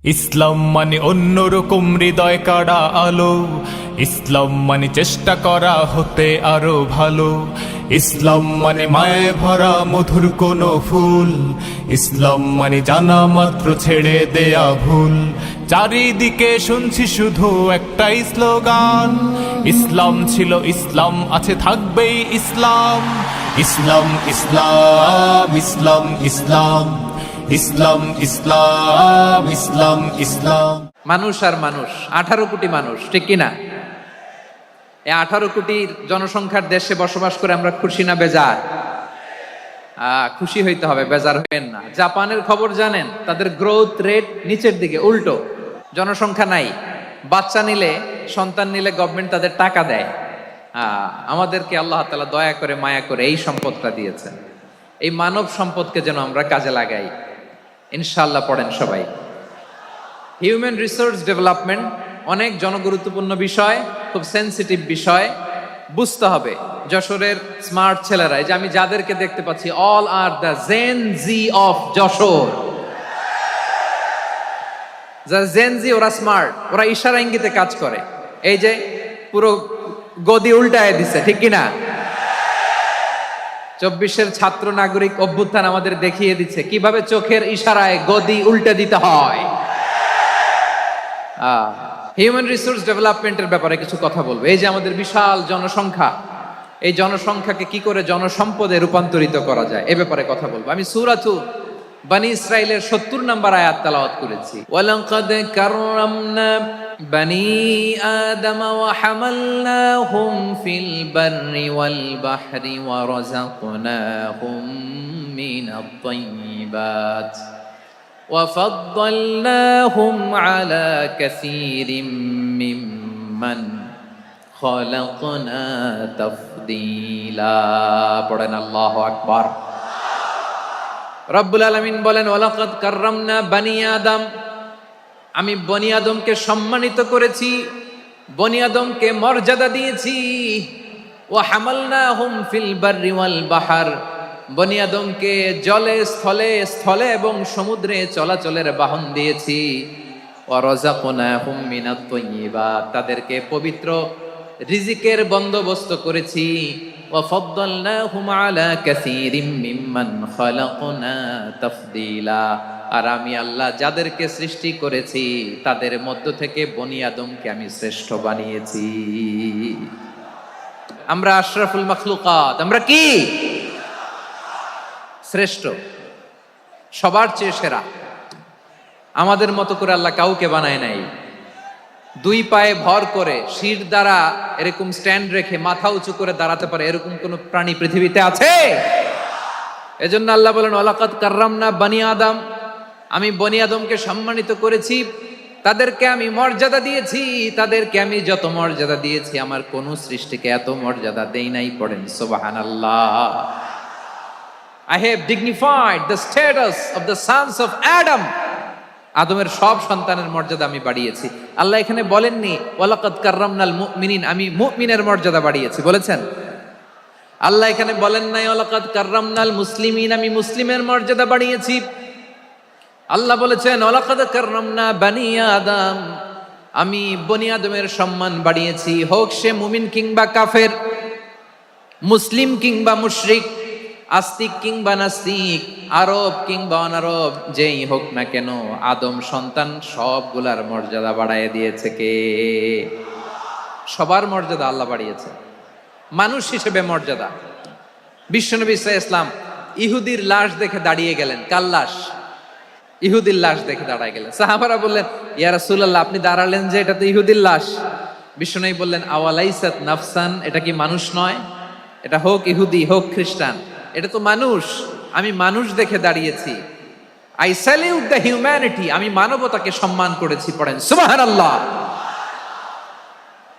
ইসলাম মানে অন্যরকম হৃদয় কাড়া আলো, ইসলাম মানে চেষ্টা করা হতে আরো ভালো, ইসলাম মানে মায়ে ভরা মধুর কোনো ফুল, ইসলাম মানে জানা মাত্র ছেড়ে দেয়া ভুল। চারিদিকে শুনছি শুধু একটাই স্লোগান, ইসলাম ছিল ইসলাম আছে থাকবেই ইসলাম। ইসলাম ইসলাম ইসলাম ইসলাম ইসলাম ইসলাম ইসলাম ইসলাম। মানুষ আর মানুষ, 18 কোটি মানুষ, ঠিক কিনা? এই 18 কোটির জনসংখ্যার দেশে বসবাস করে আমরা খুশি না বেজার? খুশি হইতে হবে, বেজার হইেন না। জাপানের খবর জানেন? তাদের গ্রোথ রেট নিচের দিকে, উল্টো। জনসংখ্যা নাই, বাচ্চা নিলে, সন্তান নিলে গভর্নমেন্ট তাদের টাকা দেয়। আমাদেরকে আল্লাহ তাআলা দয়া করে মায়া করে এই সম্পদটা দিয়েছেন। এই মানব সম্পদকে যেন আমরা কাজে লাগাই, ইনশাআল্লাহ। পড়েন সবাই। হিউম্যান রিসোর্স ডেভেলপমেন্ট অনেক জনগুরুত্বপূর্ণ বিষয়, খুব সেনসিটিভ বিষয়, বুঝতে হবে। যশোরের স্মার্ট ছেলেরা, এই যে আমি যাদেরকে দেখতে পাচ্ছি, all are the Gen Z of Jashore. যারা জেন জি, ওরা স্মার্ট, ওরা ইশারা ইঙ্গিতে কাজ করে। এই যে পুরো গদি উল্টায় দিছে, ঠিক কিনা? 24-এর ছাত্র নাগরিক অভ্যুত্থান আমাদের দেখিয়ে দিচ্ছে কিভাবে চোখের ইশারায় গদি উল্টে দিতে হয়। হিউম্যান রিসোর্স ডেভেলপমেন্টের ব্যাপারে কিছু কথা বলবো। এই যে আমাদের বিশাল জনসংখ্যা, এই জনসংখ্যাকে কি করে জনসম্পদে রূপান্তরিত করা যায়, এ ব্যাপারে কথা বলবো। আমি সূরাতু বনি ইসরাইলের 70 নম্বর আয়াত তেলাওয়াত করেছি। ওয়ালাকাদ কাররামনা বনি আদম ওয়া হামালনাহুম ফিল বাররি ওয়াল বাহরি ওয়া রাযাকনাহুম মিনাত তাইয়্যিবাত ওয়া ফাদ্দালনাহুম আলা কাসীরিম মিম্মান খালাকনা তাফদীলা। পড়েন আল্লাহু আকবার। রব্বুল আলামিন বলেন, ওয়ালাকাদ কাররামনা বনি আদম, আমি বনি আদমকে সম্মানিত করেছি, বনি আদমকে মর্যাদা দিয়েছি। ওয়া হামালনাহুম ফিল বাররি ওয়াল বাহর, বনি আদমকে জলে স্থলে, স্থলে এবং সমুদ্রে চলাচলের বাহন দিয়েছি। ওয়া রাযাকনাহুম মিনাত তাইয়্যিবাত, তাদেরকে পবিত্র রিজিকের বন্দোবস্ত করেছি। ওয়া ফাদ্দালনাহুম আলা কাসীরিম মিম্মান খালাকনা তাফদীলা, আর আমি আল্লাহ যাদেরকে সৃষ্টি করেছি তাদের মধ্য থেকে বনি আদমকে আমি শ্রেষ্ঠ বানিয়েছি। আমরা আশরাফুল মাখলুকাত, আমরা কি? শ্রেষ্ঠ, সবার চেয়ে সেরা। আমাদের মতো করে আল্লাহ কাউকে বানায় নাই। দুই পায়ে ভর করে, শির দ্বারা এরকম স্ট্যান্ড রেখে মাথা উঁচু করে দাঁড়াতে পারে এরকম কোন প্রাণী পৃথিবীতে আছে? এজন্য আল্লাহ বলেন, ওয়ালাকাদ কাররামনা বনি আদম, আমি বনি আদমকে সম্মানিত করেছি, তাদেরকে আমি মর্যাদা দিয়েছি। তাদেরকে আমি যত মর্যাদা দিয়েছি আমার কোন সৃষ্টিকে এত মর্যাদা দেই নাই। পড়েন সুবহানাল্লাহ। I have dignified the status of the sons of Adam, আদমের সব সন্তানের মর্যাদা আমি বাড়িয়েছি। আল্লাহ এখানে বলেননি ওয়ালাকাদ কাররামনাল মুমিনিন, আমি মুমিনের মর্যাদা বাড়িয়েছি, বলেছেন? আল্লাহ এখানে বলেন নাই ওয়ালাকাদ কাররামনাল মুসলিমিন, আমি মুসলিমের মর্যাদা বাড়িয়েছি। আল্লাহ বলেছেন ওয়ালাকাদ কাররামনা বনি আদম, আমি বনি আদমের সম্মান বাড়িয়েছি, হোক সে মুমিন কিংবা কাফের, মুসলিম কিংবা মুশরিক, আস্তিক কিংবা নাস্তিক, আরব কিংবা অনারব, যেই হোক না কেন, আদম সন্তান সবগুলার মর্যাদা বাড়ায় দিয়েছে কে? সবার মর্যাদা আল্লাহ বাড়িয়েছে। মানুষ হিসেবে মর্যাদা। বিশ্বনবী সাল্লাল্লাহু আলাইহি ওয়াসাল্লাম ইহুদির লাশ দেখে দাঁড়িয়ে গেলেন। কার লাশ? ইহুদির লাশ দেখে দাঁড়ায় গেলেন। সাহাবারা বললেন, ইয়া রাসূলুল্লাহ, আপনি দাঁড়ালেন যে, এটা তো ইহুদির লাশ। বিশ্বনবী বললেন, আওয়ালাইসাত নাফসান, এটা কি মানুষ নয়? এটা হোক ইহুদি হোক খ্রিস্টান, এটা তো মানুষ। আমি মানুষ দেখে দাঁড়িয়েছি। আই স্যালিউট দ্য হিউম্যানিটি, আমি মানবতাকে সম্মান করেছি। পড়েন সুবহানাল্লাহ।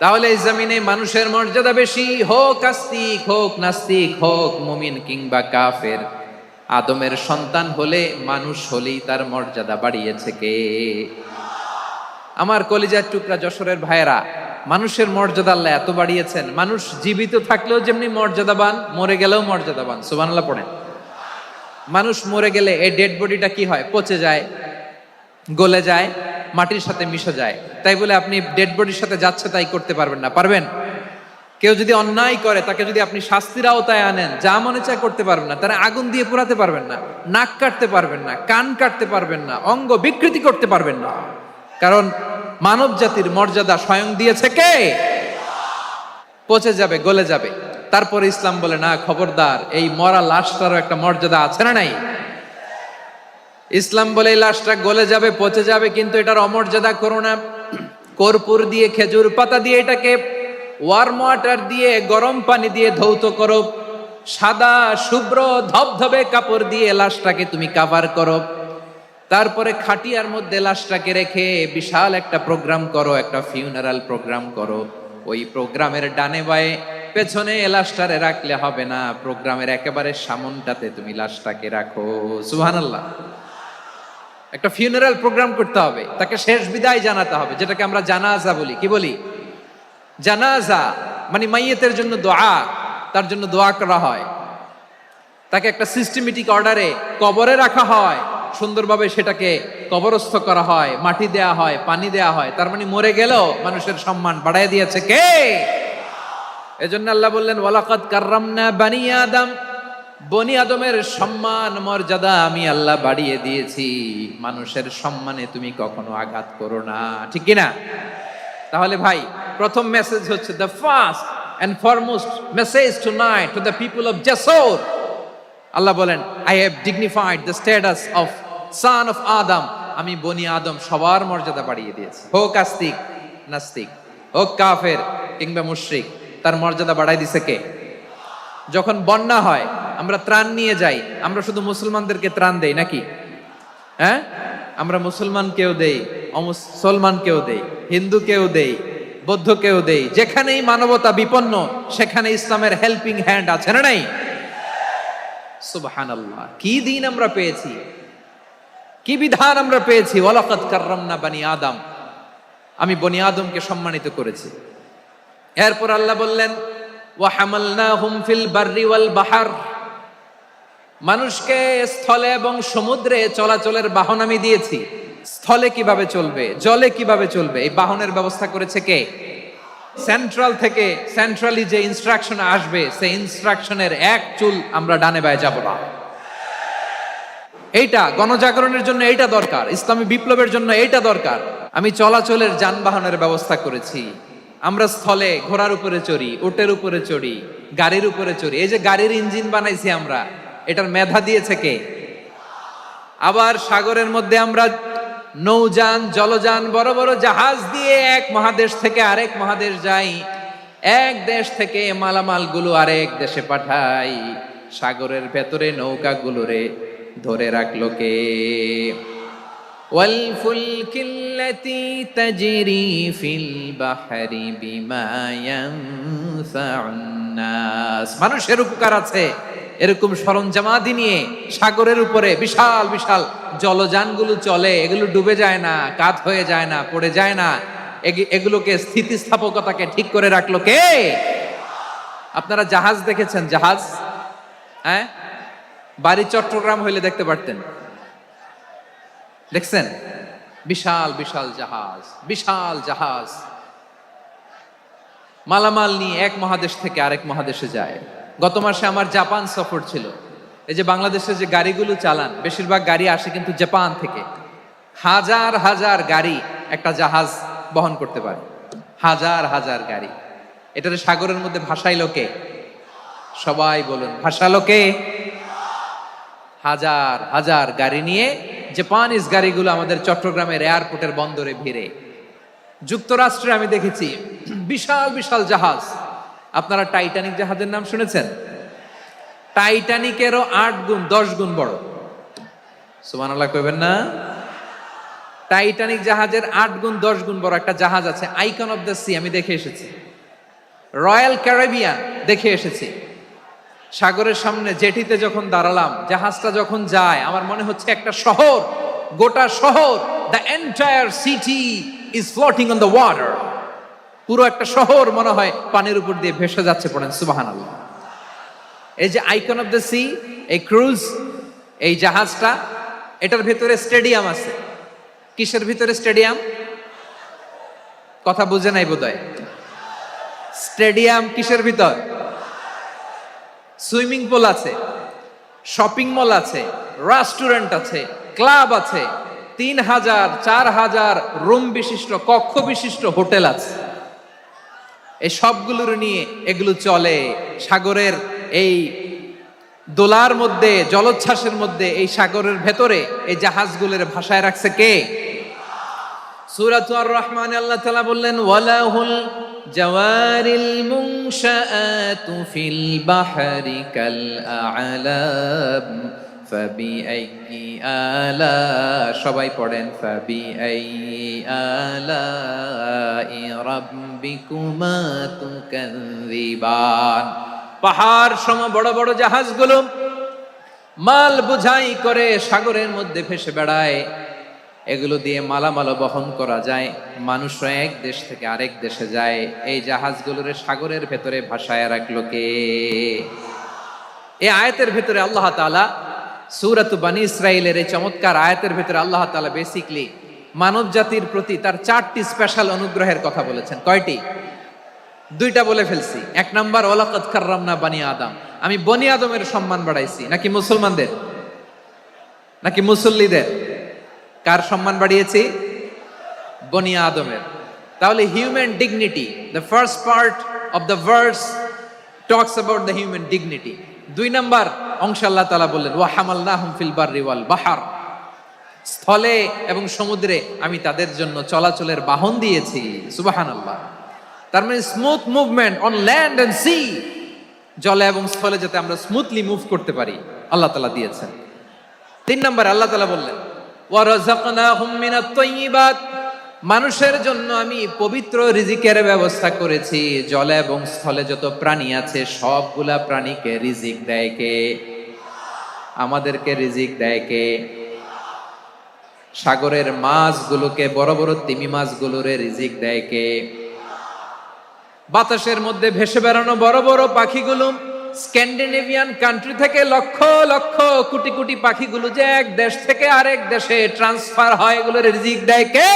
তাহলে এই জমিনে মানুষের মর্যাদা বেশি, হোক আস্তিক হোক নাস্তিক, হোক মুমিন কিংবা কাফের। আদমের সন্তান হলে, মানুষ হলেই তার মর্যাদা বাড়িয়েছে কে? আমার কলিজার টুকরা যশোরের ভাইয়েরা, মানুষের মর্যাদা আল্লাহ এত বাড়িয়েছেন, মানুষ জীবিত থাকলেও যেমনি মর্যাদাবান, মরে গেলেও মর্যাদাবান। সুবহানাল্লাহ পড়েন। মানুষ মরে গেলে এই ডেড বডিটা কি হয়? পচে যায়, গলে যায়, মাটির সাথে মিশে যায়। তাই বলে আপনি ডেড বডির সাথে যাচ্ছে তাই করতে পারবেন না, পারবেন? কেউ যদি অন্যায় করে তাকে যদি আপনি শাস্তির আওতায় আনেন, যা মনে চায় করতে পারবেন না। তারা আগুন দিয়ে পোড়াতে পারবেন না, নাক কাটতে পারবেন না, কান কাটতে পারবেন না, অঙ্গ বিকৃতি করতে পারবেন না। কারণ মানব জাতির মর্যাদা স্বয়ং দিয়েছে কে? পচে যাবে, গলে যাবে। তারপরে ইসলাম বলে না, খবরদার, এই মরা লাশটারও একটা মর্যাদা আছে না নাই? ইসলাম বলে এই লাশটা গলে যাবে, পচে যাবে, কিন্তু এটার অমর্যাদা করো না। কর্পূর দিয়ে, খেজুর পাতা দিয়ে এটাকে ওয়ার্ম ওয়াটার দিয়ে, গরম পানি দিয়ে ধৌত করো। সাদা শুভ্র ধবধবে কাপড় দিয়ে লাশটাকে তুমি কাভার করো। তারপরে খাটিয়ার মধ্যে লাশটাকে রেখে বিশাল একটা প্রোগ্রাম করো, একটা ফিউনারাল প্রোগ্রাম করো। ওই প্রোগ্রামের ডানে বায়ে পেছনে লাশটারে রাখলে হবে না, প্রোগ্রামের একেবারে সামনটাতে তুমি লাশটাকে রাখো। সুবহানাল্লাহ। একটা ফিউনারাল প্রোগ্রাম করতে হবে, তাকে শেষ বিদায় জানাতে হবে, যেটাকে আমরা জানাজা বলি। কি বলি? জানাজা মানে মাইয়েতের জন্য দোয়া, তার জন্য দোয়া করা হয়। তাকে একটা সিস্টেমেটিক অর্ডারে কবরে রাখা হয়, সুন্দরভাবে সেটাকে কবরস্থ করা হয়, মাটি দেয়া হয়, পানি দেয়া হয়। তার মানে মরে গেলেও মানুষের সম্মান বাড়ায় দিয়েছে কে? এজন্য আল্লাহ বললেন ওয়ালাকাদ কাররামনা বানি আদম, বনি আদমের সম্মান মর্যাদা আমি আল্লাহ বাড়িয়ে দিয়েছি। মানুষের সম্মানে তুমি কখনো আঘাত করো না, ঠিক কিনা? তাহলে ভাই, প্রথম মেসেজ হচ্ছে, the first and foremost message tonight to the people of Jasar. আল্লাহ বলেন, I have dignified the status of son of Adam. আমি বনি আদম সবার মর্যাদা বাড়িয়ে দিয়েছি। হোক আস্তিক নাস্তিক, হোক কাফের কিংবা মুশরিক, তার মর্যাদা বাড়াই দিছে কে? যখন বন্যা হয় আমরা ত্রাণ নিয়ে যাই, আমরা শুধু মুসলমানদেরকে ত্রাণ দেই নাকি? হ্যাঁ, আমরা মুসলমানকেও দেই, অমুসলমানকেও দেই, হিন্দুকেও দেই, বৌদ্ধকেও দেই। যেখানেই মানবতা বিপন্ন সেখানে ইসলামের হেল্পিং হ্যান্ড আছে না নাই? সুবহানাল্লাহ। কি দিন আমরা পেয়েছি, কি বিধান আমরা পেয়েছি। ওয়ালাকাদ কাররামনা বানি আদম, আমি বনি আদমকে সম্মানিত করেছি। এরপর আল্লাহ বললেন ওয়া হামালনাহুম ফিল বাররি ওয়াল বাহর, মানুষকে স্থলে এবং সমুদ্রে চলাচলের বাহন আমি দিয়েছি। স্থলে কিভাবে চলবে, জলে কিভাবে চলবে, এই বাহনের ব্যবস্থা করেছে কে? সেন্ট্রাল থেকে, সেন্ট্রালি যে ইনস্ট্রাকশন আসবে, সেই ইনস্ট্রাকশনের এক চুল আমরা ডানে বায়ে যাব না। এইটা গণজাগরণের জন্য এইটা দরকার, ইসলামী বিপ্লবের জন্য এইটা দরকার। আমি চলাচলের যানবাহনের ব্যবস্থা করেছি। আমরা স্থলে ঘোড়ার উপরে চড়ি, উটের উপরে চড়ি, গাড়ির উপরে চড়ি। এই যে গাড়ির ইঞ্জিন বানাইছি আমরা, এটার মেধা দিয়েছে কে? আবার সাগরের মধ্যে আমরা নৌযান, জলযান, বড় বড় জাহাজ দিয়ে এক মহাদেশ থেকে আরেক মহাদেশ যাই, এক দেশ থেকে মালামাল গুলো আরেক দেশে পাঠাই। সাগরের ভেতরে নৌকাগুলোরে ধরে রাখলো কে? ওয়াল ফুলকিল্লাতি তাজরি ফিল বাহরি বিমা ইয়ানফাউন নাস। মানুষের উপকার আছে এরকম সরঞ্জামাদি নিয়ে সাগরের উপরে বিশাল বিশাল জলযানগুলো চলে। এগুলো ডুবে যায় না, কাত হয়ে যায় না, পড়ে যায় না। এগুলোকে স্থিতিস্থাপকতাকে ঠিক করে রাখলো কে? আপনারা জাহাজ দেখেছেন? জাহাজ, হ্যাঁ, বাড়ি চট্টগ্রাম হইলে দেখতে পারতেন। দেখছেন? বিশাল বিশাল জাহাজ, বিশাল জাহাজ মালামাল নিয়ে এক মহাদেশ থেকে আরেক মহাদেশে যায়। গত মাসে আমার জাপান সফর ছিল। এই যে বাংলাদেশে যে গাড়িগুলো চালান, বেশিরভাগ গাড়ি আসে কিন্তু জাপান থেকে। হাজার হাজার গাড়ি একটা জাহাজ বহন করতে পারে, হাজার হাজার গাড়ি। এটার সাগরের মধ্যে ভাসাইলো কে? সবাই বলুন, ভাসালো কে? হাজার হাজার গাড়ি নিয়ে জাপানিজ গাড়িগুলো আমাদের চট্টগ্রামের এয়ারপোর্টের বন্দরে ভিড়ে। যুক্তরাষ্ট্রে আমি দেখেছি বিশাল বিশাল জাহাজ। আপনারা টাইটানিক জাহাজের নাম শুনেছেন? টাইটানিকেরও 8 গুণ 10 গুণ বড়। সুবহানাল্লাহ কইবেন না? টাইটানিক জাহাজের 8 গুণ 10 গুণ বড় একটা জাহাজ আছে, আইকন অফ দ্য সি। আমি দেখে এসেছি। রয়্যাল ক্যারিবিয়ান দেখে এসেছি। সাগরের সামনে জেটিতে যখন দাঁড়ালাম, জাহাজটা যখন যায়, আমার মনে হচ্ছে একটা শহর, গোটা শহর, the entire city is floating on the water. পুরো একটা শহর মনে হয় পানির উপর দিয়ে ভেসে যাচ্ছে। পড়েন সুবহানাল্লাহ। এই যে আইকন অফ দ্য সি, এই ক্রুজ, এই জাহাজটা, এটার ভেতরে স্টেডিয়াম আছে। কিসের ভিতরে স্টেডিয়াম? কথা বুঝে নাই বোধহয়। স্টেডিয়াম কিসের ভিতর? সুইমিং পুল আছে, শপিং মল আছে, রেস্টুরেন্ট আছে, ক্লাব আছে, 3000 4000 রুম বিশিষ্ট, কক্ষ বিশিষ্ট হোটেল আছে। এই সবগুলোর নিয়ে এগুলো চলে সাগরের এই দোলার মধ্যে, জলোচ্ছ্বাসের মধ্যে, এই সাগরের ভেতরে এই জাহাজগুলোর ভাষায় রাখছে কে? সূরাতুর রহমানে আল্লাহ তাআলা বললেন, ওয়ালাহুল জাওয়ারিল মুনশাআতু ফিল বাহরি কাল আ'লাম ফাবিআইয়ি আলা, সবাই পড়েন, ফাবিআইয়ি আলাই রাব্বিকুমা তুকাযযিবান। পাহাড় সম বড় বড় জাহাজগুলো মাল বোঝাই করে সাগরের মধ্যে ভেসে বেড়ায়। এগুলো দিয়ে মালামাল বহন করা যায়, মানুষরা এক দেশ থেকে আরেক দেশে যায়। এই জাহাজগুলোর সাগরের ভেতরে ভাসায় রাখলো কে? এই আয়াতের ভেতরে আল্লাহ তাআলা সূরাত বনী ইসরাঈলের এই চমৎকার আয়াতের ভেতরে আল্লাহ তাআলা বেসিক্যালি মানব জাতির প্রতি তার 4টি স্পেশাল অনুগ্রহের কথা বলেছেন। কয়টি? 2টা বলে ফেলছি। 1 নাম্বার, ওয়ালাকাদ কাররামনা বানি আদম, আমি বনি আদমের সম্মান বাড়াইছি। নাকি মুসলমানদের? নাকি মুসল্লিদের? কার সম্মান বাড়িয়েছি? বনি আদমের। তাহলে human dignity, the first part of the verse talks about the human dignity. 2 number অংশে আল্লাহ তাআলা বললেন, ওয়া হামালনাহুম ফিল বাররি ওয়াল বাহর, স্থলে এবং সমুদ্রে আমি তাদের জন্য চলাচলের বাহন দিয়েছি। সুবহানাল্লাহ। তার মানে smooth movement on land and sea, জলে এবং স্থলে যাতে আমরা স্মুথলি মুভ করতে পারি আল্লাহ তাআলা দিয়েছেন। 3 নম্বরে আল্লাহ তাআলা বললেন, ওয়া রাযাকনাহুম মিনাত তাইয়্যিবাত, মানুষের জন্য আমি পবিত্র রিজিকের ব্যবস্থা করেছি। জলে এবং স্থলে যত প্রাণী আছে সবগুলা প্রাণীকে রিজিক দেয় কে? আমাদেরকে রিজিক দেয় কে? সাগরের মাছগুলোকে, বড় বড় তিমি মাছগুলোরে রিজিক দেয় কে? বাতাসের মধ্যে ভেসে বেড়ানো বড় বড় পাখিগুলো, স্ক্যান্ডিনেভিয়ান কান্ট্রি থেকে লক্ষ লক্ষ কোটি কোটি পাখিগুলো যে এক দেশ থেকে আরেক দেশে ট্রান্সফার হয়, এগুলোর রিজিক দেয় কে?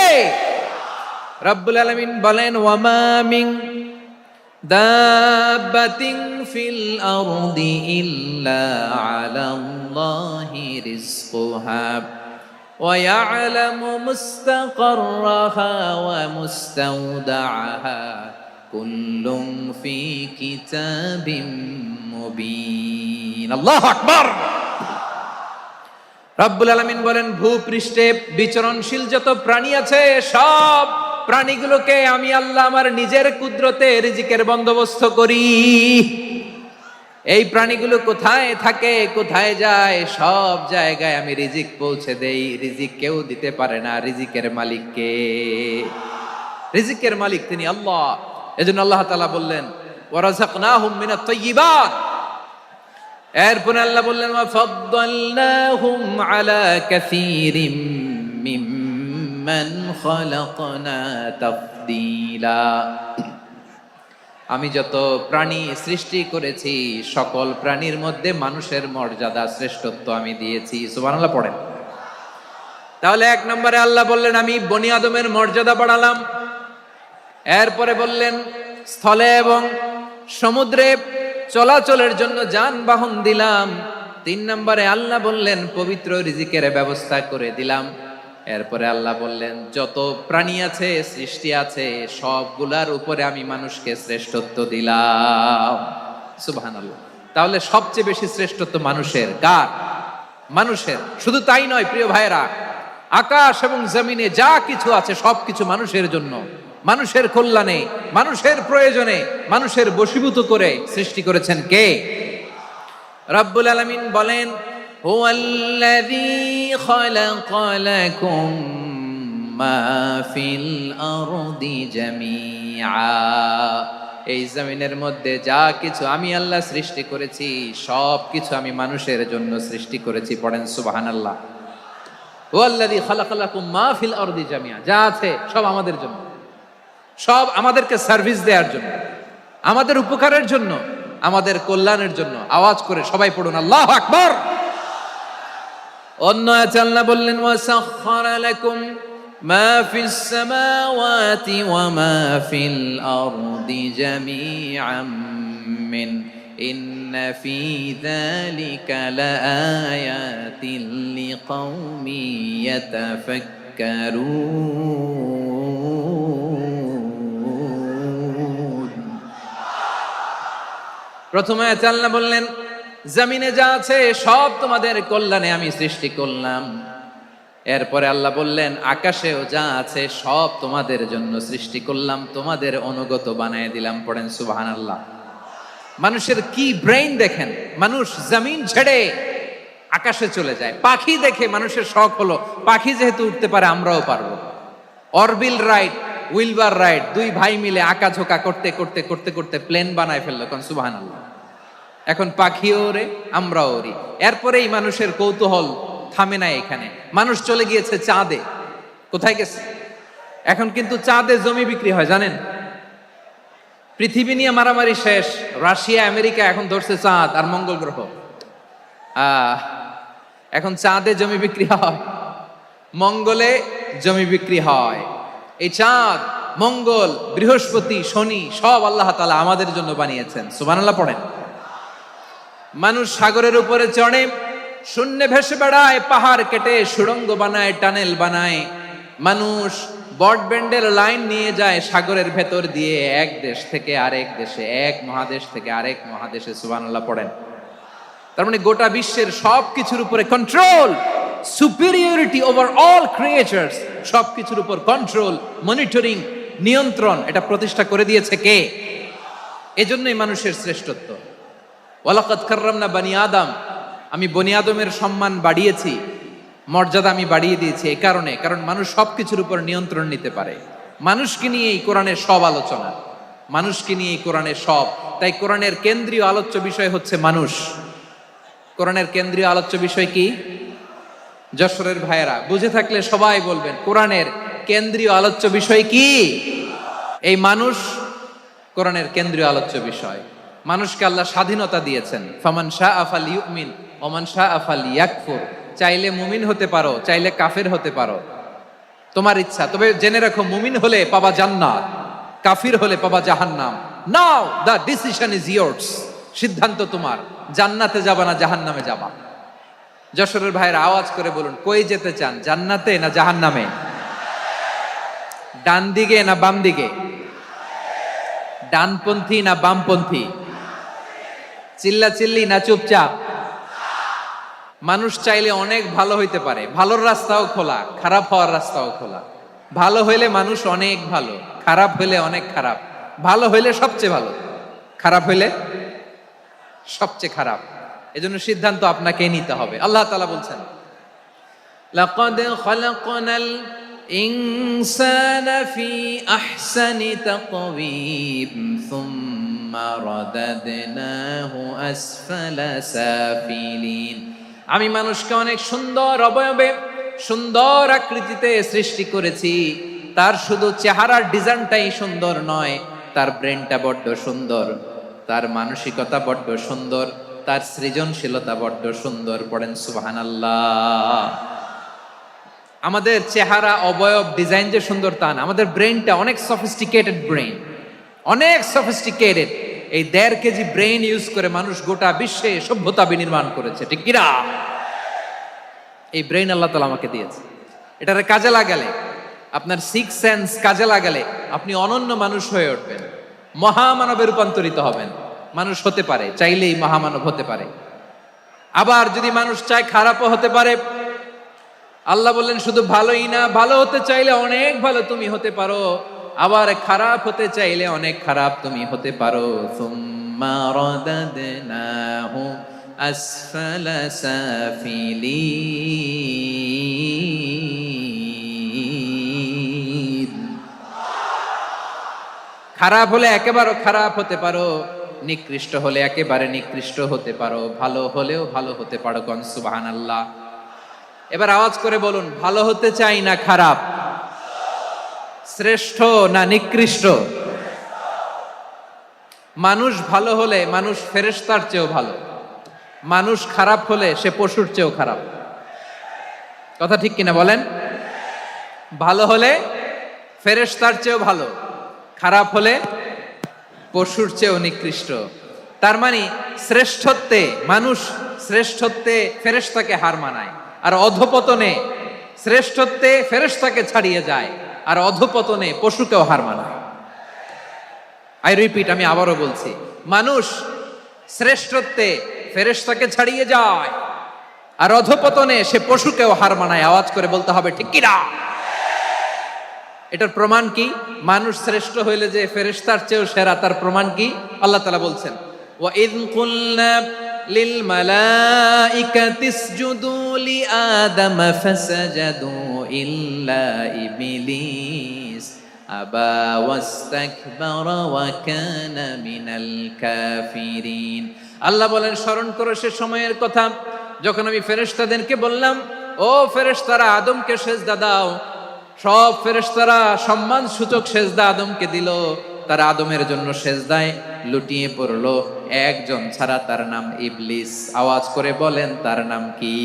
রব্বুল আলামিন বলেন, ওয়ামা মিন দাব্বাতিন ফিল আরদি ইল্লা আলাল্লাহি রিজকুহা ওয়া ইয়ালামু মুস্তাকাররাহা ওয়া মুস্তাওদাআহা কুল্লুম ফি কিতাবিম মুবিন। আল্লাহু আকবার। রব্বুল আলামিন বলেন, ভূপৃষ্ঠে বিচরণশীল যত প্রাণী আছে সব প্রাণীগুলোকে আমি আল্লাহ আমার নিজের কুদরতে রিজিকের বন্দোবস্ত করি। এই প্রাণীগুলো কোথায় থাকে, কোথায় যায়, সব জায়গায় আমি রিজিক পৌঁছে দেই। রিজিক কেউ দিতে পারে না, রিজিকের মালিক কে? রিজিকের মালিক তিনি আল্লাহ। এজন্য আল্লাহ তাআলা বললেন, ওয়া রাযাকনাহুম মিনাত তাইয়্যিবাত। এরপরে আল্লাহ বললেন, ওয়া ফাদ্দালনাহুম আলা কাসীরিম মিম্মান খালাকনা তাফদীলা। আমি যত প্রাণী সৃষ্টি করেছি সকল প্রাণীর মধ্যে মানুষের মর্যাদা, শ্রেষ্ঠত্ব আমি দিয়েছি। সুবহানাল্লাহ পড়েন। তাহলে 1 নম্বরে আল্লাহ বললেন, আমি বনি আদমের মর্যাদা বাড়ালাম। এরপরে বললেন, স্থলে এবং সমুদ্রে চলাচলের জন্য যানবাহন দিলাম। 3 নম্বরে আল্লাহ বললেন, পবিত্র রিজিকের ব্যবস্থা করে দিলাম। এরপরে আল্লাহ বললেন, যত প্রাণী আছে, সৃষ্টি আছে, সবগুলার উপরে আমি মানুষকে শ্রেষ্ঠত্ব দিলাম। সুবহানাল্লাহ। তাহলে সবচেয়ে বেশি শ্রেষ্ঠত্ব মানুষের। কার? মানুষের। শুধু তাই নয় প্রিয় ভাইরা, আকাশ এবং জমিনে যা কিছু আছে সবকিছু মানুষের জন্য, মানুষের কল্যাণে, মানুষের প্রয়োজনে, মানুষের বশীভূত করে সৃষ্টি করেছেন কে? রব্বুল আলামিন বলেন, হুয়াল্লাযী খালাকা লাকুম মা ফিল আরদি জামিআ। এই জমিনের মধ্যে যা কিছু আমি আল্লাহ সৃষ্টি করেছি সব কিছু আমি মানুষের জন্য সৃষ্টি করেছি। পড়েন সুবহানাল্লাহ। হুয়াল্লাযী খালাকা লাকুম মা ফিল আরদি জামিআ, যা আছে সব আমাদের জন্য, সব আমাদেরকে সার্ভিস দেওয়ার জন্য, আমাদের উপকারের জন্য, আমাদের কল্যাণের জন্য। আওয়াজ করে সবাই পড়ুন আল্লাহু আকবার। অন্য আয়াতে আল্লাহ বললেন, ওয়াসাখখারা লাকুম মা ফিস সামাওয়াতি ওয়া মা ফিল আরদি জামিআম মিন ইন্না ফি যালিকা লাআয়াতিন লিকাউমি ইয়াতাফাক্কারুন। প্রথমে আল্লাহ বললেন জমিনে যা আছে সব তোমাদের কল্যাণে আমি সৃষ্টি করলাম। এরপরে আল্লাহ বললেন আকাশেও যা আছে সব তোমাদের জন্য সৃষ্টি করলাম, তোমাদের অনুগত বানায় দিলাম। পড়েন সুবহানাল্লাহ। মানুষের কি ব্রেইন দেখেন, মানুষ জমিন ছেড়ে আকাশে চলে যায়। পাখি দেখে মানুষের শখ হলো পাখি যেহেতু উঠতে পারে আমরাও পারবো। অরবিল রাইট, উইলবার রাইট, দুই ভাই মিলে আঁকাঝোঁকা করতে করতে করতে করতে প্লেন বানায় ফেললো। কোন সুবহানাল্লাহ। এখন পাখিও ওরে, আমরাও ওরি। এরপরেই মানুষের কৌতূহল থামে না এখানে, মানুষ চলে গিয়েছে চাঁদে। কোথায় গেছে? এখন কিন্তু চাঁদে জমি বিক্রি হয় জানেন। পৃথিবী নিয়ে মারামারি শেষ, রাশিয়া আমেরিকা এখন ধরছে চাঁদ আর মঙ্গল গ্রহ। এখন চাঁদে জমি বিক্রি হয়, মঙ্গলে জমি বিক্রি হয়। এই চাঁদ, মঙ্গল, বৃহস্পতি, শনি সব আল্লাহ তাআলা আমাদের জন্য বানিয়েছেন। সুবহানাল্লাহ পড়েন। মানুষ সাগরের উপরে চড়ে, শূন্যে ভেসে বেড়ায়, পাহাড় কেটে সুড়ঙ্গ বানায়, টানেল বানায়। মানুষ ব্রডব্যান্ডের লাইন নিয়ে যায় সাগরের ভেতর দিয়ে, এক দেশ থেকে আরেক দেশে, এক মহাদেশ থেকে আরেক মহাদেশে। সুবহানাল্লাহ পড়েন। তার মানে গোটা বিশ্বের সবকিছুর উপরে control, superiority over all creatures, সবকিছুর উপর কন্ট্রোল, মনিটরিং, নিয়ন্ত্রণ, এটা প্রতিষ্ঠা করে দিয়েছে কে? এজন্যই মানুষের শ্রেষ্ঠত্ব। ওয়ালাকাদ কাররামনা বানি আদম, আমি বনি আদমের সম্মান বাড়িয়েছি, মর্যাদা আমি বাড়িয়ে দিয়েছি এই কারণে, কারণ মানুষ সবকিছুর উপর নিয়ন্ত্রণ নিতে পারে। মানুষকে নিয়ে এই কোরআনের সব আলোচনা, মানুষকে নিয়ে এই কোরআনের সব। তাই কোরআনের কেন্দ্রীয় আলোচ্য বিষয় হচ্ছে মানুষ। কোরআনের কেন্দ্রীয় আলোচ্য বিষয় কি? যশোরের ভাইয়েরা বুঝে থাকলে সবাই বলবেন কোরআনের কেন্দ্রীয় আলোচ্য বিষয় কি? এই মানুষ কোরআনের কেন্দ্রীয় আলোচ্য বিষয়। মানুষকে আল্লাহ স্বাধীনতা দিয়েছেন। ফামান শাআ ফালইউমিন ওয়া মান শাআ ফালইয়াকফুর। চাইলে মুমিন হতে পারো, চাইলে কাফের হতে পারো, তোমার ইচ্ছা। তবে জেনে রাখো মুমিন হলে পাবা জান্নাত, কাফির হলে পাবা জাহান্নাম। নাও দ্য ডিসিশন ইজ ইয়ার্স। সিদ্ধান্ত তোমার, জান্নাতে যাবা না জাহান্নামে যাবা। যশোরের ভাইয়ের আওয়াজ করে বলুন, কই যেতে চান, জান্নাতে না জাহান্নামে? ডান দিকে না বাম দিকে? ডানপন্থী না বামপন্থী? চিল্লাচিল্লি না চুপচাপ? মানুষ চাইলে অনেক ভালো হইতে পারে, ভালোর রাস্তাও খোলা, খারাপ হওয়ার রাস্তাও খোলা। ভালো হইলে মানুষ অনেক ভালো, খারাপ হইলে অনেক খারাপ। ভালো হইলে সবচেয়ে ভালো, খারাপ হইলে সবচেয়ে খারাপ। এজন্য সিদ্ধান্ত আপনাকে নিতে হবে। আল্লাহ তাআলা বলছেন লাকাদ খালাকনাল ইনসানা ফি আহসানি তাকওয়িম সুম্মা রাদাদনাহু আসফালা সাফিলিন। আমি মানুষকে অনেক সুন্দর অবয়বে, সুন্দর আকৃতিতে সৃষ্টি করেছি। তার শুধু চেহারার ডিজাইনটাই সুন্দর নয়, তার ব্রেনটা বড্ড সুন্দর, তার মানসিকতা বড্ড সুন্দর, তার সৃজনশীলতা বড্ড সুন্দর। পড়েন সুবহানাল্লাহ। আমাদের চেহারা, অবয়ব, ডিজাইন যে সুন্দর তা না, আমাদের ব্রেনটা অনেক সফিস্টিকেটেড ব্রেন, অনেক সফিস্টিকেটেড। এই 1.5 কেজি ব্রেন ইউজ করে মানুষ গোটা বিশ্বে সভ্যতা বিনির্মাণ করেছে, ঠিক কিনা? এই ব্রেন আল্লাহ তাআলা আমাকে দিয়েছে। এটারে কাজে লাগালে, আপনার 6 সেন্স কাজে লাগালে আপনি অনন্য মানুষ হয়ে উঠবেন, মহামানবে রূপান্তরিত হবেন। মানুষ হতে পারে, চাইলেই মহামানব হতে পারে। আবার যদি মানুষ চায় খারাপও হতে পারে। আল্লাহ বললেন শুধু ভালোই না, ভালো হতে চাইলে অনেক ভালো তুমি হতে পারো, আবার খারাপ হতে চাইলে অনেক খারাপ তুমি হতে পারো। সুম্মা রাদাদনাহু আসফালা সাফিলিন। খারাপ হলে একেবারে খারাপ হতে পারো, নিকৃষ্ট হলে একেবারে নিকৃষ্ট হতে পারো, ভালো হলেও ভালো হতে পারো। কোন সুবহানাল্লাহ। এবার আওয়াজ করে বলুন, ভালো হতে চাই না খারাপ? শ্রেষ্ঠ না নিকৃষ্ট? মানুষ ভালো হলে মানুষ ফেরেশতার চেয়েও ভালো, মানুষ খারাপ হলে সে পশুর চেয়েও খারাপ। কথা ঠিক কিনা বলেন? ভালো হলে ফেরেশতার চেয়েও ভালো, খারাপ হলে পশুর চেয়েও নিকৃষ্ট। তার মানে শ্রেষ্ঠত্বে মানুষ, শ্রেষ্ঠত্বে ফেরেশতাকে হার মানায়, আর অধপতনে শ্রেষ্ঠত্বে ফেরেশতাকে ছাড়িয়ে যায়, আর অধপতনে পশুকেও হার মানায়। আই রিপিট, আমি আবারও বলছি, মানুষ শ্রেষ্ঠত্বে ফেরেশতাকে ছাড়িয়ে যায়, আর অধপতনে সে পশুকেও হার মানায়। আওয়াজ করে বলতে হবে ঠিক কি না? এটার প্রমাণ কি? মানুষ শ্রেষ্ঠ হইলে যে ফেরেশতার চেয়েও সেরা, তার প্রমাণ কি? আল্লাহ তাআলা বলছেন, ওয়া ইয কুলনা লিল মালাইকাতি ইসজুদু লি আদম ফাসাজাদু ইল্লা ইবলিস আবা ওয়াস্তাকবারা ওয়া কানা মিনাল কাফিরিন। আল্লাহ বলেন, স্মরণ করো সে সময়ের কথা যখন আমি ফেরেশতাদেরকে বললাম, ও ফেরেশতারা আদমকে সেজদা দাও। সব ফেরেশতারা সম্মান সূচক সেজদা আদমকে দিল, তারা আদমের জন্য সেজদায় লুটিয়ে পড়লো, একজন ছাড়া, তার নাম ইবলিস। আওয়াজ করে বলেন তার নাম কি?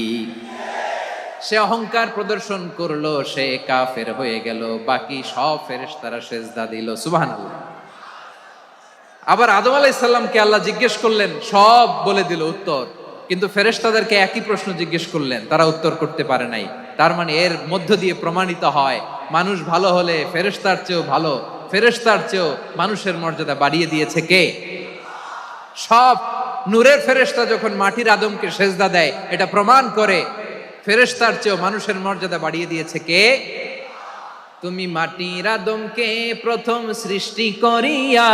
সে অহংকার প্রদর্শন করলো, সে কাফের হয়ে গেল, বাকি সব ফেরেশতারা সেজদা দিল। সুবহানাল্লাহ। আবার আদম আলাইহিস সালামকে আল্লাহ জিজ্ঞেস করলেন, সব বলে দিল উত্তর, কিন্তু ফেরেশতাদেরকে একই প্রশ্ন জিজ্ঞেস করলেন, তারা উত্তর করতে পারে নাই। তার মানে এর মধ্য দিয়ে প্রমাণিত হয়, মানুষ ভালো হলে ফেরেশতার চেয়েও ভালো, ফেরেশতার চেয়েও মানুষের মর্যাদা বাড়িয়ে দিয়েছে কে? সব নূরের ফেরেশতা যখন মাটির আদমকে সেজদা দেয়, এটা প্রমাণ করে ফেরেশতার চেয়েও মানুষের মর্যাদা বাড়িয়ে দিয়েছে কে? তুমি মাটির আদমকে প্রথম সৃষ্টি করিয়া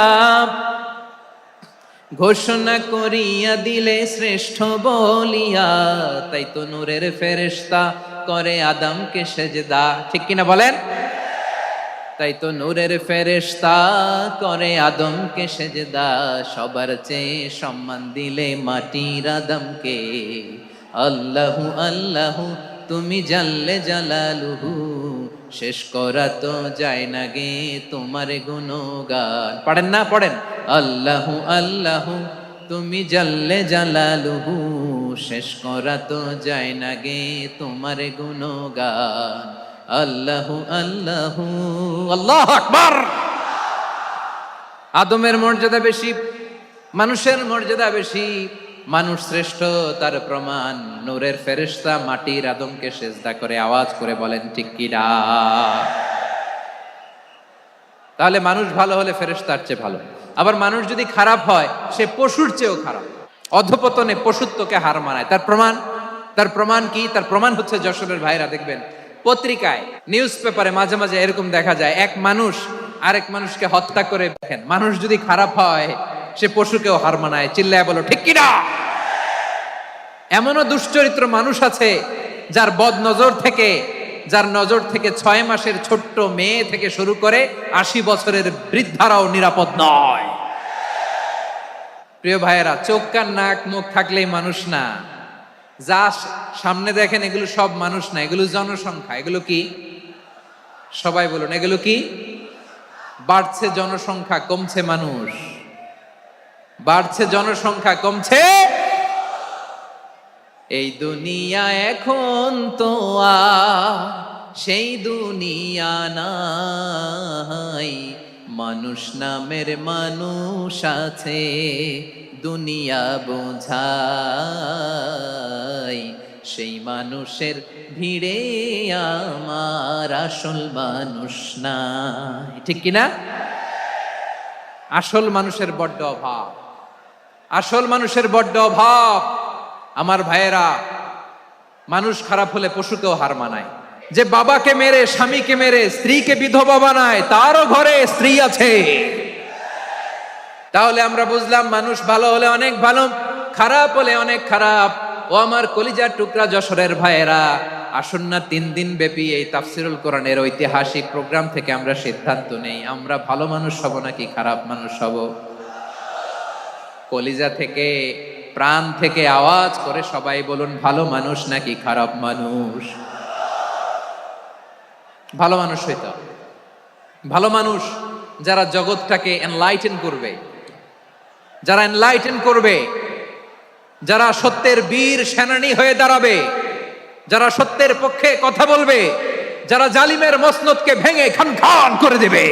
ঘোষণা করিয়া দিলে শ্রেষ্ঠ বলিয়া, তাই তো নূরের ফেরেশতা করে আদমকে সেজদা। ঠিক কিনা বলেন? তাই তো নূরের ফেরেশতা করে আদমকে সেজদা, সবার চেয়ে সম্মান দিলে মাটির আদমকে। আল্লাহু আল্লাহু তুমি জাল্লে জালালুহু, শেষ করা তো যায় না গে তোমার গুণগান। পড়েন না? পড়েন। আল্লাহু আল্লাহু তুমি জাল্লে জালালুহু, শেষ করা তো যায় না গে তোমার গুণগান। আল্লাহু আল্লাহু, আল্লাহু আকবার। আদমের মর্যাদা বেশি, মানুষের মর্যাদা বেশি, মানুষ শ্রেষ্ঠ, তার প্রমাণ নূরের ফেরেশতা মাটির আদমকে সেজদা করে। আওয়াজ করে বলেন ঠিক কি না? তাহলে মানুষ ভালো হলে ফেরেশতার চেয়ে ভালো। আবার মানুষ যদি খারাপ হয়, সে পশুর চেয়েও খারাপ, অধপতনে পশুত্বকে হার মানায়। তার প্রমাণ, তার প্রমাণ কি? তার প্রমাণ হচ্ছে যশোরের ভাইরা দেখবেন পত্রিকায়, নিউজ পেপারে মাঝে মাঝে এরকম দেখা যায়, এক মানুষ আরেক মানুষকে হত্যা করে। দেখেন, মানুষ যদি খারাপ হয় সে পশুকেও হার মানায়। চিল্লায় বলো ঠিক কি না? এমনও দুশ্চরিত্র মানুষ আছে যার বদ নজর থেকে, যার নজর থেকে 6 মাসের ছোট্ট মেয়ে থেকে শুরু করে 80 বছরের বৃদ্ধারাও নিরাপদ নয়। প্রিয় ভাইয়েরা, চোখ কান নাক মুখ থাকলেই মানুষ না। যা সামনে দেখেন এগুলো সব মানুষ না, এগুলো জনসংখ্যা। এগুলো কি? সবাই বলুন, এগুলো কি? বাড়ছে জনসংখ্যা, কমছে মানুষ। বাড়ছে জনসংখ্যা, কমছে। এই দুনিয়া এখন তো আর সেই দুনিয়া নাই, মানুষ নামের মানুষ আছে, দুনিয়া বোঝাই, সেই মানুষের ভিড়ে আমার আসল মানুষ নাই। ঠিক কিনা? আসল মানুষের বড্ড অভাব, আসল মানুষের বড্ড অভাব। আমার ভাইয়েরা, মানুষ খারাপ হলে পশুকেও হার মানায়। যে বাবাকে মেরে, স্বামীকে মেরে স্ত্রীকে বিধবা বানায়, তারও ঘরে স্ত্রী আছে। তাহলে আমরা বুঝলাম মানুষ ভালো হলে অনেক ভালো, খারাপ হলে অনেক খারাপ। ও আমার কলিজার টুকরা যশোরের ভাইয়েরা, আসুন না 3 দিন ব্যাপী এই তাফসিরুল কোরআনের ঐতিহাসিক প্রোগ্রাম থেকে আমরা সিদ্ধান্ত নেই, আমরা ভালো মানুষ হব নাকি খারাপ মানুষ হব। কলিজা থেকে, প্রাণ থেকে আওয়াজ করে সবাই বলুন, ভালো মানুষ নাকি খারাপ মানুষ? ভালো মানুষ হইতে হবে। ভালো মানুষ যারা জগৎটাকে এনলাইটেন করবে, যারা এনলাইটেন করবে, যারা সত্যের বীর সেনানী হয়ে দাঁড়াবে, যারা সত্যের পক্ষে কথা বলবে, যারা জালিমের মসনদকে ভেঙে খান খান করে দেবে।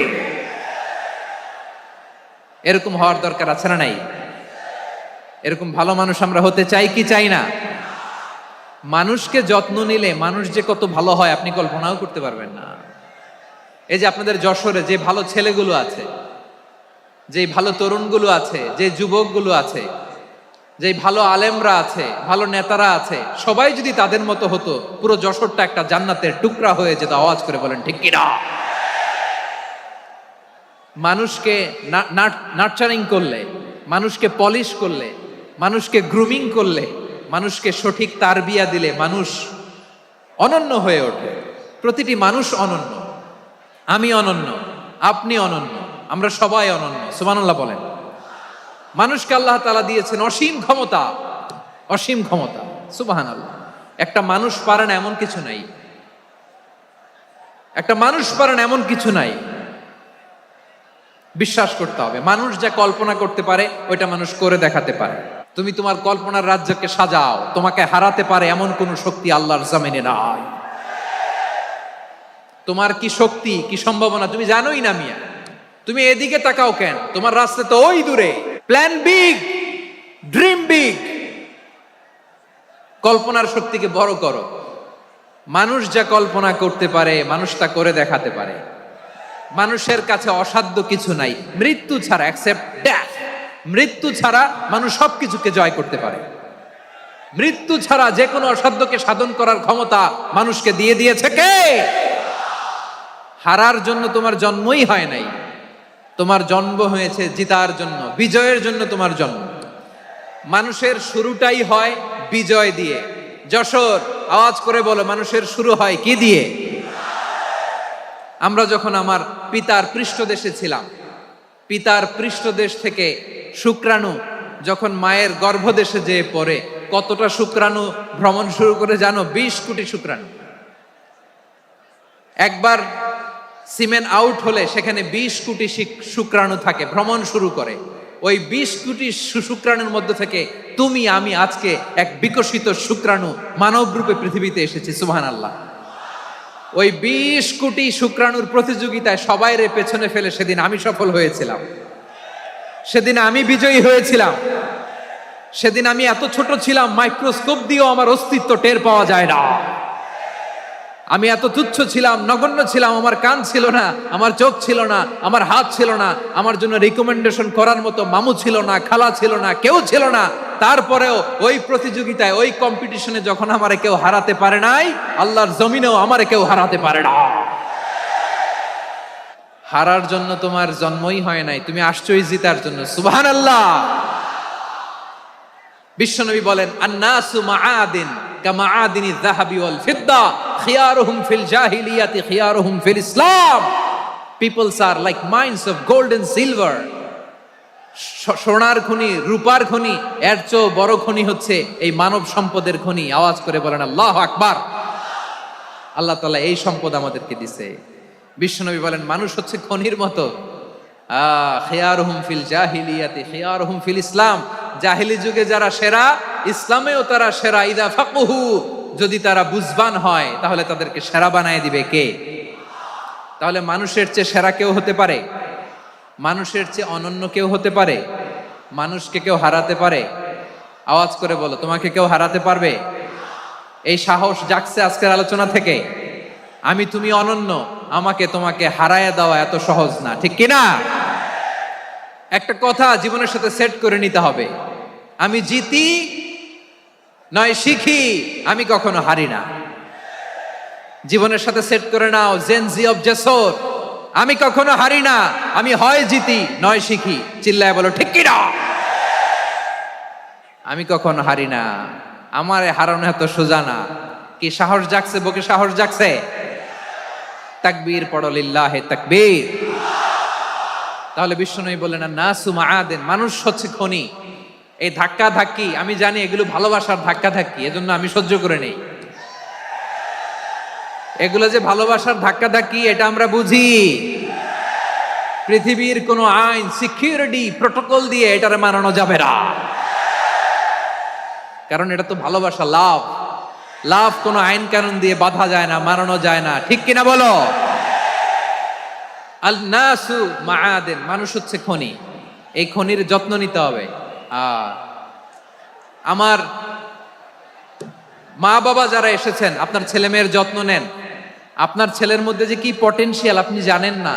এরকম হওয়ার দরকার আছে না নাই? এরকম ভালো মানুষ আমরা হতে চাই কি চাই না? মানুষকে যত্ন নিলে মানুষ যে কত ভালো হয় আপনি কল্পনাও করতে পারবেন না। এই যে আপনাদের যশোরে যে ভালো ছেলেগুলো আছে, যে ভালো তরুণগুলো আছে, যে যুবকগুলো আছে, যে ভালো আলেমরা আছে, ভালো নেতারা আছে, সবাই যদি তাদের মতো হতো পুরো যশোরটা একটা জান্নাতের টুকরা হয়ে যেত। আওয়াজ করে বলেন ঠিক কিনা? মানুষকে নার্চারিং করলে, মানুষকে পলিশ করলে, মানুষকে গ্রুমিং করলে, মানুষকে সঠিক তারবিয়া দিলে মানুষ অনন্য হয়ে ওঠে। প্রতিটি মানুষ অনন্য। আমি অনন্য, আপনি অনন্য, আমরা সবাই অনন্য। সুবহানাল্লাহ বলেন। মানুষকে আল্লাহ তাআলা দিয়েছেন অসীম ক্ষমতা, অসীম ক্ষমতা। সুবহানাল্লাহ। একটা মানুষ পারে না এমন কিছু নাই, একটা মানুষ পারে না এমন কিছু নাই। বিশ্বাস করতে হবে মানুষ যা কল্পনা করতে পারে ওইটা মানুষ করে দেখাতে পারে। তুমি তোমার কল্পনার রাজ্যকে সাজাও, তোমাকে হারাতে পারে এমন কোন শক্তি আল্লাহর জমিনে নাই। তোমার কি শক্তি, কি সম্ভাবনা তুমি জানোই না মিয়া। তুমি এদিকে তাকাও কেন? তোমার রাস্তা তো ওই দূরে। Plan big, dream big. কল্পনার শক্তিকে বড় করো। মানুষ যা কল্পনা করতে পারে মানুষ তা করে দেখাতে পারে। মানুষের কাছে অসাধ্য কিছু নাই মৃত্যু ছাড়া, এক্সেপ্ট ডেথ। মৃত্যু ছাড়া মানুষ সবকিছুকে জয় করতে পারে। মৃত্যু ছাড়া যে কোনো অসাধ্যকে সাধন করার ক্ষমতা মানুষকে দিয়ে দিয়েছে কে? হারার জন্য তোমার জন্মই হয় নাই, তোমার জন্ম হয়েছে জিতার জন্য, বিজয়ের জন্য তোমার জন্ম। মানুষের শুরুটাই হয় বিজয় দিয়ে। যশোর আওয়াজ করে বলো, মানুষের শুরু হয় কি দিয়ে? আমরা যখন আমার পিতার পৃষ্ঠদেশে ছিলাম, পিতার পৃষ্ঠদেশ থেকে শুক্রাণু যখন মায়ের গর্ভদেশে যেয়ে পড়ে, কতটা শুক্রাণু ভ্রমণ শুরু করে জানো? 20 কোটি শুক্রাণু। একবার সিমেন আউট হলে সেখানে 20 কোটি শুক্রাণু থাকে, ভ্রমণ শুরু করে। ওই 20 কোটি শুক্রাণুর মধ্যে থেকে তুমি আমি আজকে এক বিকশিত শুক্রাণু মানব রূপে পৃথিবীতে এসেছি। সুবহানাল্লাহ। ওই 20 কোটি শুক্রাণুর প্রতিযোগিতায় সবাইরে পেছনে ফেলে সেদিন আমি সফল হয়েছিলাম, সেদিন আমি বিজয়ী হয়েছিলাম। সেদিন আমি এত ছোট ছিলাম মাইক্রোস্কোপ দিয়েও আমার অস্তিত্ব টের পাওয়া যায় না। আমি এত তুচ্ছ ছিলাম, নগণ্য ছিলাম। আমার কান ছিল না, আমার চোখ ছিল না, আমার হাত ছিল না, আমার জন্য রিকমেন্ডেশন করার মতো মামু ছিল না, খালা ছিল না, কেউ ছিল না। তারপরেও ওই প্রতিযোগিতায়, ওই কম্পিটিশনে যখন আমারে কেউ হারাতে পারে নাই, আল্লাহর জমিনেও আমারে কেউ হারাতে পারে না। হারার জন্য তোমার জন্মই হয় নাই, তুমি আসছোই জিতার জন্য। সুবহানাল্লাহ। বিশ্বনবী বলেন, আন্নাসু মাআদিন কামাআদিনি যাহাবি ওয়াল ফিদ্দা খিয়ারুহুম ফিল জাহিলিয়াতি খিয়ারুহুম ফিল ইসলাম। Peoples are like mines of gold and silver. সোনার খনি, রূপার খনি, এর চেয়ে বড় খনি হচ্ছে এই মানব সম্পদের খনি। আওয়াজ করে বলেন আল্লাহু আকবার। আল্লাহ তাআলা এই সম্পদ আমাদেরকে দিয়েছে। বিশ্বনবী বলেন মানুষ হচ্ছে খনির মতো। খিয়ারুহুম ফিল জাহিলিয়াতি খিয়ারুহুম ফিল ইসলাম। জাহিলি যুগে যারা সেরা, ইসলামেও তারা সেরা। ইদা ফাকুহু, যদি তারা বুঝবান হয় তাহলে তাদেরকে সেরা বানায় দিবে কে? তাহলে মানুষের চেয়ে সেরা কেউ হতে পারে? মানুষের চেয়ে অনন্য কেউ হতে পারে? মানুষকে কেউ হারাতে পারে? আওয়াজ করে বলো, তোমাকে কেউ হারাতে পারবে? এই সাহস জাগছে আজকের আলোচনা থেকে। আমি তুমি অনন্য, আমাকে তোমাকে হারায় দেওয়া এত সহজ না, ঠিক কিনা? একটা কথা জীবনের সাথে সেট করে নিতে হবে, আমি জিতি নয় শিখি, আমি কখনো হারি না। জীবনের সাথে সেট করে নাও, জেনজি অফ যশোর, আমি কখনো হারি না, আমি হয় জিতি নয় শিখি। চিল্লায় বলো ঠিক কিনা? আমি কখনো হারি না, আমার হারানো এত সোজা না। কি সাহস জাগছে? বুকে সাহস জাগছে? তাকবীর পড়ো, লিল্লাহে তাকবীর। তাহলে বিশ্বনবী বললেন নাসু মাআদিন, মানুষ হচ্ছে খনি। এই ধাক্কা ধাক্কি আমি জানি এগুলো ভালোবাসার ধাক্কা ধাক্কি, এজন্য আমি সহ্য করে নেই। এগুলো যে ভালোবাসার ধাক্কা ধাক্কি এটা আমরা বুঝি। পৃথিবীর কোন আইন, সিকিউরিটি প্রটোকল দিয়ে এটারে মানানো যাবে না, কারণ এটা তো ভালোবাসা, লাভ। লাভ কোনো আইন কানুন দিয়ে বাধা যায় না, মারানো যায় না, ঠিক কিনা বলো? আল নাসু মাআদিন, মানুষ হচ্ছে খনি, এই খনির যত্ন নিতে হবে। আর আমার মা বাবা যারা এসেছেন, আপনার ছেলে মেয়ের যত্ন নেন। আপনার ছেলের মধ্যে যে কি পটেনশিয়াল আপনি জানেন না।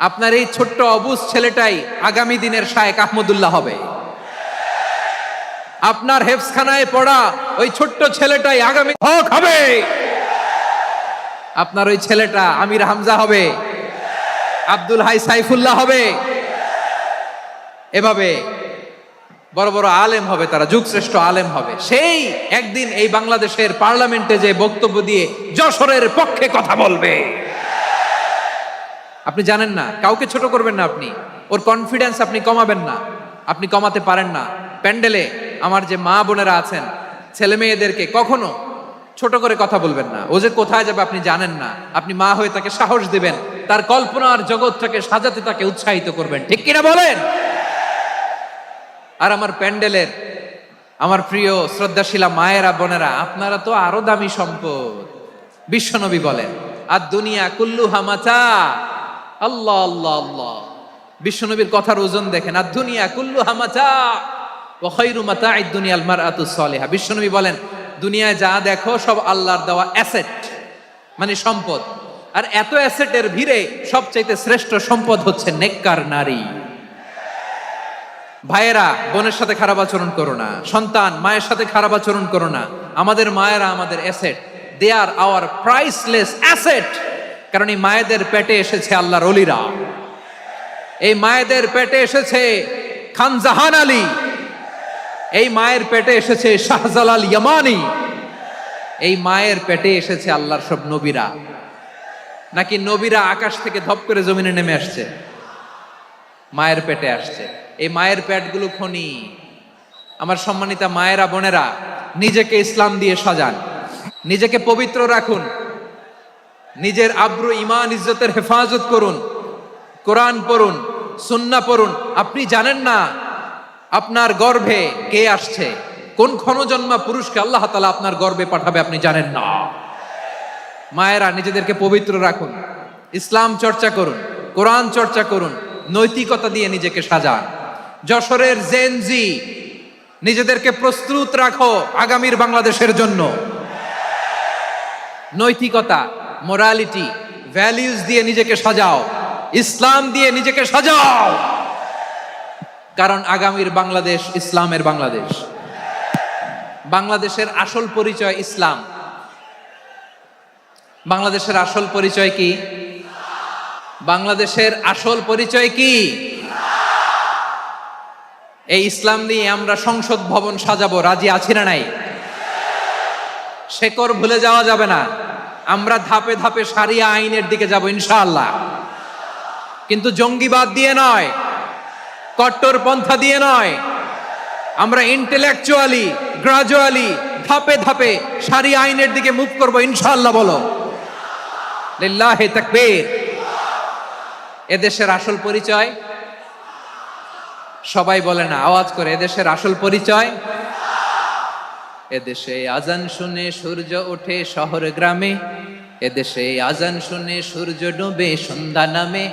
আপনার এই ছোট্ট অবুজ ছেলেটাই আগামী দিনের শায়েখ আহমদুল্লাহ হবে। আপনার হেফজখানায় পড়া ওই ছোট্ট ছেলেটাই আগামী হক হবে। আপনার ওই ছেলেটা আমির হামজা হবে, আব্দুল হাই সাইফুল্লাহ হবে। এভাবে বড় বড় আলেম হবে, তারা যুগশ্রেষ্ঠ আলেম হবে। সেই একদিন এই বাংলাদেশের পার্লামেন্টে যে বক্তব্য দিয়ে যশোরের পক্ষে কথা বলবে। আপনি জানেন না, কাউকে ছোট করবেন না, আপনি ওর কনফিডেন্স আপনি কমাবেন না, আপনি কমাতে পারেন না। প্যান্ডেলে আমার যে মা বোনেরা আছেন, ছেলে মেয়েদেরকে কখনো ছোট করে কথা বলবেন না। ও যে কোথায় যাবে আপনি জানেন না, আপনি মা হয়ে তাকে সাহস দিবেন, তার কল্পনার জগৎটাকে সাজাতে তাকে উৎসাহিত করবেন, ঠিক কিনা বলেন? আর আমার প্যান্ডেলের আমার প্রিয় শ্রদ্ধাশীলা মায়েরা বোনেরা, আপনারা তো আরো দামি সম্পদ। বিশ্বনবী বলেন, আর দুনিয়া কুল্লুহা মাতা। আল্লাহ আল্লাহ আল্লাহ, বিশ্বনবীর কথার ওজন দেখেন। আর দুনিয়া কুল্লুহা মাতা ওয়া খায়রু মাতা'আদ দুনিয়াল মারআতুস সালিহা। বিশ্বনবী বলেন, দুনিয়ায় যা দেখো সব আল্লাহর দেওয়া অ্যাসেট, মানে সম্পদ। আর এত অ্যাসেটের ভিড়ে সবচাইতে শ্রেষ্ঠ সম্পদ হচ্ছে নেককার নারী। ভাইয়েরা বোনের সাথে খারাপ আচরণ করো না, সন্তান মায়ের সাথে খারাপ আচরণ করো না। আমাদের মায়েরা আমাদের asset, they are our priceless asset. কারণ এই মায়েদের পেটে এসেছে আল্লাহর ওলিরা, এই মায়েদের পেটে এসেছে খান জাহান আলী, এই মায়ের পেটে এসেছে শাহজালাল ইয়ামানি, এই মায়ের পেটে এসেছে আল্লাহর সব নবীরা। নাকি নবীরা আকাশ থেকে ধপ করে জমিনে নেমে আসছে? মায়ের পেটে আসছে। এই মায়ের পেটগুলো খনি। আমার সম্মানিতা মায়েরা বোনেরা, নিজেকে ইসলাম দিয়ে সাজান, নিজেকে পবিত্র রাখুন, নিজের আব্রু ইমান ইজ্জতের হেফাজত করুন, কোরআন পড়ুন, সুন্নাহ পড়ুন। আপনি জানেন না আপনার গর্ভে কে আসছে, কোন ক্ষণজন্মা পুরুষকে আল্লাহ তাআলা আপনার গর্ভে পাঠাবে আপনি জানেন না। মায়েরা নিজেদেরকে পবিত্র রাখুন, ইসলাম চর্চা করুন, কোরআন চর্চা করুন, নৈতিকতা দিয়ে নিজেকে সাজান। যশোরের জেনজি, নিজেদেরকে প্রস্তুত রাখো আগামীর বাংলাদেশের জন্য। নৈতিকতা, মোরালিটি, ভ্যালিউজ দিয়ে নিজেকে সাজাও, ইসলাম দিয়ে নিজেকে সাজাও। কারণ আগামীর বাংলাদেশ ইসলামের বাংলাদেশ। বাংলাদেশের আসল পরিচয় ইসলাম। বাংলাদেশের আসল পরিচয় কি? বাংলাদেশের আসল পরিচয় কি? এই ইসলাম নিয়ে আমরা সংসদ ভবন সাজাবো, রাজি আছি না নাই? শেকড় ভুলে যাওয়া যাবে না। আমরা ধাপে ধাপে শারিয়া আইনের দিকে যাব ইনশাআল্লাহ, কিন্তু জঙ্গিবাদ দিয়ে নয়, কট্টর পন্থা দিয়ে নয়। আমরা ইন্টেলেকচুয়ালি, গ্রাজুয়ালি, ধাপে ধাপে শারিয়া আইনের দিকে মুভ করব ইনশাআল্লাহ। বলো লিল্লাহি তাকবীর। এদেশের আসল পরিচয় সবাই বলে না, আওয়াজ করে, এদেশের আসল পরিচয়। এদেশে আজান শুনে সূর্য ওঠে শহর গ্রামে, এদেশে আজান শুনে সূর্য ডুবে সন্ধ্যা নামে,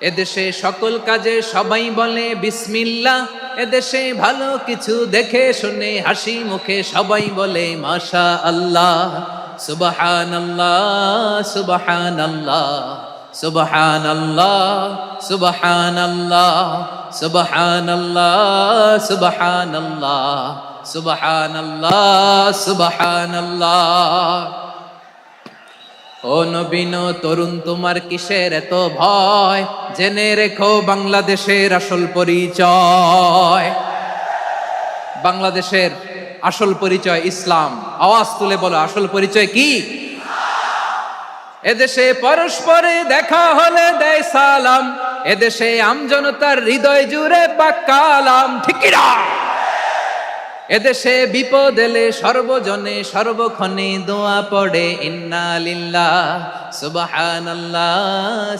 এদেশে সকল কাজে সবাই বলে বিসমিল্লাহ, এদেশে ভালো কিছু দেখে শুনে হাসি মুখে সবাই বলে মাশা আল্লাহ, সুবহানাল্লাহ সুবহানাল্লাহ সুবহানাল্লাহ সুবহানাল্লাহ সুবহানাল্লাহ সুবহানাল্লাহ সুবহানাল্লাহ সুবহানাল্লাহ। ও নবীন তরুণ, তোমার কিসের এত ভয়? জেনে রেখো বাংলাদেশের আসল পরিচয়। বাংলাদেশের আসল পরিচয় ইসলাম। আওয়াজ তুলে বলো, আসল পরিচয় কি? এদেশে পরস্পরে দেখা হলে দেয় সালাম, এদেশে আমজনতার হৃদয় জুড়ে পাক্কালাম, ঠিক কি না? এদেশে বিপদ এলে সর্বজনে সর্বক্ষণে দোয়া পড়ে ইন্না লিল্লাহ সুবহানাল্লাহ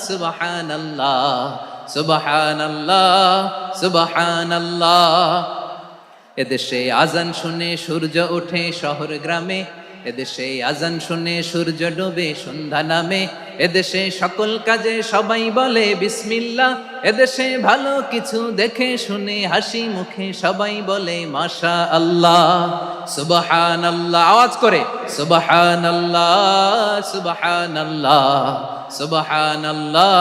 সুবহানাল্লাহ সুবহানাল্লাহ সুবহানাল্লাহ। এদেশে আজান শুনে সূর্য ওঠে শহর গ্রামে, এদেশে আজান শুনে সূর্য ডোবে সন্ধ্যা নামে, এদেশে সকল কাজে সবাই বলে বিসমিল্লাহ, এদেশে ভালো কিছু দেখে শুনে হাসি মুখে সবাই বলে মাশা আল্লাহ, সুবহানাল্লাহ। আওয়াজ করে সুবহানাল্লাহ, সুবহানাল্লাহ, সুবহানাল্লাহ,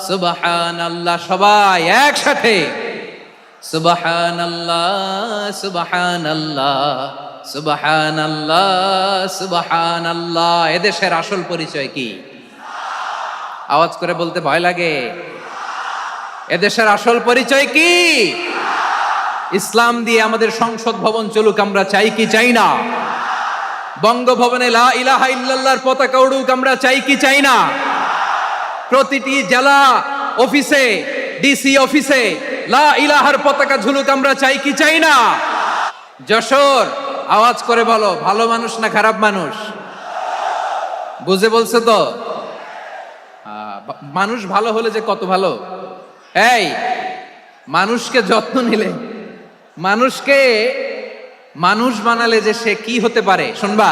সুবহানাল্লাহ। সবাই একসাথে সুবহানাল্লাহ, সুবহানাল্লাহ, সুবহানাল্লাহ, সুবহানাল্লাহ। এদেশের আসল পরিচয় কি? আওয়াজ করে বলতে ভয় লাগে। এদেশের আসল পরিচয় কি? ইসলাম দিয়ে আমাদের সংসদ ভবন চলুক, আমরা চাই কি চাই না? বঙ্গভবনে লা ইলাহা ইল্লাল্লাহর পতাকা উড়ুক, আমরা চাই কি চাই না? প্রতিটি জেলা অফিসে, ডিসি অফিসে লা ইলাহার পতাকা ঝুলুক, আমরা চাই কি চাই না? যশোর, আওয়াজ করে বলো, ভালো মানুষ না খারাপ মানুষ? বুঝে বলছে তো? মানুষ ভালো হলে যে কত ভালো। এই মানুষকে যত্ন নিলে, মানুষকে মানুষ বানালে যে সে কি হতে পারে শুনবা।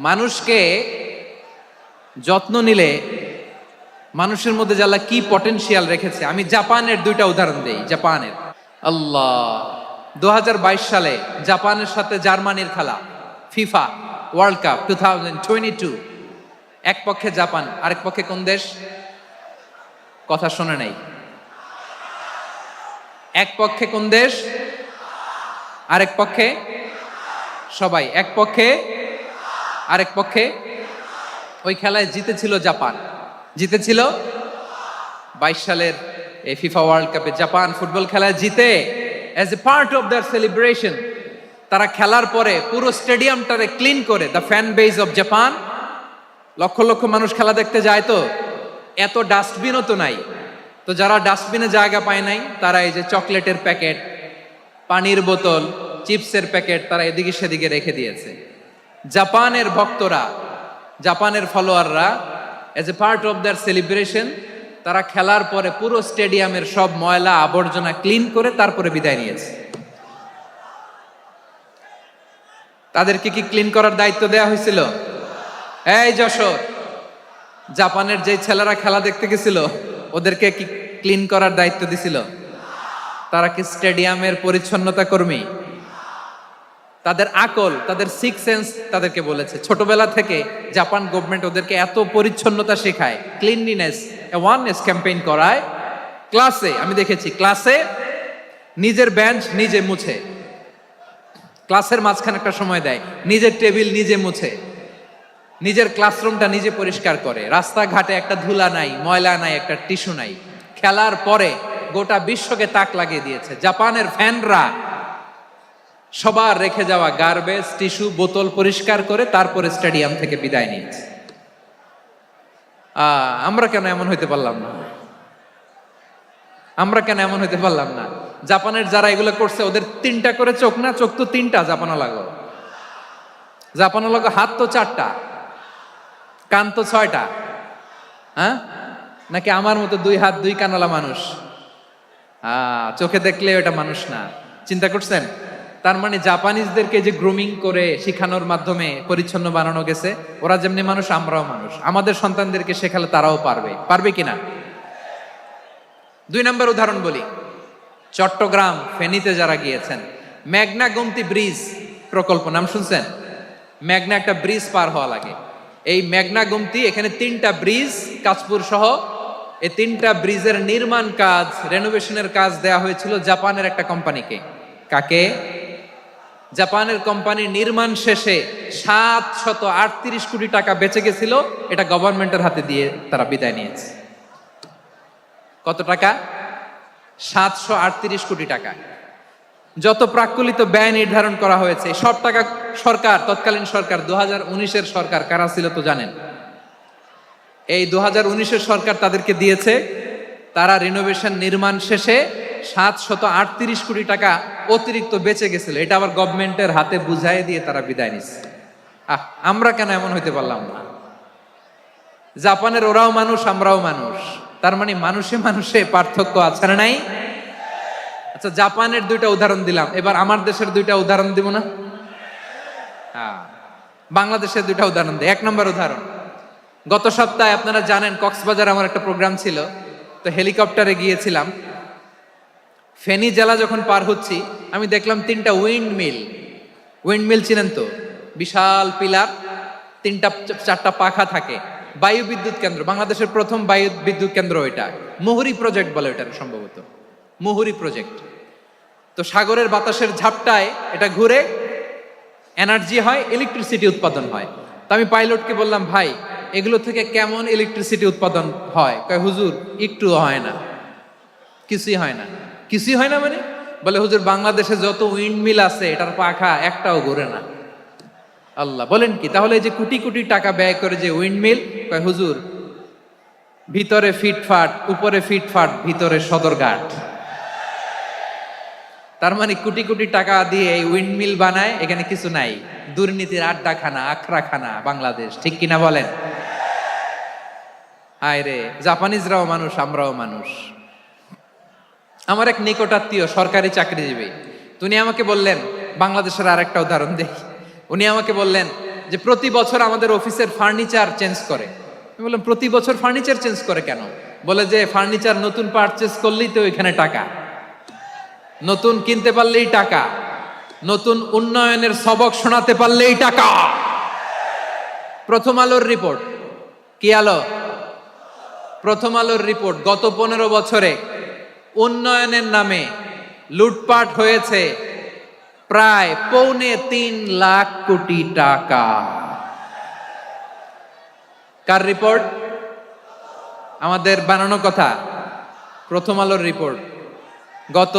মানুষকে যত্ন নিলে মানুষের মধ্যে যে আল্লাহ কি পটেনশিয়াল রেখেছে। আমি জাপানের দুইটা উদাহরণ দেই। জাপানের, আল্লাহ, 2022 সালে জাপানের সাথে জার্মানির খেলা, ফিফা ওয়ার্ল্ড কাপ 2022। এক পক্ষে জাপান, আরেক পক্ষে কোন দেশ? কথা শোনে নাই। এক পক্ষে কোন দেশ? আরেক পক্ষে সবাই। এক পক্ষে, আরেক পক্ষে। ওই খেলায় জিতেছিল জাপান, জিতেছিল 22 সালের এই ফিফা ওয়ার্ল্ড কাপে। জাপান ফুটবল খেলায় জিতে, as a part of their celebration তারা খেলার পরে পুরো স্টেডিয়ামটারে ক্লিন করে, the fan base of Japan, lakh lakh মানুষ খেলা দেখতে যায়, তো এত ডাস্টবিনও তো নাই, তো যারা ডাস্টবিনে জায়গা পায় নাই তারা এই যে চকলেটের প্যাকেট, পানির বোতল, চিপসের প্যাকেট তারা এদিকে সেদিকে রেখে দিয়েছে। জাপানের ভক্তরা, জাপানের ফলোয়াররা, as a part of their celebration তারা খেলার পরে পুরো স্টেডিয়ামের সব ময়লা আবর্জনা ক্লিন করে তারপরে বিদায় নিয়েছে। তাদেরকে কি ক্লিন করার দায়িত্ব দেয়া হয়েছিল? এই যশোর, জাপানের যে ছেলেরা খেলা দেখতে গেছিল ওদেরকে কি ক্লিন করার দায়িত্ব দিছিল? তারা কি স্টেডিয়ামের পরিচ্ছন্নতা কর্মী? তাদের আকল, তাদের সিক্স সেন্স তাদেরকে বলেছে। ছোটবেলা থেকে জাপান গভর্নমেন্ট ওদেরকে এত পরিচ্ছন্নতা শেখায়, ক্লিনলিনেস অ্যাওয়ারনেস ক্যাম্পেইন করায়। ক্লাসে আমি দেখেছি, ক্লাসে নিজের বেঞ্চ নিজে মুছে, ক্লাসের মাঝখানে একটা সময় দেয়, নিজের টেবিল নিজে মুছে, নিজের ক্লাসরুমটা নিজে পরিষ্কার করে। রাস্তাঘাটে একটা ধুলা নাই, ময়লা নাই, একটা টিস্যু নাই। খেলার পরে গোটা বিশ্বকে তাক লাগিয়ে দিয়েছে। জাপানের ফ্যানরা সবার রেখে যাওয়া গার্বেজ, টিস্যু, বোতল পরিষ্কার করে তারপরে স্টেডিয়াম থেকে বিদায় নিয়েছে। আমরা কেন এমন হইতে পারলাম না? আমরা কেন এমন হইতে পারলাম না? জাপানের যারা এগুলো করছে ওদের 3টা করে চোখ না? চোখ তো 3টা, জাপানো লাগো। জাপানো লাগো হাত তো 4টা, কান তো 6টা। হ্যাঁ, নাকি আমার মতো 2 হাত 2 কানওয়ালা মানুষ? চোখে দেখলে ওটা মানুষ না। চিন্তা করছেন? তার মানে জাপানিজদেরকে যে গ্রুমিং করে শিখানোর মাধ্যমে পরিচ্ছন্ন বানানো গেছে। ওরা যেমনি মানুষ, আমরাও মানুষ। আমাদের সন্তানদেরকে শেখালে তারাও পারবে। পারবে কিনা? 2 নম্বর উদাহরণ বলি। চট্টগ্রাম ফেনীতে যারা গিয়েছেন, মেঘনা গোমতী ব্রিজ প্রকল্প নাম শুনছেন? মেঘনা একটা ব্রিজ পার হওয়া লাগে। এই মেঘনা গোমতী, এখানে 3টা ব্রিজ, কাঁচপুর সহ এই 3টা ব্রিজের নির্মাণ কাজ, রেনোভেশনের কাজ দেয়া হয়েছিল জাপানের একটা কোম্পানিকে। কাকে? জাপানের কোম্পানি। নির্মাণ শেষে 738 কোটি টাকা বেঁচে গেছিল, এটা গভর্নমেন্টের হাতে দিয়ে তারা বিদায় নিয়েছে। কত টাকা? 738 কোটি টাকা। যত প্রাক্কলিত ব্যয় নির্ধারণ করা হয়েছে সব টাকা সরকার, তৎকালীন সরকার 2019-এর সরকার, কারা ছিল তো জানেন? এই 2019-এর সরকার তাদেরকে দিয়েছে। তারা রিনোভেশন নির্মাণ শেষে 738 কোটি টাকা অতিরিক্ত বেঁচে গেছিল, এটা আবার গভর্নমেন্টের হাতে বুঝাই দিয়ে তারা বিদায় নিচ্ছে। আমরা কেন এমন হইতে পারলাম না? জাপানের ওরাও মানুষ, আমরাও মানুষ। তার মানে মানুষে মানুষে পার্থক্য আছে না নাই? আচ্ছা, জাপানের 2টা উদাহরণ দিলাম, এবার আমার দেশের 2টা উদাহরণ দিব না? বাংলাদেশের দুইটা উদাহরণ দেয়। 1 নম্বর উদাহরণ, গত সপ্তাহে আপনারা জানেন কক্সবাজার আমার একটা প্রোগ্রাম ছিল, তো হেলিকপ্টারে গিয়েছিলাম। ফেনী জেলা যখন পার হচ্ছি আমি দেখলাম 3টা উইন্ড মিল চিনেন তো, বিশাল পিলার, 3টা 4টা পাখা থাকে, বায়ু বিদ্যুৎ কেন্দ্র, বাংলাদেশের প্রথম বায়ু বিদ্যুৎ কেন্দ্র এটা, মুহুরী প্রজেক্ট বলে এটা সম্ভবত, মুহুরী প্রজেক্ট। তো সাগরের বাতাসের ঝাপটায় এটা ঘুরে এনার্জি হয়, ইলেকট্রিসিটি উৎপাদন হয়। তো আমি পাইলটকে বললাম, ভাই এগুলো থেকে কেমন ইলেকট্রিসিটি উৎপাদন হয়? কয় হুজুর একটু হয় না, কিছুই হয় না। কিছুই হয় না মানে? বলে হুজুর বাংলাদেশে যত উইন্ড মিল আছে এটার পাখা একটাও ঘুরে না। আল্লাহ, বলেন কি? তাহলে এই যে কোটি কোটি টাকা ব্যয় করে যে উইন্ড মিল, কয় হুজুর ভিতরে ফিটফাট, উপরে ফিটফাট, ভিতরে সদরঘাট। তার মানে কোটি কোটি টাকা দিয়ে এই উইন্ড মিল বানায়, এখানে কিছু নাই, দুর্নীতির আড্ডাখানা, আখড়াখানা বাংলাদেশ, ঠিক কিনা বলেন? হায় রে, জাপানিজরাও মানুষ, আমরাও মানুষ। আমার এক নিকটাত্মীয় সরকারি চাকরিজীবী, উনি আমাকে বললেন, বাংলাদেশের আর একটা উদাহরণ দেখি, উনি আমাকে বললেন যে প্রতি বছর আমাদের অফিসের ফার্নিচার চেঞ্জ করে। আমি বললাম প্রতি বছর ফার্নিচার চেঞ্জ করে কেন? বলে যে ফার্নিচার নতুন পারচেজ করলেই তো এখানে টাকা, নতুন কিনতে পারলেই টাকা, নতুন উন্নয়নের সবক শোনাতে পারলেই টাকা। প্রথম আলোর রিপোর্ট, কি আলো? প্রথম আলোর রিপোর্ট, গত 15 বছরে উন্নয়নের নামে লুটপাট হয়েছে প্রায় 3.25 লাখ কোটি টাকা। কার রিপোর্ট? আমাদের বানানো কথা, প্রথম আলোর রিপোর্ট। গত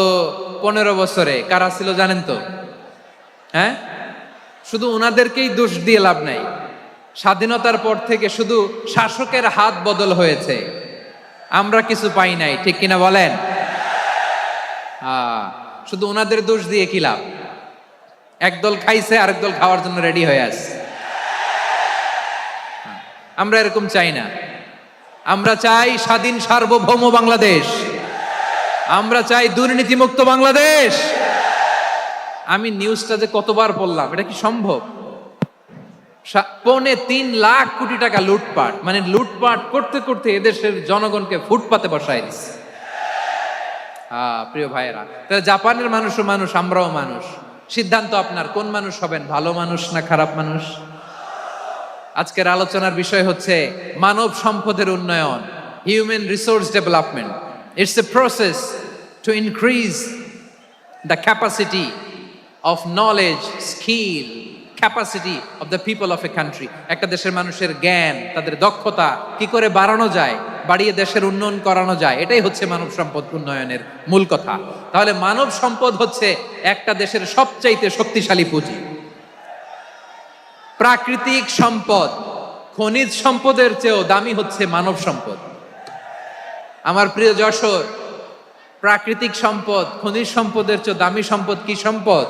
15 বছরে কারা ছিল জানেন তো? হ্যাঁ, শুধু ওনাদেরকেই দোষ দিয়ে লাভ নাই। স্বাধীনতার পর থেকে শুধু শাসকের হাত বদল হয়েছে, আমরা কিছু পাই নাই, ঠিক কিনা বলেন? শুধু ওনাদের দোষ দিয়ে কি লাভ? একদল খাইছে, আরেক দল খাওয়ার জন্য রেডি হয়ে আছে। আমরা এরকম চাই না। আমরা চাই স্বাধীন সার্বভৌম বাংলাদেশ, আমরা চাই দুর্নীতিমুক্ত বাংলাদেশ। আমি নিউজটা যে কতবার পড়লাম, এটা কি সম্ভব? 3.25 লাখ কোটি টাকা লুটপাট, মানে লুটপাট করতে করতে এদেশের জনগণকে ফুটপাতে বসায় দিচ্ছে। প্রিয় ভাইয়েরা, তাহলে জাপানের মানুষও মানুষ, আমরাও মানুষ। সিদ্ধান্ত আপনার, কোন মানুষ হবেন, ভালো মানুষ না খারাপ মানুষ? আজকের আলোচনার বিষয় হচ্ছে মানব সম্পদের উন্নয়ন, human resource development. It's a process to increase the capacity of knowledge, skill, capacity of the people of a country. একটা দেশের মানুষের জ্ঞান, তাদের দক্ষতা কি করে বাড়ানো যায়, বাড়িয়ে দেশের উন্নয়ন করানো যায়, এটাই হচ্ছে মানব সম্পদ উন্নয়নের মূল কথা। তাহলে মানব সম্পদ হচ্ছে একটা দেশের সবচাইতে শক্তিশালী পুঁজি। প্রাকৃতিক সম্পদ, খনিজ সম্পদের চেয়েও দামি হচ্ছে মানব সম্পদ। আমার প্রিয় যশোর, প্রাকৃতিক সম্পদ, খনিজ সম্পদের চেয়ে দামি সম্পদ কি সম্পদ?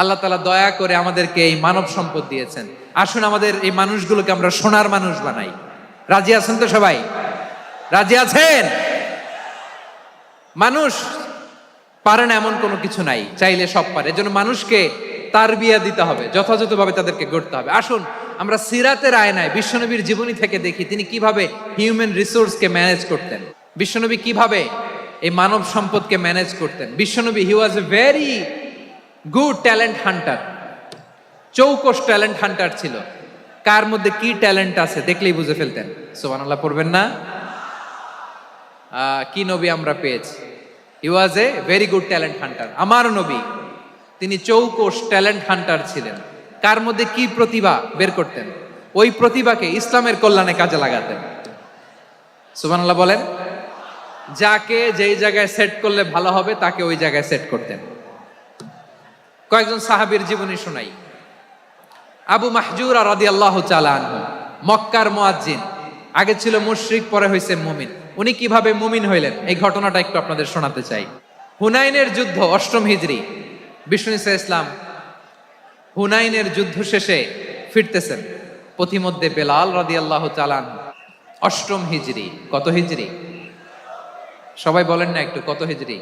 আল্লাহ তাআলা দয়া করে আমাদেরকে এই মানব সম্পদ দিয়েছেন। আসুন আমাদের এই মানুষগুলোকে আমরা সোনার মানুষ বানাই। রাজি আছেন তো সবাই? রাজি আছেন? মানুষ পারে না এমন কোনো কিছু নাই, চাইলে সব পারে। এজন্য মানুষকে তারবিয়া দিতে হবে, যথাযথভাবে তাদেরকে গড়তে হবে। আসুন আমরা সিরাতের আয়নায় বিশ্বনবীর জীবনী থেকে দেখি তিনি কিভাবে হিউম্যান রিসোর্সকে ম্যানেজ করতেন, বিশ্বনবী কিভাবে এই মানব সম্পদকে ম্যানেজ করতেন। বিশ্বনবী, he was a very good talent hunter, চৌকস ট্যালেন্ট হান্টার ছিল। কার মধ্যে কি ট্যালেন্ট আছে দেখলেই বুঝে ফেলতেন। সুবহানাল্লাহ পড়বেন না? কি নবী আমরা পেয়েছি! He was a very good talent hunter. আমার নবী, তিনি চৌকস ট্যালেন্ট হান্টার ছিলেন। কার মধ্যে কি প্রতিভা বের করতেন, ওই প্রতিভাকে ইসলামের কল্যাণে কাজে লাগাতেন। সুবহানাল্লাহ বলেন। যাকে যেই জায়গায় সেট করলে ভালো হবে তাকে ওই জায়গায় সেট করতেন। কয়েকজন সাহাবীর জীবনী শোনাই। আবু মাহজুরা রাদিয়াল্লাহু তাআলা আনহু, মক্কার মুয়াজ্জিন, আগে ছিল মুশরিক, পরে হইছে মুমিন। উনি কিভাবে মুমিন হইলেন এই ঘটনাটা একটু আপনাদের শোনাতে চাই। হুনাইনের যুদ্ধ, 8ম হিজরি, বিষ্ণু ঈসা ইসলাম হুনাইনের যুদ্ধ শেষে ফিরতেছেন। পথিমধ্যে বেলাল রাদিয়াল্লাহু তাআলা আনহু, 8ম হিজরি। কত হিজরি? সবাই বলেন না একটু, কত হিজরি?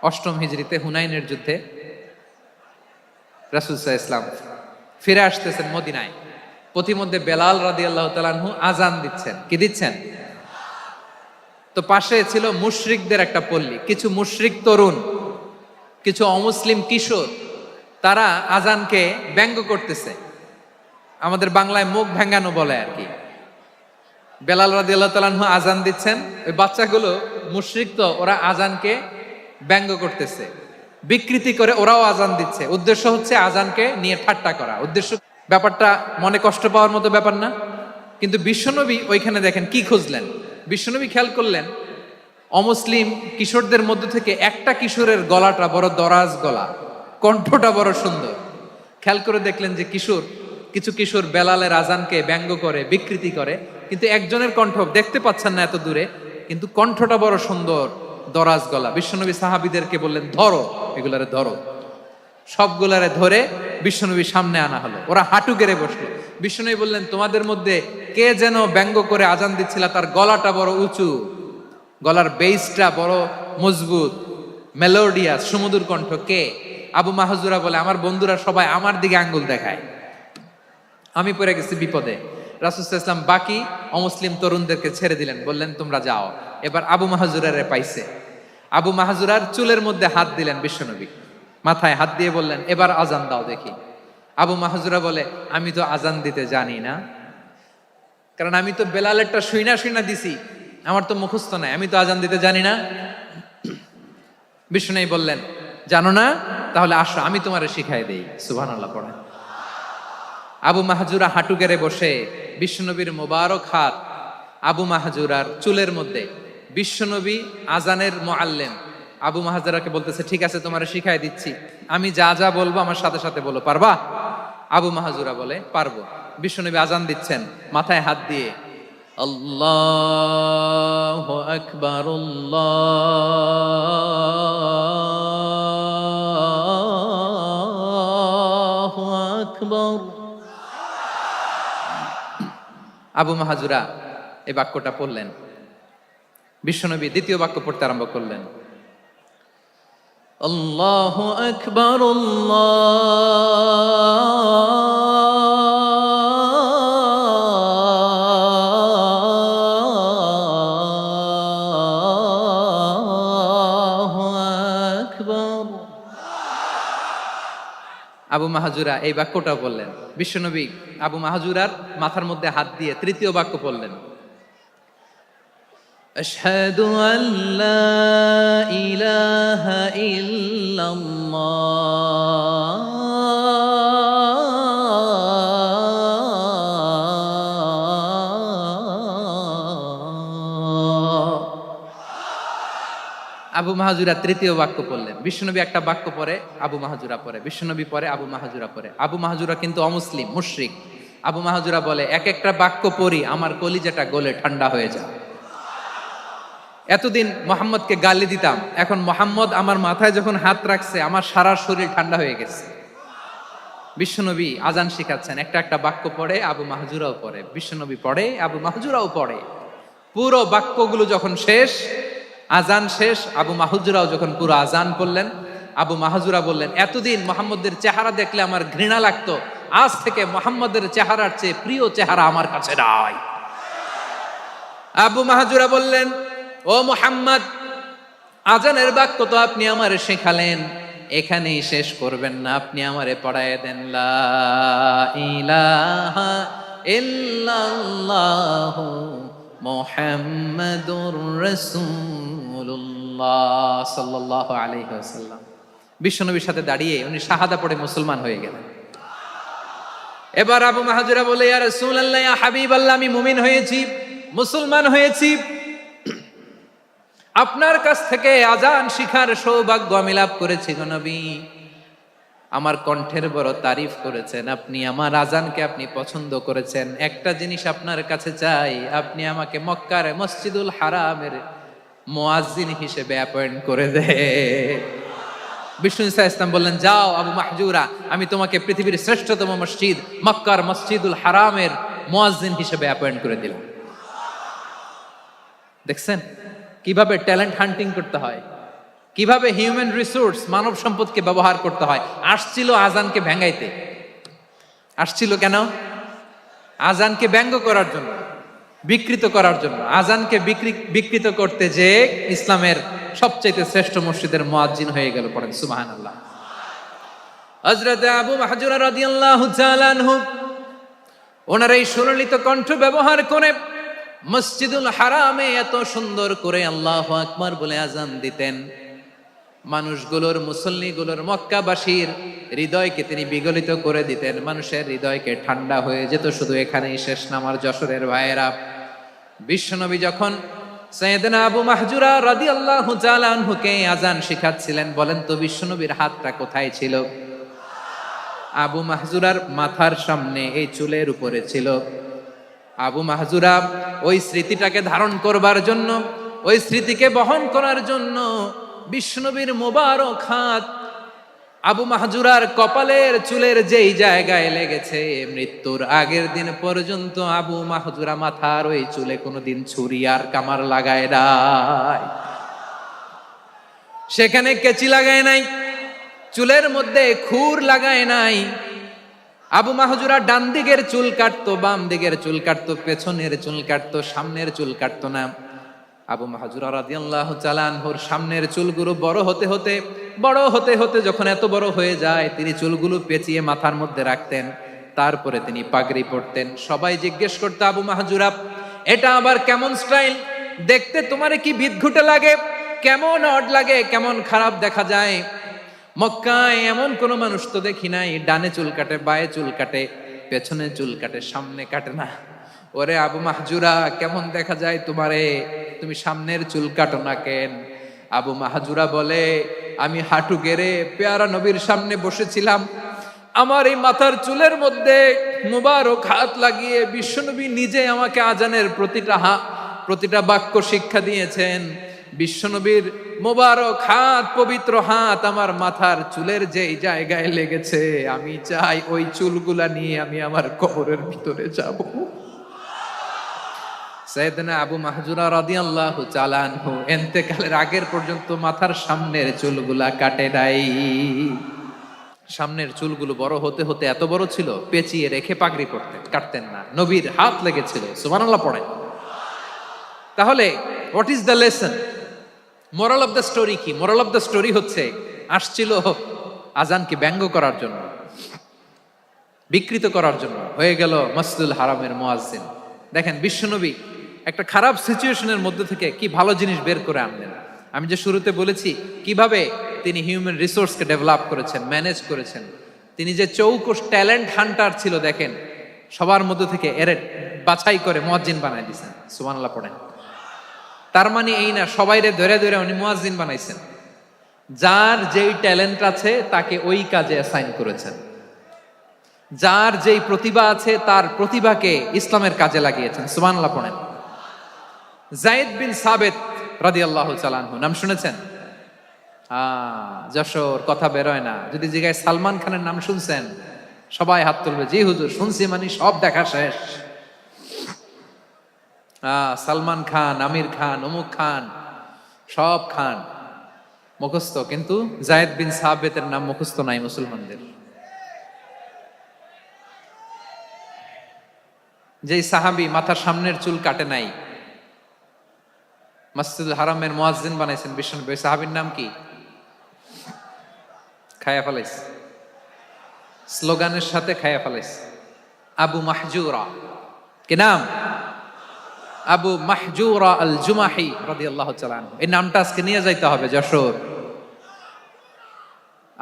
8ম হিজরিতে হুনাইনের যুদ্ধে রাসূল সাল্লাল্লাহু আলাইহি ওয়াসাল্লাম ফিরে আসতেছেন মদিনায়। পথিমধ্যে বেলাল রাদিয়াল্লাহু তাআলা আনহু আজান দিচ্ছেন। কি দিচ্ছেন? তো পাশে ছিল মুশরিকদের একটা পল্লী, কিছু মুশরিক তরুণ, কিছু অমুসলিম কিশোর, তারা আজানকে ব্যঙ্গ করতেছে। আমাদের বাংলায় মুখ ভেঙ্গানো বলে আর কি। বেলাল রাদিয়াল্লাহু তাআলা আনহু আজান দিচ্ছেন, ওই বাচ্চাগুলো মুশরিক, তো ওরা আজানকে ব্যঙ্গ করতেছে, বিকৃতি করে ওরাও আজান দিচ্ছে। উদ্দেশ্য হচ্ছে আজানকে নিয়ে ঠাট্টা করা। উদ্দেশ্য, ব্যাপারটা মনে কষ্ট পাওয়ার মতো ব্যাপার না? কিন্তু বিশ্বনবী ওইখানে দেখেন কি খুঁজলেন। বিশ্বনবী খেয়াল করলেন অমুসলিম কিশোরদের মধ্য থেকে একটা কিশোরের গলাটা বড় দরাজ গলা, কণ্ঠটা বড় সুন্দর। খেয়াল করে দেখলেন যে কিছু কিশোর বেলালের আজানকে ব্যঙ্গ করে, বিকৃতি করে, কিন্তু একজনের কণ্ঠ দেখতে পাচ্ছেন না এত দূরে, কিন্তু কণ্ঠটা বড় সুন্দর, দরাজ গলা। বিশ্বনবী সাহাবীদেরকে বললেন, ধরো এগুলারে, ধরো। সবগুলারে ধরে বিশ্বনবীর সামনে আনা হলো। ওরা হাঁটু গেড়ে বসলো। বিশ্বনবী বললেন, তোমাদের মধ্যে কে যেন ব্যঙ্গ করে আজান দিচ্ছিল, তার গলাটা বড় উঁচু, গলার বেসটা বড় মজবুত, মেলোডিয়াস, সুমধুর কণ্ঠ, কে? আবু মাহজুরা বলে, আমার বন্ধুরা সবাই আমার দিকে আঙ্গুল দেখায়, আমি পড়ে গেছি বিপদে। রাসূল সাল্লাল্লাহু আলাইহি ওয়াসাল্লাম বাকি অমুসলিম তরুণদেরকে ছেড়ে দিলেন, বললেন তোমরা যাও। এবার আবু মাহজুরারে পাইছে। আবু মাহজুরার চুলের মধ্যে হাত দিলেন বিশ্বনবী, মাথায় হাত দিয়ে বললেন, এবার আজান দাও দেখি। আবু মাহজুরা বলে, আমি তো আজান দিতে জানি না, কারণ আমি তো বেলালেরটা শুইনা দিছি, আমার তো মুখস্থ নাই, আমি তো আজান দিতে জানি না। বিশ্বনবী বললেন, জানো না? তাহলে আসো, আমি তোমারে শিখাই দেই। সুবহানাল্লাহ পড়ে। আবু মাহজুরা হাঁটু গেড়ে বসে, বিশ্বনবীর মোবারক হাত আবু মাহজুরার চুলের মধ্যে। বিশ্বনবী আজানের মুআল্লিম আবু মাহজুরাকে বলতেছে, ঠিক আছে তোমারে শিখাই দিচ্ছি, আমি যা যা বলবো আমার সাথে সাথে বলো, পারবা? আবু মাহজুরা বলে, পারবো। বিশ্বনবী আজান দিচ্ছেন মাথায় হাত দিয়ে, আল্লাহু আকবার, আল্লাহু আকবার। আবু মাহজুরা এই বাক্যটা পড়লেন। বিশ্বনবী দ্বিতীয় বাক্য পড়তে আরম্ভ করলেন, আল্লাহু আকবার, আল্লাহু আকবার। আবু মাহজুরা এই বাক্যটা বললেন। বিশ্বনবী আবু মাহজুরার মাথার মধ্যে হাত দিয়ে তৃতীয় বাক্য পড়লেন, আশহাদু আল্লা ইলাহা ইল্লাল্লাহ। আবু মাহজুরা তৃতীয় বাক্য পড়লেন। বিশ্বনবী একটা বাক্য পরে আবু মাহজুরা পরে, বিশ্বনবী পরে আবু মাহজুরা পরে। আবু মাহজুরা কিন্তু অমুসলিম, মুশরিক। আবু মাহজুরা বলে, এক একটা বাক্য পড়ি আমার কলিজাটা গলে ঠান্ডা হয়ে যায়। এতদিন মোহাম্মদকে গালি দিতাম, এখন মোহাম্মদ আমার মাথায় যখন হাত রাখছে আমার সারা শরীর ঠান্ডা হয়ে গেছে। বিশ্বনবী আজান শিখাচ্ছেন, একটা একটা বাক্য পড়ে আবু মাহজুরাও পড়ে, বিশ্বনবী পড়ে, আবু মাহজুরাও পড়ে। পুরো বাক্যগুলো যখন শেষ, আজান শেষ, আবু মাহজুরাও যখন পুরো আজান পড়লেন, আবু মাহজুরা বললেন, এতদিন মোহাম্মদের চেহারা দেখলে আমার ঘৃণা লাগতো, আজ থেকে মোহাম্মদের চেহারার চেয়ে প্রিয় চেহারা আমার কাছে নাই। আবু মাহজুরা বললেন, ও মুহাম্মদ, আজানের বাক্য তো আপনি আমারে শেখালেন, এখানেই শেষ করবেন না, আপনি আমারে পড়ায় দেন, লা ইলাহা ইল্লাল্লাহু মুহাম্মাদুর রাসূলুল্লাহ সাল্লাল্লাহু আলাইহি ওয়াসাল্লাম। বিশ্বনবীর সাথে দাঁড়িয়ে উনি শাহাদা পড়ে মুসলমান হয়ে গেলেন। এবার আবু মাহজুরা বলে, ইয়া রাসূলুল্লাহ, ইয়া হাবিবাল্লাহ, আমি মুমিন হয়েছি, মুসলমান হয়েছি, আপনার কাছ থেকে আজান শিখার সৌভাগ্য আমি লাভ করেছি গো নবী। আমার কণ্ঠের বড় তারিফ করেছেন আপনি, আমার আজানকে আপনি পছন্দ করেছেন। একটা জিনিস আপনার কাছে চাই, আপনি আমাকে মক্কার মসজিদুল হারামের মুয়াজ্জিন হিসেবে অ্যাপয়েন্ট করে দেন। বিষ্ণু ঈসা ইসলাম বললেন, যাও আবু মাহজুরা, আমি তোমাকে পৃথিবীর শ্রেষ্ঠতম মসজিদ মক্কার মসজিদুল হারামের মুয়াজ্জিন হিসেবে অ্যাপয়েন্ট করে দিলাম। দেখছেন কিভাবে ট্যালেন্ট হান্টিং করতে হয়, কিভাবে হিউম্যান রিসোর্স, মানব সম্পদকে ব্যবহার করতে হয়। আসছিল আজানকে ভেঙাইতে, আসছিল কেন? আজানকে ব্যঙ্গ করার জন্য, বিকৃত করার জন্য। আজানকে বিকৃত করতে যে ইসলামের সবচেয়ে শ্রেষ্ঠ মসজিদের মুয়াজ্জিন হয়ে গেল। পড়েন সুবহানাল্লাহ। হযরত আবু মাহজুরা রাদিয়াল্লাহু তাআলা আনহু ওনার এই সুললিত কণ্ঠ ব্যবহার করে মসজিদুল হারামে এত সুন্দর করে আল্লাহু আকবার বলে আজান দিতেন, মানুষগুলোর, মুসল্লিগুলোর, মক্কাবাসীর হৃদয়কে তিনি বিগলিত করে দিতেন। মানুষের হৃদয়কে ঠান্ডা হয়ে যেত। শুধু এখানেই শেষ না আমার যশোরের ভাইয়েরা। বিশ্বনবী যখন সাইয়েদনা আবু মাহজুরা রাদিয়াল্লাহু তাআলা আনহুকে আজান শিখাচ্ছিলেন, বলেন তো বিশ্বনবীর হাতটা কোথায় ছিল? আবু মাহজুরার মাথার সামনে, এই চুলের উপরে ছিল। আবু মাহজুরা ওই স্মৃতিটাকে ধারণ করবার জন্য, ওই স্মৃতিকে বহন করার জন্য বিশ্বনবীর মোবারক হাত আবু মাহজুরার কপালের চুলের যেই জায়গায় লেগেছে, মৃত্যুর আগের দিন পর্যন্ত আবু মাহজুরা মাথার ওই চুলে কোনোদিন ছুরি আর কামার লাগায় নাই, সেখানে কেচি লাগায় নাই, চুলের মধ্যে খুর লাগায় নাই। আবু মাহজুরা ডান দিকের চুল কাটতো, বাম দিকের চুল কাটতো, পেছনের চুল কাটতো, সামনের চুল কাটতো না। আবু মাহজুরা রাদিয়াল্লাহু তাআলা আনহুর সামনের চুলগুলো বড় হতে হতে যখন এত বড় হয়ে যায়, তিনি চুলগুলো পেঁচিয়ে মাথার মধ্যে রাখতেন। তারপরে তিনি পাগড়ি পরতেন। সবাই জিজ্ঞেস করতো, আবু মাহজুরা এটা আবার কেমন স্টাইল? দেখতে তোমারে কি বিদঘুটে লাগে, কেমন অড লাগে, কেমন খারাপ দেখা যায়। মক্কায় এমন কোন মানুষ তো দেখি নাই, ডানে চুল কাটে, বায়ে চুল কাটে, পেছনে চুল কাটে, সামনে কাটে না। ওরে আবু মাহজুরা, কেমন দেখা যায় তোমারে, তুমি সামনের চুল কাটো না কেন? আবু মাহজুরা বলে, আমি হাঁটু গেড়ে পেয়ারা নবীর সামনে বসেছিলাম, আমার এই মাথার চুলের মধ্যে মুবারক হাত লাগিয়ে বিশ্বনবী নিজে আমাকে আজানের প্রতিটা বাক্য শিক্ষা দিয়েছেন। বিশ্বনবীর মোবারক হাত, পবিত্র হাত আমার মাথার চুলের যেই জায়গায় লেগেছে, আমি চাই ওই চুলগুলা নিয়ে আমি আমার কবরের ভিতরে যাব। সাইয়েদনা আবু মাহজুরা রাদিয়াল্লাহু তাআলা আনহু ইন্তেকালের আগের পর্যন্ত মাথার সামনের চুলগুলা কাটে নাই। সামনের চুলগুলো বড় হতে হতে এত বড় ছিল, পেঁচিয়ে রেখে পাগড়ি পরতেন, কাটতেন না। নবীর হাত লেগেছিল। সুবহানাল্লাহ পড়েন। তাহলে what is the lesson? Moral of the story কি? মোরাল অফ দ্য স্টোরি হচ্ছে, আসছিল আজানকে ব্যঙ্গ করার জন্য, বিকৃত করার জন্য, হয়ে গেল মসজিদুল হারামের মুয়াজ্জিন। দেখেন বিশ্বনবী একটা খারাপ সিচুয়েশনের মধ্যে থেকে কি ভালো জিনিস বের করে আনলেন। আমি যে শুরুতে বলেছি কিভাবে তিনি হিউম্যান রিসোর্সকে ডেভেলপ করেছেন, ম্যানেজ করেছেন। তিনি যে চৌকস ট্যালেন্ট হান্টার ছিল, দেখেন সবার মধ্যে থেকে এর বাছাই করে মুয়াজ্জিন বানাই দিয়েছেন। সুবহানাল্লাহ পড়েন। তার মানে এই না সবাইরে ধরে ধরে উনি মুয়াজ্জিন বানাইছেন। যার যেই ট্যালেন্ট আছে তাকে ওই কাজে অ্যাসাইন করেছেন। যার যেই প্রতিভা আছে তার প্রতিভাকে ইসলামের কাজে লাগিয়েছেন। সুবহানাল্লাহ পড়েন। যায়েদ বিন সাবিত রাদিয়াল্লাহু তাআলা আনহু নাম শুনেছেন? যশোর কথা বেরোয় না। যদি জিজ্ঞাসা সালমান খানের নাম শুনছেন, সবাই হাত তুলবে, জি হুজুর শুনছি, মানে সব দেখা শেষ। সালমান খান, আমির খান, অমুক খান, সব খান মুখস্থ, কিন্তু যায়েদ বিন সাবিতের নাম মুখস্থ নাই মুসলমানদের। যেই সাহাবী মাথার সামনের চুল কাটে নাই, মসজিদুল হারামের মুয়াজ্জিন বানাইছেন বিশ্বনবী, ওই সাহাবীর নাম কি? খায়া ফেলাইস, স্লোগানের সাথে খায়া ফেলাইস। আবু মাহজুরা। কি নাম? আবু মাহজুরা আল জুমাহি রাদিয়াল্লাহু তাআলা আনহু। এই নামটা আজকে নিয়ে যাইতে হবে যশোর।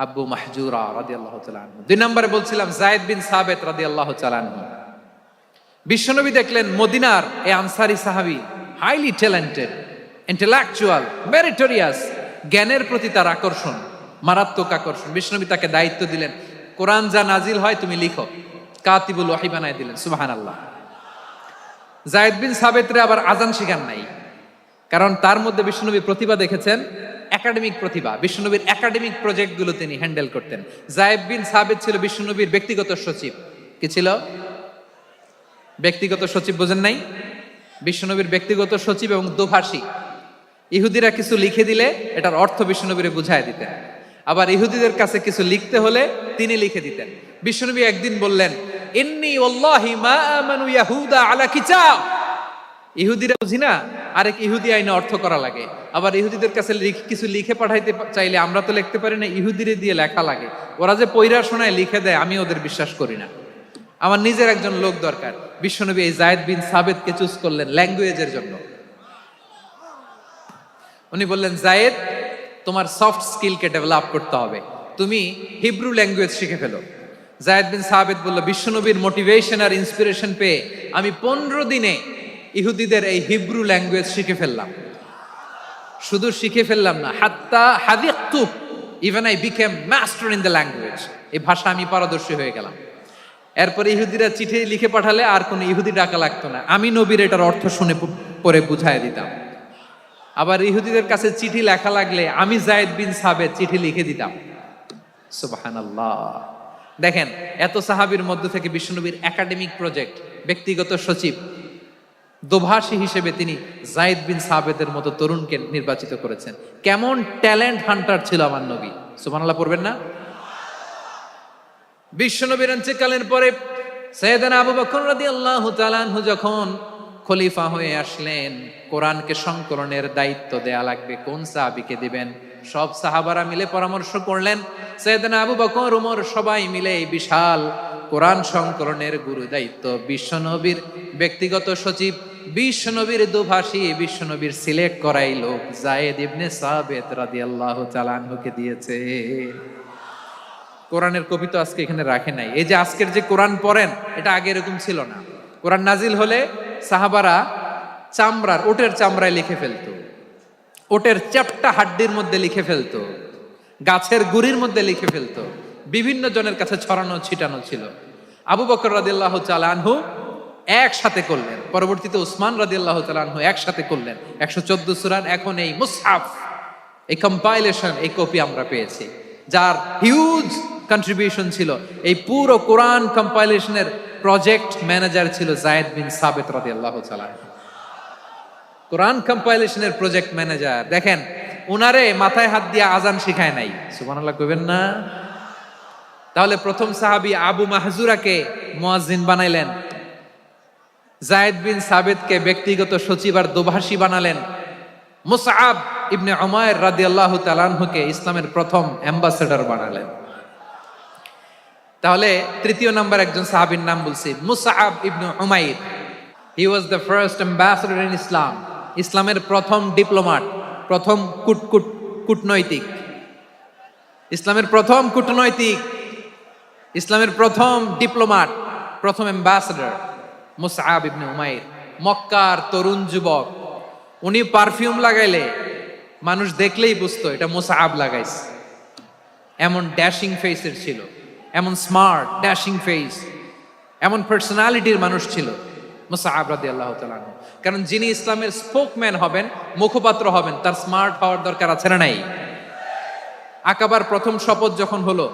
আবু মাহজুরা রাদিয়াল্লাহু তাআলা আনহু। 2 নম্বরে বলছিলাম যায়েদ বিন সাবিত রাদিয়াল্লাহু তাআলা আনহু। বিশ্বনবী দেখলেন মদিনার এই আনসারী সাহাবী হাইলি ট্যালেন্টেড, ইন্টেলেকচুয়াল, মেরিটোরিয়াস, জ্ঞানের প্রতি তার আকর্ষণ, মারাত্মক আকর্ষণ। বিশ্বনবী তাকে দায়িত্ব দিলেন, কোরআন যা নাজিল হয় তুমি লিখো, কাতিবুল ওয়াহি বানায় দিলেন। সুবহানাল্লাহ। যায়েদ বিন সাবিতরে আবার আজান শিখান নাই, কারণ তার মধ্যে বিশ্বনবী প্রতিভা দেখেছেন, একাডেমিক প্রতিভা। বিশ্বনবীর একাডেমিক প্রজেক্টগুলো তিনি হ্যান্ডেল করতেন। যায়েদ বিন সাবিত ছিল বিশ্বনবীর ব্যক্তিগত সচিব। কি ছিল? ব্যক্তিগত সচিব। বোঝেন নাই? বিশ্বনবীর ব্যক্তিগত সচিব এবং দোভাষী। ইহুদিরা কিছু লিখে দিলে এটার অর্থ বিশ্বনবীরে বুঝায় দিতেন, আবার ইহুদিদের কাছে কিছু লিখতে হলে তিনি লিখে দিতেন। বিশ্বনবী একদিন বললেন, ইন্নী ওয়াল্লাহি মা আমানু ইয়াহুদা আলা কিতাব। ইহুদিরা বুঝি না, আরেক ইহুদি আইনে অর্থ করা লাগে। আবার ইহুদিদের কাছে কিছু লিখে পাঠাইতে চাইলে আমরা তো লিখতে পারি না, ইহুদিরে দিয়ে লেখা লাগে। ওরা যে পয়রা শোনায় লিখে দেয়, আমি ওদের বিশ্বাস করি না। আমার নিজের একজন লোক দরকার। বিশ্বনবী এই যায়েদ বিন সাবিতকে চুজ করলেন ল্যাঙ্গুয়েজের জন্য। উনি বললেন, যায়েদ, তোমার সফট স্কিলকে ডেভেলপ করতে হবে, তুমি হিব্রু ল্যাঙ্গুয়েজ শিখে ফেলো। যায়েদ বিন সাবিত বলল, বিশ্বনবীর মোটিভেশন আর ইন্সপিরেশন পেয়ে আমি 15 দিনে ইহুদিদের এই হিব্রু ল্যাঙ্গুয়েজ শিখে ফেললাম। শুধু শিখে ফেললাম না, হাত্তা হাদিকতু, even I became master in the language. এই ভাষা আমি পারদর্শী হয়ে গেলাম। এরপরে ইহুদিরা চিঠি লিখে পাঠালে আর কোনো ইহুদি ডাকা লাগতো না, আমি নবীর এটার অর্থ শুনে পরে বুঝাই দিতাম। আবার ইহুদিদের কাছে চিঠি লেখা লাগলে আমি যায়েদ বিন সাবিত চিঠি লিখে দিতাম। সুবহানাল্লাহ। দেখেন, এত সাহাবীর মধ্য থেকে বিশ্বনবীর একাডেমিক প্রজেক্ট, ব্যক্তিগত সচিব, দোভাষী হিসেবে তিনি যায়েদ বিন সাবিতের মতো তরুণকে নির্বাচিত করেছেন। কেমন ট্যালেন্ট হান্টার ছিল আমার নবী! সুবহানাল্লাহ পড়বেন না? বিশ্বনবীর ইন্তেকালের পরে সাইয়েদনা আবু বকর রাদিয়াল্লাহু তাআলা আনহু যখন খলিফা হয়ে আসলেন, কোরআনকে সংকলনের দায়িত্ব দেয়া লাগবে, কোন সাহাবীকে দিবেন? সব সাহাবারা মিলে পরামর্শ করলেন। সাইয়েদনা আবু বকর, ওমর সবাই মিলে এই বিশাল কোরআন সংকলনের গুরু দায়িত্ব বিশ্বনবীর ব্যক্তিগত সচিব, বিশ্বনবীর দুভাষী, বিশ্বনবীর সিলেক্ট করাই লোক যায়েদ ইবনে সাবিত রাদিয়াল্লাহু তাআলা আনহুকে দিয়েছে। কোরআনের কপি তো আজকে এখানে রাখে নাই। এই যে আজকের যে কোরআন পড়েন, এটা আগে এরকম ছিল না। কোরআন নাজিল হলে সাহাবারা চামড়ার, ওটের চামড়ায় লিখে ফেলতো, ওটের চ্যাপ্টা হাড্ডির মধ্যে লিখে ফেলতো, গাছের গুড়ির মধ্যে লিখে ফেলতো, বিভিন্ন জনের কাছে ছড়ানো ছিটানো ছিল। আবু বকর রাদিয়াল্লাহু তাআলা আনহু একসাথে করলেন, পরবর্তীতে উসমান রাদিয়াল্লাহু তাআলা আনহু একসাথে করলেন 114 সূরার। এখন এই মুসহাফ, এই কম্পাইলেশন, এই কপি আমরা পেয়েছি, যার হিউজ কন্ট্রিবিউশন ছিল। এই পুরো কোরআন কম্পাইলেশনের প্রজেক্ট ম্যানেজার ছিল যায়েদ বিন সাবিত রাদিয়াল্লাহু তাআলা। কোরআন কম্পাইলেশনের প্রজেক্ট ম্যানেজার। দেখেন, উনারে মাথায় হাত দিয়ে আজান শিখায় নাই। সুবহানাল্লাহ কইবেন না? তাহলে প্রথম সাহাবী আবু মাহজুরাকে মুয়াজ্জিন বানাইলেন, যায়েদ বিন সাবিতকে ব্যক্তিগত সচিব আর দোভাষী বানালেন, মুসআব ইবনে উমাইর রাদিয়াল্লাহু তাআলা আনহুকে ইসলামের প্রথম অ্যাম্বাসেডর বানালেন। তাহলে তৃতীয় নাম্বার একজন সাহাবীর নাম বলছি, Musab ibn Umair. He was the first ambassador in Islam. ইসলামের প্রথম ডিপ্লোম্যাট, প্রথম কূটনৈতিক, ইসলামের প্রথম কূটনৈতিক, ইসলামের প্রথম ডিপ্লোম্যাট, প্রথম অ্যাম্বাসেডর মুসআব ইবনে উমাইর। মক্কার তরুণ যুবক, উনি পারফিউম লাগাইলে মানুষ দেখলেই বুঝতো এটা মুসআব লাগাইছে। এমন ড্যাশিং ফেসের ছিল, এমন স্মার্ট ড্যাশিং ফেস, এমন পার্সোনালিটির মানুষ ছিল মুসআব রাদিয়াল্লাহু তাআলা। কারণ যিনি ইসলামের স্পোকম্যান হবেন, মুখপাত্র হবেন, তার স্মার্ট হওয়ার দরকার আছে না নাই? আকাবার প্রথম শপথ যখন হলো,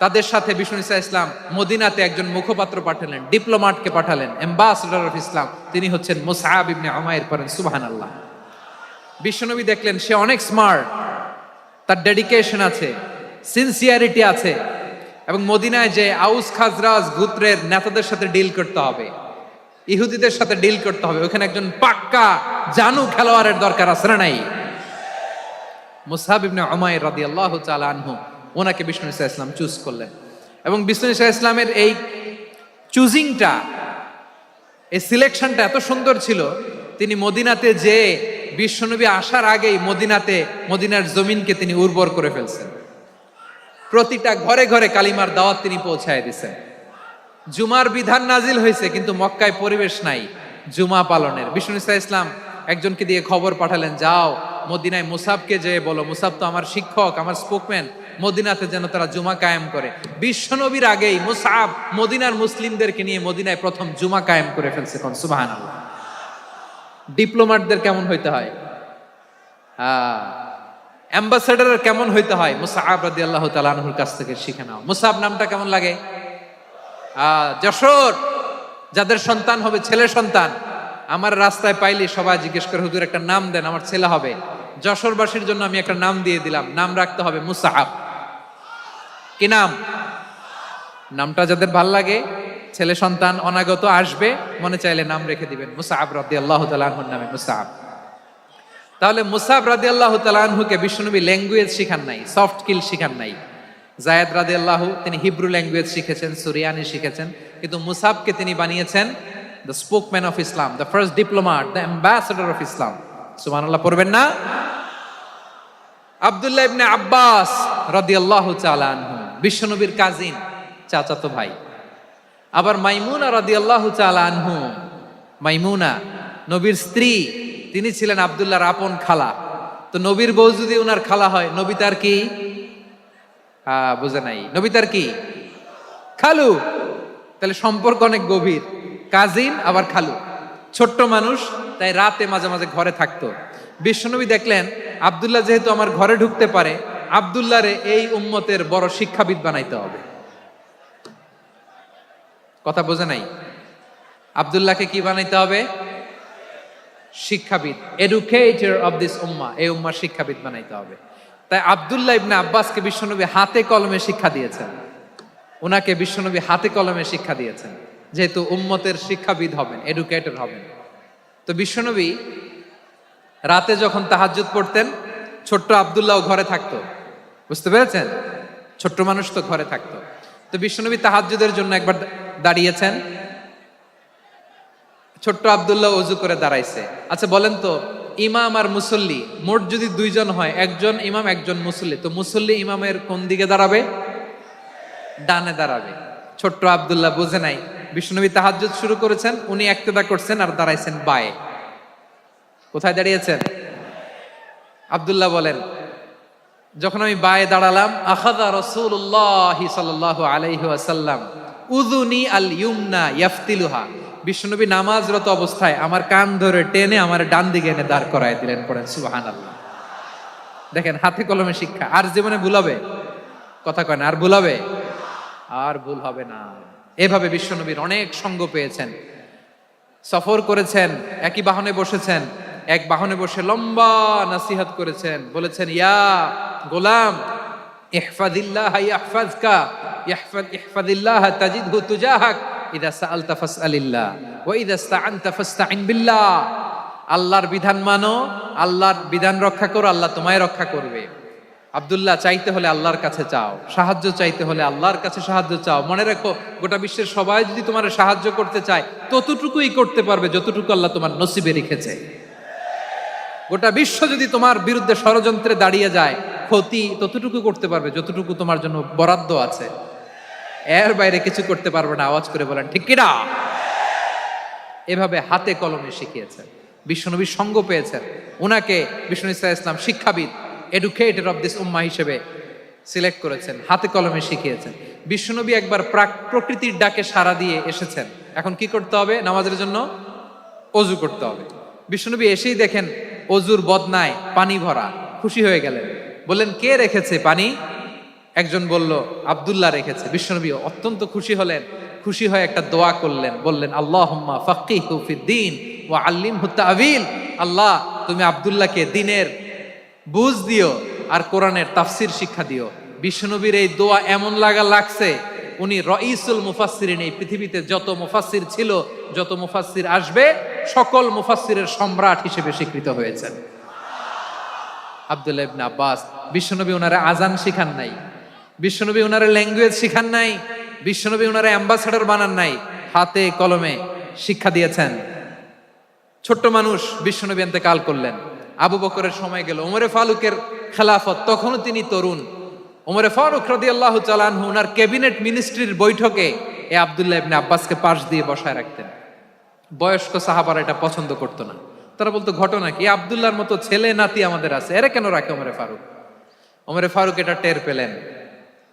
তাদের সাথে বিষ্ণু ইসা ইসলাম মদিনাতে একজন মুখপাত্র পাঠালেন, ডিপ্লোম্যাটকে পাঠালেন, অ্যাম্বাসেডর অফ ইসলাম। তিনি হচ্ছেন মুসআব ইবনে উমাইর। পড়েন সুবহানাল্লাহ। বিশ্বনবী দেখলেন সে অনেক স্মার্ট, তার ডেডিকেশন আছে, সিনসিয়ারিটি আছে, এবং মদিনায় যে আউস খাজরাজ গোত্রের নেতাদের সাথে ডিল করতে হবে, ইহুদিদের সাথে ডিল করতে হবে, ওখানে একজন পাক্কা জানু খেলোয়াড়ের দরকার আছে না নাই? মুসআব ইবনে উমাইর রাদিয়াল্লাহু তাআলা আনহু, ওনাকে বিষ্ণু ইসা ইসলাম চুজ করলেন। এবং বিষ্ণু ইসা ইসলামের এই চুজিংটা, এই সিলেকশনটা এত সুন্দর ছিল, তিনি মদিনাতে যে বিশ্বনবী আসার আগেই মদিনার জমিনকে তিনি উর্বর করে ফেলছেন। প্রতিটা ঘরে ঘরে কালিমার দাওয়াত তিনি পৌঁছায় দিয়েছেন। জুমার বিধান নাজিল হয়েছে, কিন্তু মক্কায় পরিবেশ নাই জুমা পালনের। বিষ্ণু ইসা ইসলাম একজনকে দিয়ে খবর পাঠালেন, যাও মদিনায় মুসাবকে যে বলো, মুসাব তো আমার শিক্ষক, আমার স্পোকম্যান, মদিনাতে যেন তারা জুমা কায়েম করে। বিশ্বনবীর আগেই মুসআব মদিনার মুসলিমদেরকে নিয়ে মদিনায় প্রথম জুমা কায়েম করে ফেলছে। কোন সুবহানাল্লাহ। ডিপ্লোম্যাটদের কেমন হইতে হয়, অ্যাম্বাসেডারের কেমন হইতে হয়, মুসআব রাদিয়াল্লাহু তাআলা আনহুর কাছ থেকে শিখে নাও। মুসআব নামটা কেমন লাগে? যশোর যাদের সন্তান হবে, ছেলে সন্তান, আমার রাস্তায় পাইলে সবাই জিজ্ঞেস করে, হুজুর একটা নাম দেন, আমার ছেলে হবে। যশোরবাসীর জন্য আমি একটা নাম দিয়ে দিলাম, নাম রাখতে হবে মুসআব। কি নাম? নামটা যাদের ভাল লাগে ছেলে সন্তান অনাগত আসবে, মনে চাইলে নাম রেখে দিবেন মুসআব রাদিয়াল্লাহু তাআলা আনহুর নামে মুসআব। তাহলে মুসআব রাদিয়াল্লাহু তাআলা আনহুকে বিশ্বনবী ল্যাঙ্গুয়েজ শিখান নাই, সফট স্কিল শিখান নাই। যায়েদ রাদিয়াল্লাহু তিনি হিব্রু ল্যাঙ্গুয়েজ শিখেছেন, সুরিয়ানি শিখেছেন, কিন্তু মুসআবকে তিনি বানিয়েছেন the spokesman of Islam, the first diplomat, the ambassador of Islam. সুবহানাল্লাহ পড়বেন না? আব্দুল্লাহ ইবনে আব্বাস রাদিয়াল্লাহু তাআলা আনহু বিশ্বনবীর কাজিন, চাচাতো ভাই। আবার মাইমুনা রাদিয়াল্লাহু তাআলা আনহু, মাইমুনা নবীর স্ত্রী, তিনি ছিলেন আব্দুল্লাহর আপন খালা। তো নবীর বউ যদি ওনার খালা হয়, নবী তার কি? বুঝে নাই, নবী তার কি? খালু। তাহলে সম্পর্ক অনেক গভীর, কাজিন আবার খালু, ছোট্ট মানুষ, তাই রাতে মাঝে মাঝে ঘরে থাকতো। বিশ্বনবী দেখলেন আব্দুল্লাহ যেহেতু আমার ঘরে ঢুকতে পারে, আব্দুল্লাহরে এই উম্মতের বড় শিক্ষাবিদ বানাইতে হবে। কথা বোঝে নাই? আব্দুল্লাহকে কি বানাইতে হবে? শিক্ষাবিদ, এডুকেটর অফ দিস উম্মাহ, এই উম্মার শিক্ষাবিদ বানাইতে হবে। তাই আব্দুল্লাহ ইবনে আব্বাসকে বিশ্বনবী হাতে কলমে শিক্ষা দিয়েছেন, ওনাকে বিশ্বনবী হাতে কলমে শিক্ষা দিয়েছেন, যেহেতু উম্মতের শিক্ষাবিদ হবেন, এডুকেটর হবেন। তো বিশ্বনবী রাতে যখন তাহাজ্জুদ পড়তেন, ছোট্ট আব্দুল্লাহ ঘরে থাকতো, বুঝতে পেরেছেন? ছোট্ট মানুষ তো ঘরে থাকতো। তো বিশ্বনবী তাহাজ্জুদের জন্য একবার দাঁড়িয়েছেন, ছোট্ট আব্দুল্লাহ ওযু করে দাঁড়াইছে। আচ্ছা বলেন তো, ইমাম আর মুসল্লি মোট যদি দুইজন হয়, একজন ইমাম একজন মুসল্লি, তো মুসল্লি ইমামের কোন দিকে দাঁড়াবে? ডানে দাঁড়াবে। ছোট্ট আব্দুল্লাহ বুঝে নাই, বিশ্বনবী তাহাজ্জুদ শুরু করেছেন, উনি ইক্তেদা করছেন আর দাঁড়াইছেন বায়ে। কোথায় দাঁড়িয়েছেন? আব্দুল্লাহ বলেন, যখন আমি বায়ে দাঁড়ালাম, আখাযা রাসূলুল্লাহ সাল্লাল্লাহু আলাইহি ওয়াসাল্লাম উযুনি আল ইউমনা ইয়াফতিলুহা, বিশ্বনবী নামাজরত অবস্থায় আমার কান ধরে টেনে আমার ডান দিকে এনে দাঁড় করায় দিলেন। পড়েন সুবহানাল্লাহ। দেখেন হাতে কলমে শিক্ষা। আর জীবনে ভুল হবে? কথা কয় না, আর ভুল হবে? আর ভুল হবে না। এভাবে বিশ্বনবীর অনেক সঙ্গ পেয়েছেন, সফর করেছেন, একই বাহনে বসেছেন, এক বাহনে বসে লম্বা নসিহত করেছেন, বলেছেন ইয়া গোলাম ইহফাজিল্লাহ ইয়াহফাজকা, ইহফাজিল্লাহ তাজিদহু তুজাহাক, ইযা সাআলতা ফাসআলিল্লাহ ওয়া ইযা ইসতাআনতা ফাসতাইন বিল্লাহ। আল্লাহর বিধান মানো, আল্লাহর বিধান রক্ষা করো, আল্লাহ তোমায় রক্ষা করবে। আব্দুল্লাহ, চাইতে হলে আল্লাহর কাছে চাও, সাহায্য চাইতে হলে আল্লাহর কাছে সাহায্য চাও। মনে রাখো, গোটা বিশ্বের সবাই যদি তোমার সাহায্য করতে চায়, ততটুকুই করতে পারবে যতটুকু আল্লাহ তোমার নসিবে রেখেছে। গোটা বিশ্ব যদি তোমার বিরুদ্ধে ষড়যন্ত্রে দাঁড়িয়ে যায়, ক্ষতি ততটুকু করতে পারবে যতটুকু তোমার জন্য বরাদ্দ আছে, এর বাইরে কিছু করতে পারবে না। আওয়াজ করে বলেন ঠিক কিনা? এভাবে হাতে কলমে শিখিয়েছেন, বিশ্বনবীর সঙ্গ পেয়েছেন। উনাকে বিষ্ণু ইসলাম শিক্ষাবিদ, এডুকেটর অফ দিস উম্মাহ হিসেবে সিলেক্ট করেছেন, হাতে কলমে শিখিয়েছেন। বিশ্বনবী একবার প্রকৃতির ডাকে সাড়া দিয়ে এসেছেন। এখন কি করতে হবে? নামাজের জন্য অজু করতে হবে। বিশ্বনবী এসেই দেখেন অজুর বদনায় পানি ভরা, খুশি হয়ে গেলেন, বললেন কে রেখেছে পানি? একজন বলল আব্দুল্লাহ রেখেছে। বিশ্বনবী অত্যন্ত খুশি হলেন, খুশি হয়ে একটা দোয়া করলেন, বললেন আল্লাহুম্মা ফাক্কিহু ফিদ্দীন ওয়া আল্লিমহু তা'ওয়ীল, আল্লাহ তুমি আব্দুল্লাহকে দ্বীনের বুঝ দিও আর কোরআনের তাফসির শিক্ষা দিও। বিশ্বনবীর এই দোয়া এমন লাগছে, উনি রাইসুল মুফাসসিরিন, এই পৃথিবীতে যত মুফাসসির ছিল, যত মুফাসসির আসবে, সকল মুফাসসিরের সম্রাট হিসেবে স্বীকৃত হয়েছেন আব্দুল্লাহ ইবনে আব্বাস। বিশ্বনবী ওনারে আজান শিখান নাই, বিশ্বনবী ওনারে ল্যাঙ্গুয়েজ শিখান নাই, বিশ্বনবী ওনারে অ্যাম্বাসেডর বানান নাই, হাতে কলমে শিক্ষা দিয়েছেন। ছোট্ট মানুষ, বিশ্বনবী ইন্তেকাল করলেন, আবু বকরের সময় গেল, ওমরে ফারুকের খেলাফত, তখনও তিনি তরুণ। ওমরে ফারুক রাদিয়াল্লাহু তাআলা আনহু ওনার ক্যাবিনেট মিনিস্ট্রির বৈঠকে এ আব্দুল্লাহ ইবনে আব্বাসকে পাশ দিয়ে বসায় রাখতেন। বয়স্ক সাহাবারা এটা পছন্দ করতো না, তারা বলতো ঘটনা কি, আব্দুল্লাহর মতো ছেলে নাতি আমাদের আছে, এরা কেন রাখে ওমরে ফারুক? ওমরে ফারুক এটা টের পেলেন,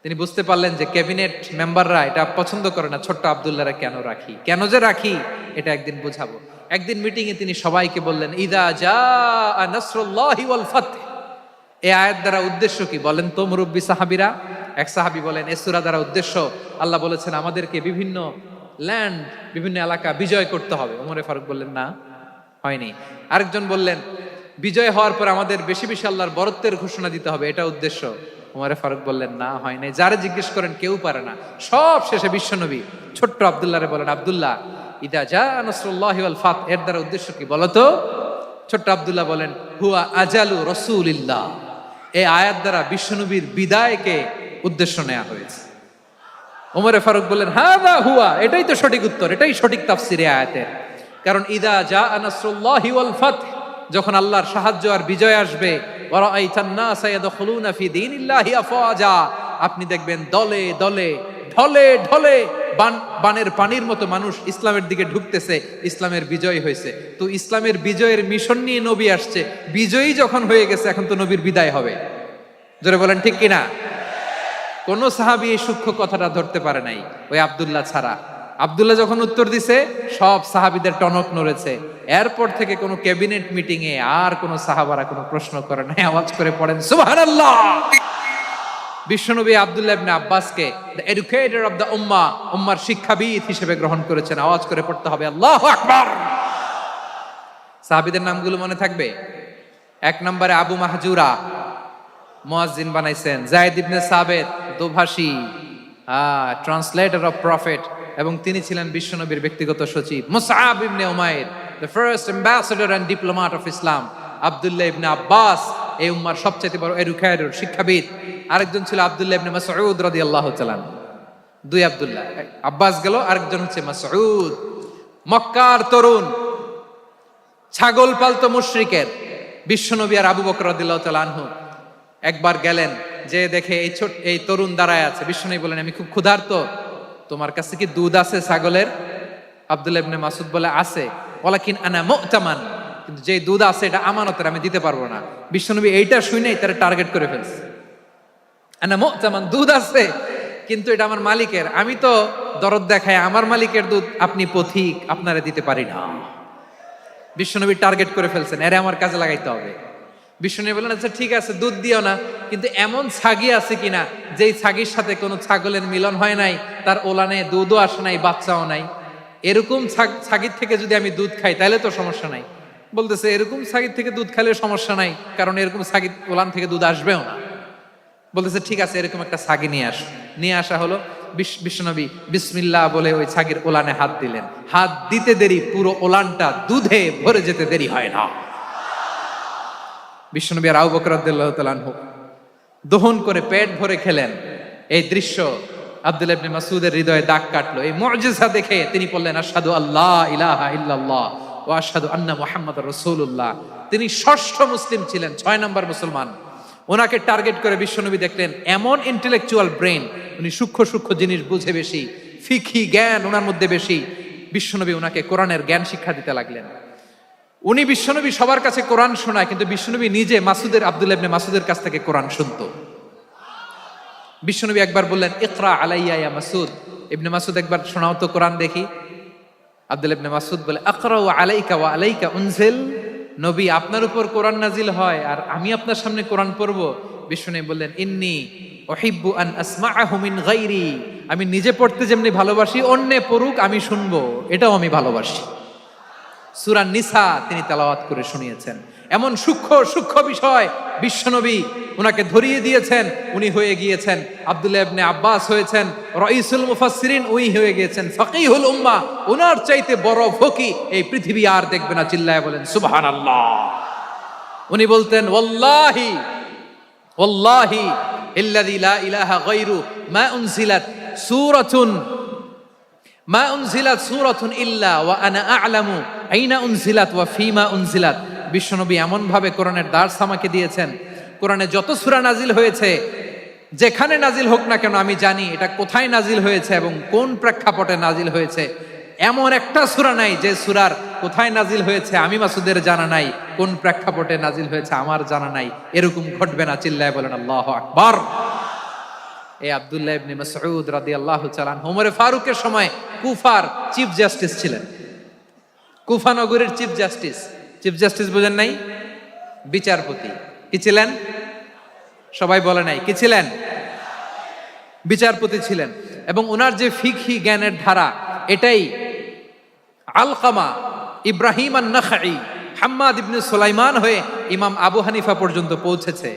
তিনি বুঝতে পারলেন যে ক্যাবিনেট মেম্বাররা এটা পছন্দ করে না, ছোট্ট আব্দুল্লাহরা কেন রাখি, কেন যে রাখি এটা একদিন বুঝাবো। একদিন মিটিং এ তিনি সবাইকে বললেন ইদা জাআ নাসরুল্লাহি ওয়াল ফাতহ, এই আয়াত দ্বারা উদ্দেশ্য কি বলেন তো মুরব্বী সাহাবীরা? এক সাহাবী বলেন এই সূরা দ্বারা উদ্দেশ্য, আল্লাহ বলেছেন আমাদেরকে বিভিন্ন ল্যান্ড, বিভিন্ন এলাকা বিজয় করতে হবে। ওমরে ফারুক বললেন না, হয়নি। আরেকজন বললেন বিজয় হওয়ার পর আমাদের বেশি বেশি আল্লাহর বরত্বের ঘোষণা দিতে হবে, এটা উদ্দেশ্য। উমরে ফারুক বললেন, না হয় নাই। যারা জিজ্ঞেস করেন কেউ পারে না। সব শেষে বিশ্বনবী ছোট্ট আব্দুল্লাহরে বলেন, আব্দুল্লাহ, ইদা জা নাসরুল্লাহি ওয়াল ফাত, এর দ্বারা উদ্দেশ্য কি বলো তো? ছোট্ট আব্দুল্লাহ বলেন, হুয়া আজালু রাসূলিল্লাহ, এই আয়াত দ্বারা বিশ্বনবীর বিদায়কে উদ্দেশ্য নেওয়া হয়েছে। ওমরে ফারুক বললেন, হাযা হুয়া, এটাই তো সঠিক উত্তর, এটাই সঠিক তাফসীর এই আয়াতের। কারণ ইদা জা নাসরুল্লাহি ওয়াল ফাত, যখন আল্লাহর সাহায্য আর বিজয় আসবে, ওয়া রাআইতান নাসা ইয়াদখুলুনা ফি দীনিল্লাহি আফওয়াজা, আপনি দেখবেন দলে দলে ঢলে ঢলে বানের পানির মতো মানুষ ইসলামের দিকে ঢুকতেছে, ইসলামের বিজয় হয়েছে। তো ইসলামের বিজয়ের মিশন নিয়ে নবী আসছে, বিজয়ী যখন হয়ে গেছে এখন তো নবীর বিদায় হবে। জোরে বলেন ঠিক কিনা? কোন সাহাবী এই সূক্ষ্ম কথাটা ধরতে পারে নাই, ওই আব্দুল্লাহ ছাড়া। আব্দুল্লাহ যখন উত্তর দিছে, সব সাহাবীদের টনক নড়েছে। এরপর থেকে কোনো ক্যাবিনেট মিটিং এ আর কোন সাহাবারা কোনো প্রশ্ন করে নাই, আওয়াজ করে পড়েন সুবহানাল্লাহ। বিশ্বনবী আব্দুল্লাহ ইবনে আব্বাসকে দ্য এডুকেটর অফ দ্য উম্মাহ, উম্মার শিক্ষাবিদ হিসেবে গ্রহণ করেছেন। আওয়াজ করে পড়তে হবে আল্লাহু আকবার। সাহাবীদের নামগুলো মনে থাকবে? 1 নম্বরে আবু মাহজুরা, মুয়াজ্জিন বানাইছেন। যায়েদ ইবনে সাবিত, দোভাষী, ট্রান্সলেটর অফ প্রফেট, এবং তিনি ছিলেন বিশ্বনবীর ব্যক্তিগত সচিব। Musab ibn Umair, the first ambassador and diplomat of Islam. Abdullah ibn Abbas, এই উম্মার সবচেয়ে বড় এডুকেটর, শিক্ষাবিদ। আরেকজন ছিল আব্দুল্লাহ ইবনে মাসউদ রাদিয়াল্লাহু তাআলা। 2 আব্দুল্লাহ, আব্বাস গেল, আরেকজন হচ্ছে মাসউদ। মক্কার তরুণ, ছাগল পালতো মুশরিকের বিশ্বনবী আর আবু বকর রাদিয়াল্লাহু তাআলা আনহু একবার গেলেন, যে দেখে এই তরুণ দাঁড়ায় আছে। বিশ্বনবী বলেন, আমি খুব ক্ষুধার্ত, তোমার কাছে কি দুধ আছে ছাগলের? আব্দুল্লাহ ইবনে মাসউদ বলে, আছে। ওয়ালাকিন আনা মুতামান, কিন্তু যে দুধ আছে এটা আমানতের, আমি দিতে পারবো না। বিশ্বনবী এইটা শুনেই তারা টার্গেট করে ফেলছে। আনা মুতামান, দুধ আছে কিন্তু এটা আমার মালিকের, আমি তো দরদ দেখায় আমার মালিকের দুধ আপনি পথিক, আপনারে দিতে পারি না। বিশ্বনবী টার্গেট করে ফেলছেন, এরে আমার কাজে লাগাইতে হবে। বিশ্বনবী বললেন, আচ্ছা ঠিক আছে, দুধ দিও না, কিন্তু এমন ছাগি আছে কিনা যেই ছাগির সাথে কোনো ছাগলের মিলন হয় নাই, তার ওলানে দুধও আসে নাই, বাচ্চাও নাই, এরকম ছাগির থেকে যদি আমি দুধ খাই তাহলে তো সমস্যা নাই। বলতেছে, এরকম ছাগির থেকে দুধ খাইলে সমস্যা নাই, কারণ এরকম ছাগির ওলান থেকে দুধ আসবেও না। বলতেছে, ঠিক আছে, এরকম একটা ছাগি নিয়ে আসা হলো। বিশ্বনবী বিসমিল্লাহ বলে ওই ছাগির ওলানে হাত দিলেন। হাত দিতে দেরি, পুরো ওলানটা দুধে ভরে যেতে দেরি হয় না। বিশ্বনবী আর আবু বকর রাদিয়াল্লাহু তাআলা আনহু দহন করে পেট ভরে খেলেন। এই দৃশ্য আব্দুল্লাহ ইবনে মাসউদের হৃদয়ে দাগ কাটলো। এই মুজিজা দেখে তিনি বললেন, আশহাদু আল্লা ইলাহা ইল্লাল্লাহ ওয়া আশহাদু আন্না মুহাম্মাদুর রাসূলুল্লাহ। তিনি ষষ্ঠ মুসলিম ছিলেন, 6 নম্বর মুসলমান। ওনাকে টার্গেট করে বিশ্বনবী দেখলেন এমন ইন্টেলেকচুয়াল ব্রেন, উনি সূক্ষ্ম সূক্ষ্ম জিনিস বুঝে বেশি, ফিকহি জ্ঞান ওনার মধ্যে বেশি। বিশ্বনবী ওনাকে কোরআনের জ্ঞান শিক্ষা দিতে লাগলেন। উনি বিশ্বনবী সবার কাছে কোরআন শোনায়, কিন্তু বিশ্বনবী নিজে আব্দুল্লাহ ইবনে মাসউদের কাছ থেকে কোরআন শুনতো। বিশ্বনবী একবার বললেন, ইকরা আলাইয়া ইয়া মাসউদ। ইবনে মাসউদ, একবার শোনাও তো কোরআন দেখি। আব্দুল্লাহ ইবনে মাসউদ বলে, আকরাউ আলাইকা ওয়া আলাইকা উনজিল। নবী, আপনার উপর কোরআন নাজিল হয় আর আমি আপনার সামনে কোরআন পড়বো? বিশ্বনবী বললেন, ইন্নী উহিব্বু আন আসমাআহু মিন গায়রি। আমি নিজে পড়তে যেমনি ভালোবাসি, অন্যে পড়ুক আমি শুনবো, এটাও আমি ভালোবাসি। সূরা নিসা তিনি তেলাওয়াত করে শুনিয়েছেন। এমন সূক্ষ্ম বিষয় বিশ্বনবী উনাকে ধরিয়ে দিয়েছেন। উনি হয়ে গিয়েছেন আব্দুল্লাহ ইবনে আব্বাস, হয়েছেন রাইসুল মুফাসসিরিন, উনি হয়ে গিয়েছেন ফাকিহুল উম্মাহ। উনার চাইতে বড় ফকি এই পৃথিবী আর দেখবে না। চিল্লায় বলেন সুবহানাল্লাহ। উনি বলতেন, ওয়াল্লাহি ওয়াল্লাহি ইল্লাযী লা ইলাহা গায়রু মা উনজিলাত সূরাতুন ইল্লা ওয়া আনা আ'লামু আইনা উনজিলাত ওয়া ফীমা উনজিলাত। বিশ্বনবী এমন ভাবে কোরআনের দার্স আমাকে দিয়েছেন, কোরআনে যত সূরা নাজিল হয়েছে, যেখানে নাজিল হোক না কেন আমি জানি এটা কোথায় নাজিল হয়েছে এবং কোন প্রেক্ষাপটে নাজিল হয়েছে। এমন একটা সূরা নাই যে সূরার কোথায় নাজিল হয়েছে আমি মাসুদের জানা নাই, কোন প্রেক্ষাপটে নাজিল হয়েছে আমার জানা নাই। এরকম ঘটবে না। চিল্লায় বলেন আল্লাহু আকবার। এই আব্দুল্লাহ ইবনে মাসউদ রাদিয়াল্লাহু তাআলা আনহু ওমর ফারুকের সময় কুফার চিফ জাস্টিস ছিলেন। কুফা নগরীর চিফ জাস্টিস বোঝেন নাই? বিচারপতি। কি ছিলেন? সবাই বলে নাই, কি ছিলেন? বিচারপতি ছিলেন। এবং ওনার যে ফিকহি জ্ঞানের ধারা, এটাই আলকামা, ইব্রাহিম আন-নাখাই, হাম্মাদ ইবনে সুলাইমান হয়ে ইমাম আবু হানিফা পর্যন্ত পৌঁছেছে।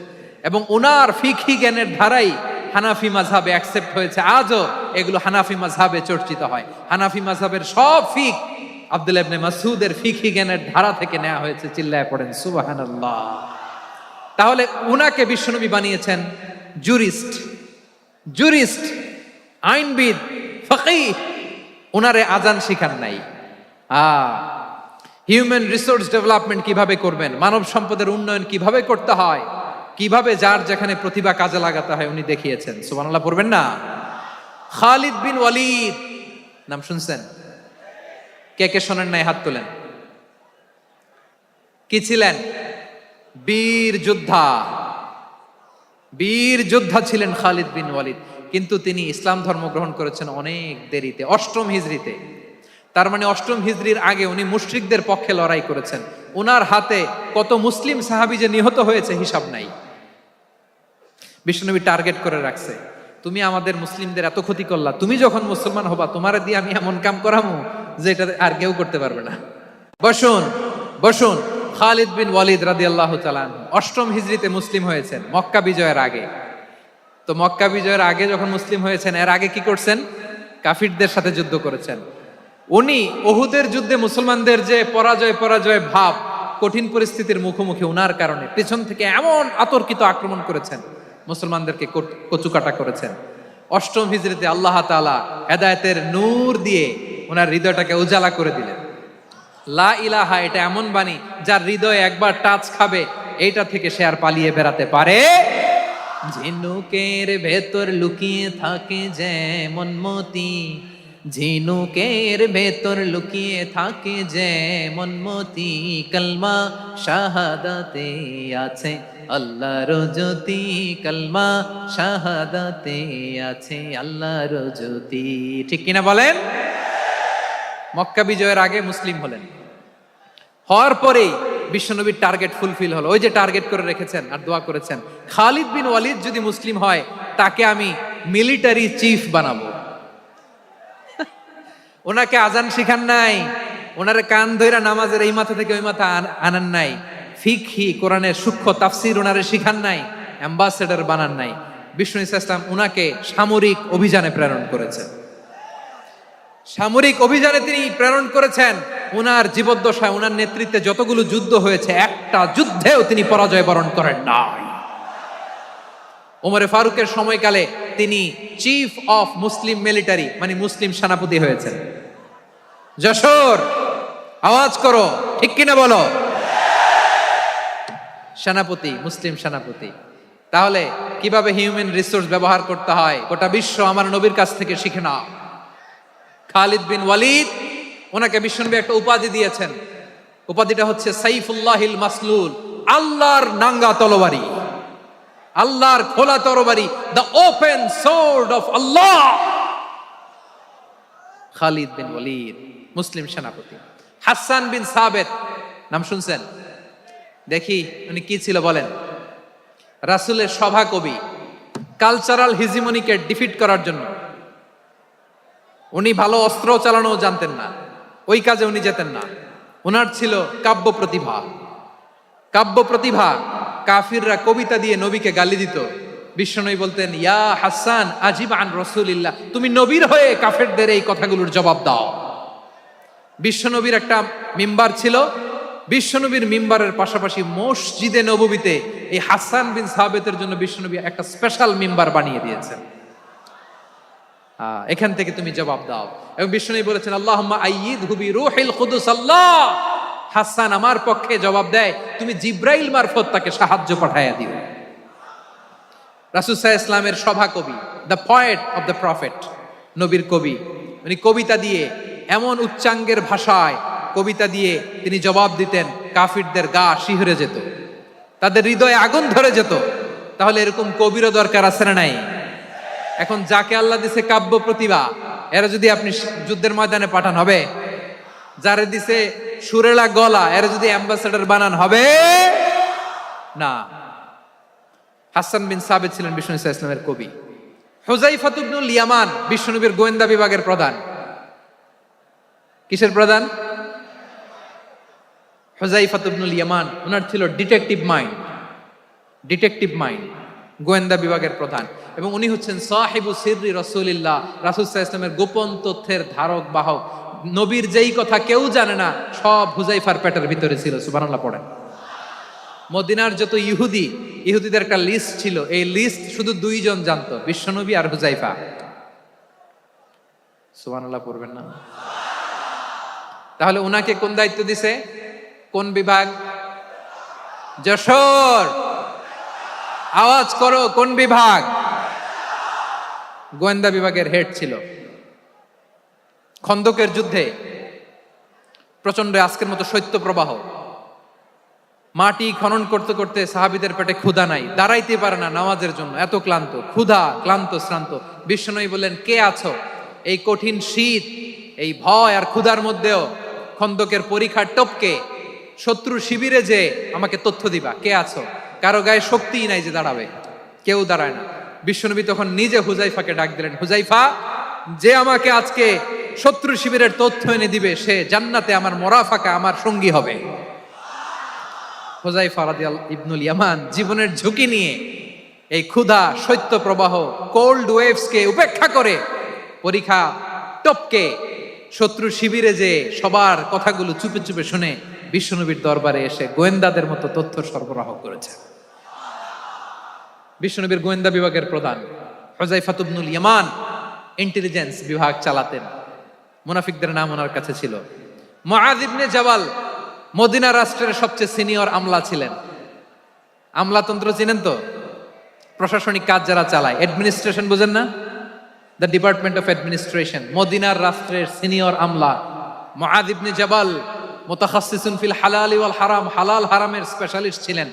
এবং ওনার ফিকহি জ্ঞানের ধারাই হানাফি মাযহাবে অ্যাকসেপ্ট হয়েছে। আজও এগুলো হানাফি মাযহাবে চর্চিত হয়। হানাফি মাযহাবের সব ফিক আব্দুল্লাহ ইবনে মাসউদের ফিকহি জ্ঞানের ধারা থেকে নেওয়া হয়েছে। চিল্লায় পড়েন সুবহানাল্লাহ। তাহলে উনাকে বিশ্বনবী বানিয়েছেন জুরিস্ট, আইনবিদ, ফকিহ। উনারে আজান শিখান নাই। হিউম্যান রিসোর্স ডেভেলপমেন্ট কিভাবে করবেন, মানব সম্পদের উন্নয়ন কিভাবে করতে হয়, কিভাবে যার যেখানে প্রতিভা কাজে লাগাতে হয় উনি দেখিয়েছেন। সুবহানাল্লাহ পড়বেন না? খালিদ বিন ওয়ালিদ নাম শুনছেন? কে কে শোনেন নাই হাত তোলেন। কি ছিলেন? বীর যোদ্ধা ছিলেন খালিদ বিন ওয়ালিদ। কিন্তু তিনি ইসলাম ধর্ম গ্রহণ করেছেন অনেক দেরিতে, 8ম হিজরিতে। তার মানে 8ম হিজরির আগে উনি মুশরিকদের পক্ষে লড়াই করেছেন। ওনার হাতে কত মুসলিম সাহাবী যে নিহত হয়েছে হিসাব নাই। বিশ্বনবী টার্গেট করে রাখছে, তুমি আমাদের মুসলিমদের এত ক্ষতি করলা, তুমি যখন মুসলমান হবা তোমারে দিয়ে আমি এমন কাম করামু যে এটা আর কেউ করতে পারবে না। বসুন। খালিদ বিন ওয়ালিদ রাদিয়াল্লাহু তাআলা 8ম হিজরিতে মুসলিম হয়েছেন, মক্কা বিজয়ের আগে। তো মক্কা বিজয়ের আগে যখন মুসলিম হয়েছেন, এর আগে কি করছেন? কাফিরদের সাথে যুদ্ধ করেছেন। উনি উহুদের যুদ্ধে মুসলমানদের যে পরাজয় ভাব, কঠিন পরিস্থিতির মুখোমুখি উনার কারণে পেছন থেকে এমন আতর্কিত আক্রমণ করেছেন, মুসলমানদেরকে কচুকাটা করেছেন। 8ম হিজরিতে আল্লাহ তাআলা হেদায়েতের নূর দিয়ে ওনার হৃদয়টাকে উজালা করে দিলেন। লা ইলাহা এটা এমন বাণী যার হৃদয়ে একবার টাচ খাবে, এইটা থেকে সে আর পালিয়ে বেড়াতে পারে। ঝিনুকের ভেতর লুকিয়ে থাকে যেমন মতি, ঝিনুকের ভেতর লুকিয়ে থাকে যেমন মতি, কলমা শাহাদাতে আছে আল্লাহর জ্যোতি, কলমা শাহাদাতে আছে আল্লাহর জ্যোতি। ঠিক কিনা বলেন? মক্কা বিজয়ের আগে মুসলিম হলেন, হওয়ার পরেই বিশ্বনবীর টার্গেট ফুলফিল হলো। ওই যে টার্গেট করে রেখেছেন আর দোয়া করেছেন, খালিদ বিন ওয়ালিদ যদি মুসলিম হয় তাকে আমি মিলিটারি চিফ বানাবো। ওনাকে আজান শিখান নাই, ওনারে কান ধইরা নামাজের এই মাথা থেকে ওই মাথা আনান নাই, ফিকহি কোরআনের সূক্ষ্ম তাফসীর ওনারে শিখান নাই, অ্যাম্বাসেডর বানান নাই। বিষ্ণু ইসলাম উনাকে সামরিক অভিযানে প্রেরণ করেছেন। সামরিক অভিযানে তিনি প্রেরণ করেছেন। উনার জীবদ্দশায় উনার নেতৃত্বে যতগুলো যুদ্ধ হয়েছে, একটা যুদ্ধেও তিনি পরাজয় বরণ করেন নাই। ওমরে ফারুকের সময়কালে তিনি চিফ অফ মুসলিম মিলিটারি মানে মুসলিম সেনাপতি হয়েছেন। যশোর আওয়াজ করো, ঠিক কিনা বলো? সেনাপতি, মুসলিম সেনাপতি। তাহলে কিভাবে হিউম্যান রিসোর্স ব্যবহার করতে হয় গোটা বিশ্ব আমার নবীর কাছ থেকে শিখে নাও। খালিদ বিন ওয়ালিদ, ওনাকে বিশ্বনবী একটা উপাধি দিয়েছেন। উপাধিটা হচ্ছে সাইফুল্লাহিল মাসলুল, আল্লাহর নাঙ্গা তরবারি, আল্লাহর খোলা তরবারি, দ্য ওপেন সোর্ড অফ আল্লাহ। খালিদ বিন ওয়ালিদ মুসলিম সেনাপতি। হাসান বিন সাবেত নাম শুনছেন? দেখি উনি কি ছিল বলেন। রাসূলের সভা কবি, কালচারাল হিজিমনিকে ডিফিট করার জন্য উনি ভালো অস্ত্র চালানো জানতেন না, ওই কাজে উনি যেতেন না। ওনার ছিল কাব্য প্রতিভা। কাফিররা কবিতা দিয়ে নবীকে গালি দিত। বিশ্বনবী বলতেন, ইয়া হাসান আজিব আন রাসূলিল্লাহ, তুমি নবীর হয়ে কাফেরদের এই কথাগুলোর জবাব দাও। বিশ্বনবীর একটা মিম্বার ছিল। বিশ্বনবীর মিম্বারের পাশাপাশি মসজিদে নববীতে এই হাসান বিন সাবেতের জন্য বিশ্বনবী একটা স্পেশাল মিম্বার বানিয়ে দিয়েছেন। এখান থেকে তুমি জবাব দাও। এবং বিশ্বনবী বলেছেন, আল্লাহুম্মা আইয়িদহু বিরূহিল কুদুস। আল্লাহ, হাসান আমার পক্ষে জবাব দেয়, তুমি জিব্রাইল মারফত তাকে সাহায্য পাঠাইয়া দিও। রাসূল সাল্লাল্লাহু আলাইহি ওয়াসাল্লামের সভা কবি, the poet of the prophet, নবীর কবি। উনি কবিতা দিয়ে এমন উচ্চাঙ্গের ভাষায় কবিতা দিয়ে তিনি জবাব দিতেন, কাফিরদের গা শিহরে যেত, তাদের হৃদয়ে আগুন ধরে যেত। তাহলে এরকম কবিরও দরকার আছে না নাই? এখন যাকে আল্লাহ দিছে কাব্য প্রতিভা, এরা যদি আপনি যুদ্ধের ময়দানে পাঠান হবে? যারে দিছে সুরেলা গলা, এরা যদি অ্যাম্বাসেডর বানান হবে না। হাসান বিন সাবেত ছিলেন বিষ্ণু ইসলামের কবি। হুযায়ফা ইবনুল ইয়ামান বিশ্বনবীর গোয়েন্দা বিভাগের প্রধান। কিসের প্রধান? হুযায়ফা ইবনুল ইয়ামান। ওনার ছিল ডিটেকটিভ মাইন্ড। ডিটেকটিভ মাইন্ড, গোয়েন্দা বিভাগের প্রধান, এবং উনি হচ্ছেন সাহিবু সিররি রাসূলিল্লাহ, রাসূল সাল্লাল্লাহু আলাইহি ওয়াসাল্লামের গোপন তথ্যের ধারক বাহক। নবীর যেই কথা কেউ জানে না সব হুযাইফার পেটের ভিতরে ছিল। সুবহানাল্লাহ পড়েন। মদিনার যত ইহুদিদের একটা লিস্ট ছিল, এই লিস্ট শুধু দুইজন জানতো, বিশ্বনবী আর হুযাইফা। সুবহানাল্লাহ পড়বেন না? তাহলে উনাকে কোন দায়িত্ব দিছে? কোন বিভাগ? যশোর, আওয়াজ করো, কোন বিভাগ? গোয়েন্দা বিভাগের হেড ছিল। খন্দকের যুদ্ধে প্রচন্ড আজকের মতো শৈত্য প্রবাহ, মাটি খনন করতে করতে সাহাবীদের পেটে ক্ষুধা নাই, দাঁড়াইতে পারে না নামাজের জন্য, এত ক্লান্ত, ক্ষুধা, ক্লান্ত, শ্রান্ত। বিশ্বনবী বললেন, কে আছো? এই কঠিন শীত, এই ভয় আর ক্ষুধার মধ্যেও খন্দকের পরীক্ষার টপকে শত্রু শিবিরে যে আমাকে তথ্য দিবা, কে আছো? কারো গায়ে শক্তিই নাই যে দাঁড়াবে, কেউ দাঁড়ায় না। বিশ্বনবী তখন নিজে হুযাইফাকে ডাক দিলেন, হুযাইফা, যে আমাকে আজকে শত্রু শিবিরের তথ্য এনে দিবে সে জান্নাতে আমার মোরাফাকা, আমার সঙ্গী হবে। হুযাইফা রাদিয়াল্লাহু ইবনুল ইয়ামান জীবনের ঝুঁকি নিয়ে এই ক্ষুধা, শৈত্য প্রবাহ, কোল্ড ওয়েভসকে উপেক্ষা করে পরীক্ষা টপকে শত্রু শিবিরে যে সবার কথাগুলো চুপে চুপে শুনে বিশ্বনবীর দরবারে এসে গোয়েন্দাদের মতো তথ্য সরবরাহ করেছে। বিশ্বনবীর গোয়েন্দা বিভাগের প্রধান হুযাইফা ইবনুল ইয়ামান ইন্টেলিজেন্স বিভাগ চালাতেন। মুনাফিকদের নাম ওনার কাছে ছিল। মুআয ইবনে জাবাল মদিনা রাষ্ট্রের সবচেয়ে সিনিয়র আমলা ছিলেন। আমলাতন্ত্র চিনেন তো? প্রশাসনিক কাজ যারা চালায়, অ্যাডমিনিস্ট্রেশন বুঝেন না? The department of administration. মদিনার রাষ্ট্রের সিনিয়র আমলা মুআয ইবনে জাবাল মুতাখাসসিসুন ফিল হালাল ওয়াল হারাম, হালাল হারামের স্পেশালিস্ট ছিলেন।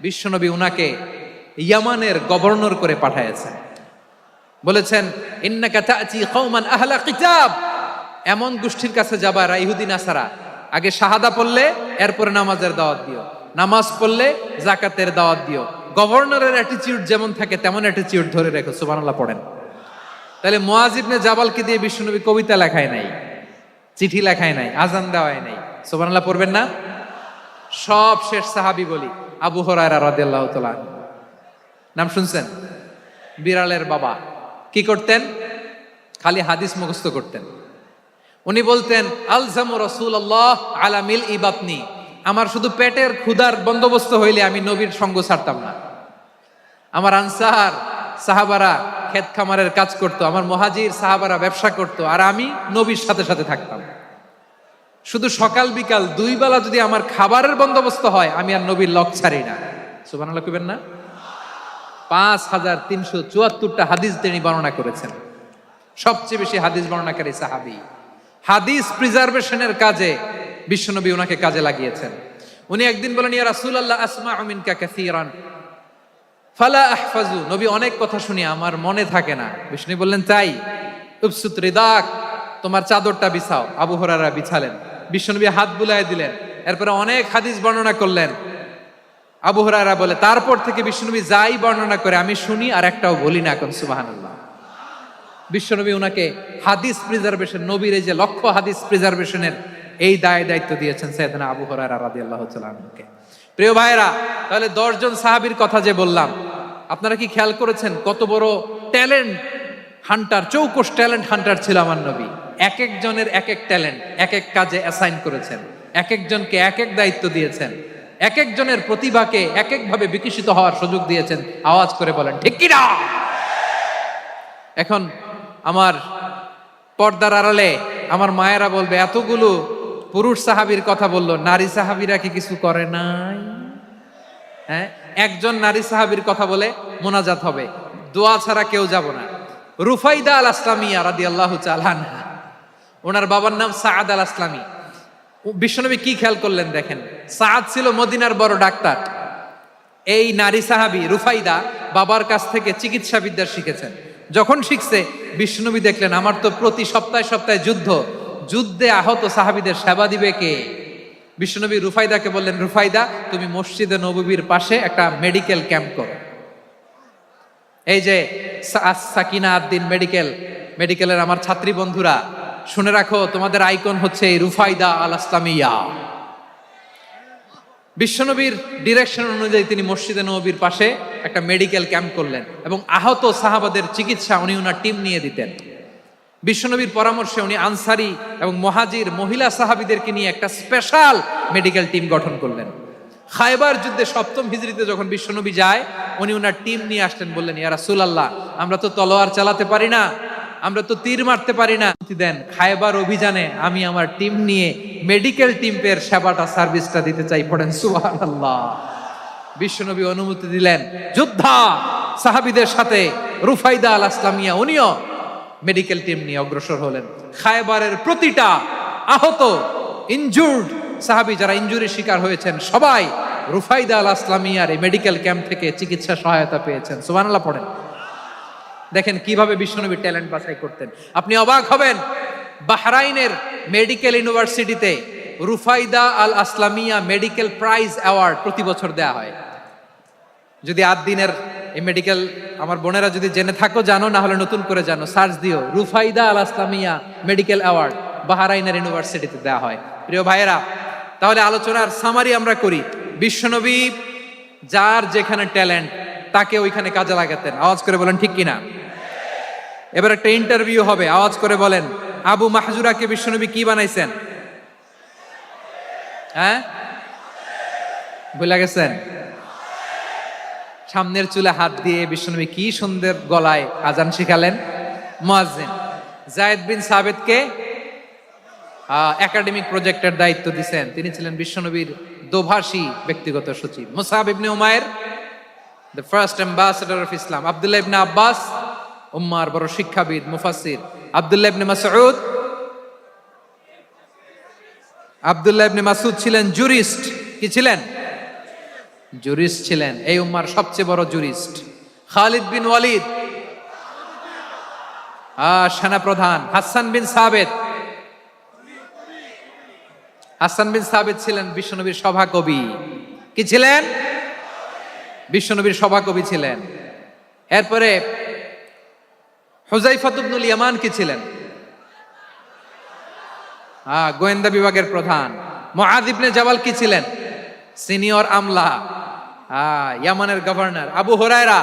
বিশ্বনবী উনাকে ইয়ামানের গভর্নর করে পাঠায়েছেন। বলেছেন, ইন্নাকা তা'তি কওমান আহলা কিতাব, এমন গোষ্ঠীর কাছে যাবা যারা ইহুদি নাসারা, আগে শাহাদা পড়লে এরপরে নামাজের দাওয়াত দিও, নামাজ পড়লে যাকাতের দাওয়াত দিও। গভর্নরের অ্যাটিটিউড যেমন থাকে তেমন অ্যাটিটিউড ধরে রেখো। সুবহানাল্লাহ পড়েন। তাহলে মুআয ইবনে জাবালকে দিয়ে বিশ্বনবী কবিতা লেখায় নাই, চিঠি লেখায় নাই, আজান দেওয়ায় নাই। সুবহানাল্লাহ পড়বেন না? সব শেষ সাহাবী বলি আবু হুরায়রা রাদিয়াল্লাহু তাআলা আনহু। নাম শুনছেন? বিড়ালের বাবা। কি করতেন? খালি হাদিস মুখস্থ করতেন। উনি বলতেন, আলজামু রাসূলুল্লাহ আলা মিল ইবাতনি, আমার শুধু পেটের ক্ষুধার বন্দোবস্ত হইলে আমি নবীর সঙ্গ ছাড়তাম না। আমার আনসার সাহাবারা ক্ষেত খামারের কাজ করত, আমার মুহাজির সাহাবারা ব্যবসা করত, আর আমি নবীর সাথে সাথে থাকতাম। শুধু সকাল বিকাল দুই বেলা যদি আমার খাবারের বন্দোবস্ত হয় আমি আর নবীর লক ছাড়ি না। সুবহানাল্লাহ কইবেন না? 5374টা হাদিস তিনি বর্ণনা করেছেন। সবচেয়ে বেশি হাদিস বর্ণনাকারী সাহাবী। হাদিস প্রিজার্ভেশনের কাজে বিশ্বনবী ওনাকে কাজে লাগিয়েছেন। উনি একদিন বলেন, ইয়া রাসূলুল্লাহ আসমাউ মিনকা কাসীরান ফালা আহফাজু, নবী অনেক কথা শুনি আমার মনে থাকে না। বিষ্ণু বললেন, তাই? উবসুত রিদাক, তোমার চাদরটা বিছাও। আবু হুরায়রা বিছালেন, বিশ্বনবী হাত বুলায় দিলেন, এরপরে অনেক হাদিস বর্ণনা করলেন। আবু হুরায়রা বলে, তারপর থেকে বিশ্বনবী যাই বর্ণনা করে আমি শুনি আর একটাও বলি না। এখন সুবহানাল্লাহ। বিশ্বনবী ওনাকে হাদিস প্রিজার্ভেশন, নবীর এই যে লক্ষ্য হাদিস প্রিজার্ভেশনের এই দায়িত্ব দিয়েছেন সাইয়েদনা আবু হুরায়রা রাদিয়াল্লাহু তাআলা আনহুকে। প্রিয় ভাইরা, তাহলে 10 জন সাহাবীর কথা যে বললাম, আপনারা কি খেয়াল করেছেন কত বড় ট্যালেন্ট হান্টার, চৌকস ট্যালেন্ট হান্টার ছিল আমার নবী। এক একজনের এক এক ট্যালেন্ট এক এক কাজে অ্যাসাইন করেছেন, এক একজনকে এক এক দায়িত্ব দিয়েছেন, এক একজনের প্রতিভাকে এক একভাবে বিকশিত হওয়ার সুযোগ দিয়েছেন। আওয়াজ করে বলেন ঠিক কি না? এখন আমার পর্দার আড়ালে আমার মায়েরা বলবে, এতগুলো পুরুষ সাহাবীর কথা বললো, নারী সাহাবীরা কি কিছু করে নাই? হ্যাঁ, একজন নারী সাহাবীর কথা বলে মোনাজাত হবে, দোয়া ছাড়া কেউ যাব না। রুফাইদা আল আসলামিয়া রাদিয়াল্লাহু তাআলা আনহা, ওনার বাবার নাম সাআদ আল আসলামি। বিশ্বনবী কি খেয়াল করলেন দেখেন, সাআদ ছিল মদিনার বড় ডাক্তার। এই নারী সাহাবী রুফাইদা বাবার কাছ থেকে চিকিৎসা বিদ্যা শিখেছেন। যখন শিখছে বিশ্বনবী দেখলেন, আমার তো প্রতি সপ্তাহে সপ্তাহে যুদ্ধে আহত সাহাবীদের সেবা দিবে কে? বিশ্বনবী রুফাইদাকে বললেন, রুফাইদা তুমি মসজিদে নববীর পাশে একটা মেডিকেল ক্যাম্প করো। এই যে সাকিনা আদ্দিন মেডিকেলের আমার ছাত্রী বন্ধুরা শুনে রাখো, তোমাদের আইকন হচ্ছে এই রুফাইদা আল আসলামিয়া। বিশ্বনবীর ডিরেকশন অনুযায়ী তিনি মসজিদে নববীর পাশে একটা মেডিকেল ক্যাম্প করলেন এবং আহত সাহাবাদের চিকিৎসা উনি ওনার টিম নিয়ে দিতেন। বিশ্বনবীর পরামর্শে উনি আনসারি এবং মুহাজির মহিলা সাহাবীদেরকে নিয়ে একটা স্পেশাল মেডিকেল টিম গঠন করলেন। খায়বার যুদ্ধে 7ম হিজরিতে যখন বিশ্বনবী যায়, উনি ওনার টিম নিয়ে আসলেন, বললেন, ইয়া রাসূলুল্লাহ, আমরা তো তলোয়ার চালাতে পারি না, আমরা তো তীর মারতে পারি না, দেন খায়বার অভিযানে আমি আমার টিম নিয়ে মেডিকেল টিমের সেবাটা সার্ভিসটা দিতে চাই। পড়েন সুবহানাল্লাহ। বিশ্বনবী অনুমতি দিলেন, যোদ্ধা সাহাবীদের সাথে রুফাইদা আল আসলামিয়া উনিও মেডিকেল টিম নিয়ে অগ্রসর হলেন। খায়বারের প্রতিটা আহত ইনজুর্ড সাহাবী যারা ইনজুরির শিকার হয়েছেন সবাই রুফাইদা আল আসলামিয়ার এই মেডিকেল ক্যাম্প থেকে চিকিৎসা সহায়তা পেয়েছেন। সুবহানাল্লাহ পড়েন। দেখেন কিভাবে বিশ্বনবী ট্যালেন্ট বাছাই করতেন। আপনি অবাক হবেন, বাহরাইনের মেডিকেল ইউনিভার্সিটিতে রুফাইদা আল আসলামিয়া মেডিকেল প্রাইজ অ্যাওয়ার্ড প্রতি বছর দেয়া হয়। যদি 8 দিনের এই মেডিকেল আমার বোনেরা যদি জেনে থাকো জানো, না হলে নতুন করে জানো, সার্চ দিও, রুফাইদা আল আসলামিয়া মেডিকেল অ্যাওয়ার্ড বাহরাইনের ইউনিভার্সিটিতে দেয়া হয়। প্রিয় ভাইয়েরা, তাহলে আলোচনার সামারি আমরা করি। বিশ্বনবী যার যেখানে ট্যালেন্ট তাকে ওইখানে কাজে লাগাতেন। আওয়াজ করে বলেন ঠিক কিনা? এবার একটা ইন্টারভিউ হবে, আওয়াজ করে বলেন, আবু মাহজুরাকে বিশ্বনবী কি বানাইছেন? হ্যাঁ, ভুলে গেছেন? সামনের চুলে হাত দিয়ে বিশ্বনবী কি সুন্দর গলায় আজান শিখালেন। মুয়াজ্জিন। যায়েদ বিন সাবিতকে একাডেমিক প্রজেক্টের দায়িত্ব দিয়েছেন, তিনি ছিলেন বিশ্বনবীর দোভাষী ব্যক্তিগত সচিব। Musab ibn Umair, the first ambassador of Islam. Abdullah ibn Abbas, উম্মার বড় শিক্ষাবিদ মুফাসসির। আব্দুল্লাহ ইবনে মাসউদ, আব্দুল্লাহ ইবনে মাসউদ ছিলেন জুরিস্ট। কি ছিলেন? জুরিস্ট ছিলেন, এই উম্মার সবচেয়ে বড় জুরিস্ট। খালিদ বিন ওয়ালিদ, সেনাপ্রধান। হাসান বিন সাবিত, হাসান বিন সাবিত ছিলেন বিশ্বনবীর সভাকবি। কি ছিলেন? বিশ্বনবীর সভাকবি ছিলেন। এরপরে হুযায়ফা ইবনুল ইয়ামান কি ছিলেন? গোয়েন্দা বিভাগের প্রধান। মুআয ইবনে জাবাল কি ছিলেন? সিনিয়র আমলা, ইয়ামানের গভর্নর। আবু হুরায়রা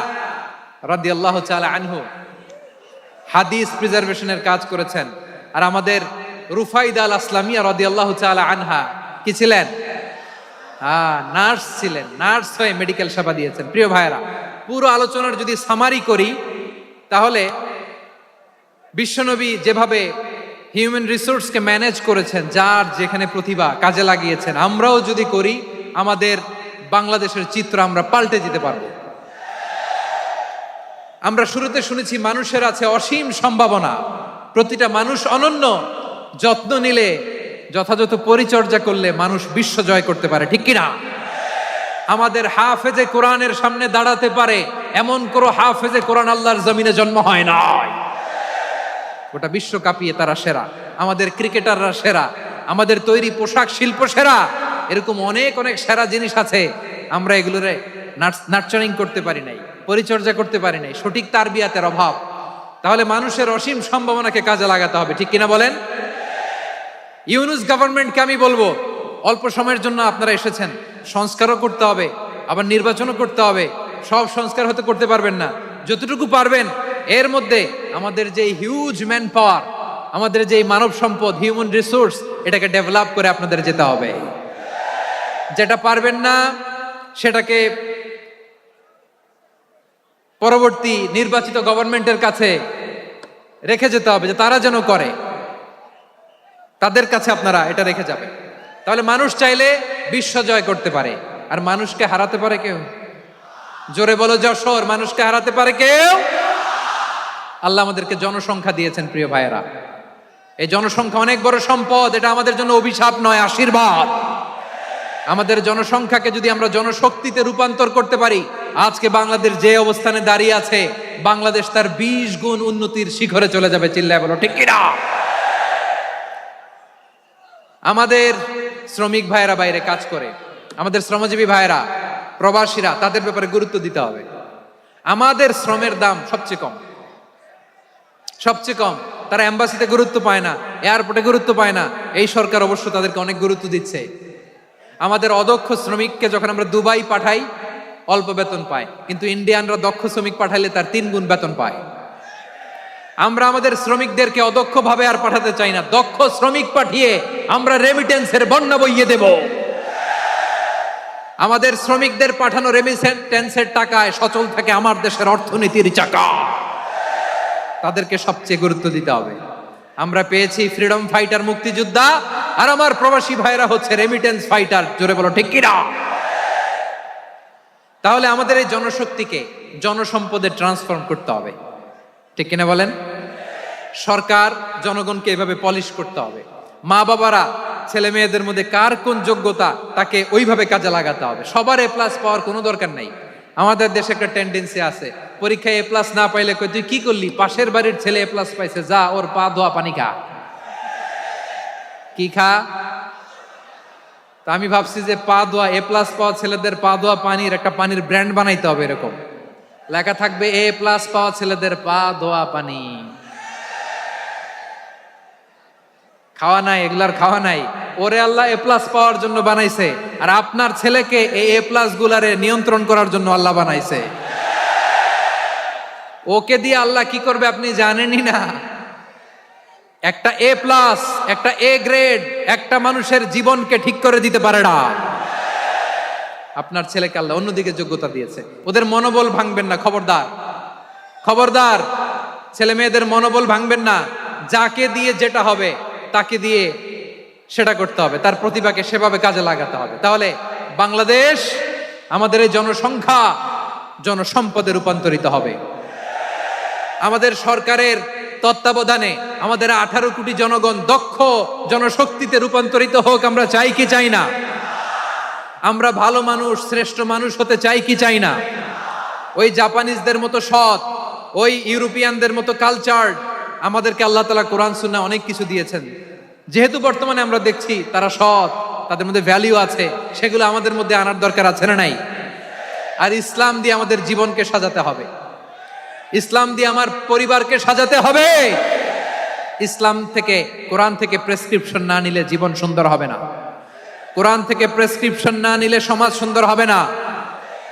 রাদিয়াল্লাহু তাআলা আনহু হাদিস প্রিজার্ভেশনের কাজ করেছেন। আর আমাদের রুফাইদা আল আসলামিয়া রাদিয়াল্লাহু তাআলা আনহা কি ছিলেন? নার্স ছিলেন। নার্স হয়ে মেডিকেল সেবা দিয়েছেন। প্রিয় ভাইয়েরা, পুরো আলোচনার যদি সামারি করি তাহলে বিশ্বনবী যেভাবে হিউম্যান রিসোর্সকে ম্যানেজ করেছেন, যার যেখানে প্রতিভা কাজে লাগিয়েছেন, আমরাও যদি করি আমাদের বাংলাদেশের চিত্র আমরা পাল্টে দিতে পারবো। আমরা শুরুতে শুনেছি মানুষের আছে অসীম সম্ভাবনা, প্রতিটা মানুষ অনন্য, যত্ন নিলে, যথাযথ পরিচর্যা করলে মানুষ বিশ্ব জয় করতে পারে। ঠিক কিনা? আমাদের হাফেজে কোরআনের সামনে দাঁড়াতে পারে এমন কোন হাফেজে কোরআন আল্লাহর জমিনে জন্ম হয় না। গোটা বিশ্ব কাঁপিয়ে তারা সেরা। আমাদের ক্রিকেটাররা সেরা, আমাদের তৈরি পোশাক শিল্প সেরা। এরকম অনেক অনেক সেরা জিনিস আছে, আমরা এগুলোরে নার্চারিং করতে পারি নাই, পরিচর্যা করতে পারি নাই, সঠিক তারবিয়াতের অভাব। তাহলে মানুষের অসীম সম্ভাবনাকে কাজে লাগাতে হবে। ঠিক কিনা বলেন? ইউনুস গভর্নমেন্টকে আমি বলবো, অল্প সময়ের জন্য আপনারা এসেছেন, সংস্কারও করতে হবে, আবার নির্বাচনও করতে হবে। সব সংস্কার হতে করতে পারবেন না, যতটুকু পারবেন এর মধ্যে আমাদের যে হিউজ ম্যান পাওয়ার, আমাদের যে মানব সম্পদ, হিউম্যান রিসোর্স, এটাকে ডেভেলপ করে আপনাদের যেতে হবে। যেটা পারবেন না সেটাকে পরবর্তী নির্বাচিত গভর্নমেন্টের কাছে রেখে যেতে হবে, যে তারা যেন করে, তাদের কাছে আপনারা এটা রেখে যাবেন। তাহলে মানুষ চাইলে বিশ্ব জয় করতে পারে। আর মানুষকে হারাতে পারে কেউ? জোরে বলো যশোর, মানুষকে হারাতে পারে কেউ? আল্লাহ আমাদেরকে জনসংখ্যা দিয়েছেন। প্রিয় ভাইয়েরা, এই জনসংখ্যা অনেক বড় সম্পদ, এটা আমাদের জন্য অভিশাপ নয়, আশীর্বাদ। আমাদের জনসংখ্যাকে যদি আমরা জনশক্তিতে রূপান্তর করতে পারি, আজকে বাংলাদেশ যে অবস্থানে দাঁড়িয়ে আছে, বাংলাদেশ তার 20 গুণ উন্নতির শিখরে চলে যাবে। চিল্লায় বলো ঠিক কিনা? আমাদের শ্রমিক ভাইয়েরা বাইরে কাজ করে, আমাদের শ্রমজীবী ভাইয়েরা, প্রবাসীরা, তাদের ব্যাপারে গুরুত্ব দিতে হবে। আমাদের শ্রমের দাম সবচেয়ে কম, সবচেয়ে কম। তারা এম্বাসিতে গুরুত্ব পায় না, এয়ারপোর্টে গুরুত্ব পায় না। এই সরকার অবশ্য তাদেরকে অনেক গুরুত্ব দিচ্ছে। আমাদের অদক্ষ শ্রমিককে যখন আমরা দুবাই পাঠাই অল্প বেতন পায়, কিন্তু ইন্ডিয়ানরা দক্ষ শ্রমিক পাঠাইলে তার 3 গুণ বেতন পায়। আমরা আমাদের শ্রমিকদেরকে অদক্ষ ভাবে আর পাঠাতে চাই না, দক্ষ শ্রমিক পাঠিয়ে আমরা রেমিটেন্সের বন্যা বইয়ে দেব। আমাদের শ্রমিকদের পাঠানো রেমিটেন্সের টাকায় সচল থাকে আমার দেশের অর্থনীতির চাকা। তাদেরকে সবচেয়ে গুরুত্ব দিতে হবে। আমরা পেয়েছি ফ্রিডম ফাইটার, মুক্তিযোদ্ধা, আর আমার প্রবাসী ভাইরা হচ্ছে রেমিটেন্স ফাইটার। জোরে বলো ঠিক কিনা? তাহলে আমাদের এই জনশক্তিকে জনসম্পদে ট্রান্সফর্ম করতে হবে, ঠিক কিনা বলেন? সরকার জনগণকে এভাবে পলিশ করতে হবে। মা বাবারা ছেলে মেয়েদের মধ্যে কার কোন যোগ্যতা তাকে ওইভাবে কাজে লাগাতে হবে। সবার এ প্লাস পাওয়ার কোনো দরকার নাই। আমাদের দেশে একটা টেন্ডেন্সি আছে, পরীক্ষায় এ প্লাস না পাইলে কই তুই কি করলি, পাশের বাড়ির ছেলে এ প্লাস পাইছে, যা ওর পা ধোয়া পানি খা। কি খা? তা আমি ভাবছি যে পা ধোয়া, এ প্লাস পাওয়া ছেলেদের পা ধোয়া পানির একটা পানির ব্র্যান্ড বানাইতে হবে। এরকম লেখা থাকবে, এ প্লাস পাওয়া ছেলেদের পা ধোয়া পানি। খাওয়া নাই, এগুলার খাওয়া নাই। ওরে আল্লাহ এ প্লাস পাওয়ার জন্য বানাইছে, আর আপনার ছেলেকে এই এ প্লাস গুলারে নিয়ন্ত্রণ করার জন্য আল্লাহ বানাইছে। ওকে দিয়ে আল্লাহ কি করবে আপনি জানেনই না। একটা এ প্লাস, একটা এ গ্রেড একটা মানুষের জীবনকে ঠিক করে দিতে পারে না। আপনার ছেলেকে আল্লাহ অন্যদিকে যোগ্যতা দিয়েছে। ওদের মনোবল ভাঙবেন না, খবরদার খবরদার। ছেলে মেয়েদের মনোবল ভাঙবেন না। যাকে দিয়ে যেটা হবে তাকে দিয়ে সেটা করতে হবে, তার প্রতিভাকে সেভাবে কাজে লাগাতে হবে। তাহলে বাংলাদেশ, আমাদের এই জনসংখ্যা জনসম্পদে রূপান্তরিত হবে। আমাদের সরকারের তত্ত্বাবধানে আমাদের 18 কোটি জনগণ দক্ষ জনশক্তিতে রূপান্তরিত হোক। আমরা চাই কি চাই না? আমরা ভালো মানুষ, শ্রেষ্ঠ মানুষ হতে চাই কি চাই না? ওই জাপানিজদের মতো সৎ, ওই ইউরোপিয়ানদের মতো কালচার্ড আমাদেরকে আল্লাহ তাআলা কোরআন সুন্নাহ অনেক কিছু দিয়েছেন। যেহেতু বর্তমানে আমরা দেখছি তারা সৎ, তাদের মধ্যে ভ্যালিউ আছে, সেগুলো আমাদের মধ্যে আনার দরকার আছে না নাই? আর ইসলাম দিয়ে আমাদের জীবনকে সাজাতে হবে, ইসলাম দিয়ে আমার পরিবারকে সাজাতে হবে। ইসলাম থেকে, কোরআন থেকে প্রেসক্রিপশন না নিলে জীবন সুন্দর হবে না। কোরআন থেকে প্রেসক্রিপশন না নিলে সমাজ সুন্দর হবে না।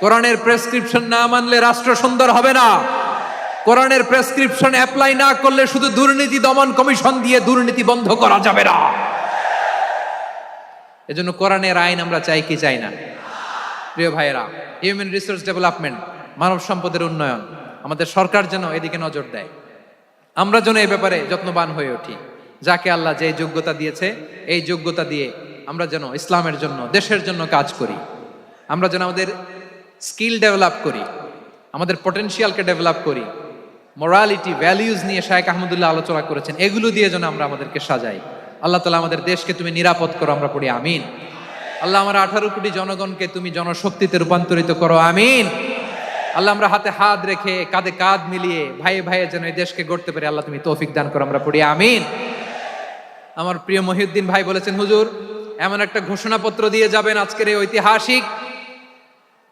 কোরআনের প্রেসক্রিপশন না মানলে রাষ্ট্র সুন্দর হবে না। কোরআনের প্রেসক্রিপশন অ্যাপ্লাই না করলে শুধু দুর্নীতি দমন কমিশন দিয়ে দুর্নীতি বন্ধ করা যাবে না। এজন্য কোরআনের আইন আমরা চাই কি চাই না? প্রিয় ভাইয়েরা, হিউম্যান রিসোর্স ডেভেলপমেন্ট, মানব সম্পদের উন্নয়ন, আমাদের সরকার যেন এদিকে নজর দেয়। আমরা যেন এই ব্যাপারে যত্নবান হয়ে উঠি। যাকে আল্লাহ যে যোগ্যতা দিয়েছে, এই যোগ্যতা দিয়ে আমরা যেন ইসলামের জন্য, দেশের জন্য কাজ করি। আমরা যেন আমাদের স্কিল ডেভেলপ করি, আমাদের পটেনশিয়ালকে ডেভেলপ করি। মোরালিটি, ভ্যালিউজ নিয়ে শায়েখ আহমদুল্লাহ আলোচনা করেছেন, এগুলো দিয়ে যেন আমরা আমাদেরকে সাজাই। আল্লাহ তাআলা আমাদের দেশকে তুমি নিরাপদ করো, আমরা পড়ি আমিন। আল্লাহ আমার 18 কোটি জনগণকে তুমি জনশক্তিতে রূপান্তরিত করো, আমিন। আল্লাহ আমরা হাতে হাত রেখে, কাঁধে কাঁধ মিলিয়ে ভাইয়ে ভাইয়ে যেন এই দেশকে গড়তে পারি, আল্লাহ তুমি তৌফিক দান করো, আমরা পড়ি আমিন। আমার প্রিয় মহিউদ্দিন ভাই বলেছেন, হুজুর এমন একটা ঘোষণাপত্র দিয়ে যাবেন আজকের এই ঐতিহাসিক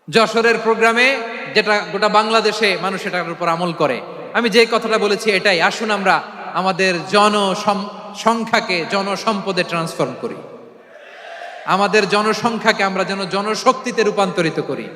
যশোরের প্রোগ্রামে, যেটা গোটা বাংলাদেশে মানুষ এটার উপর আমল করে। আমি যে কথাটা বলেছি এটাই, আসুন আমরা আমাদের জনসংখ্যাকে জনসম্পদে ট্রান্সফর্ম করি। আমাদের জনসংখ্যাকে আমরা যেন জনশক্তিতে রূপান্তরিত করি।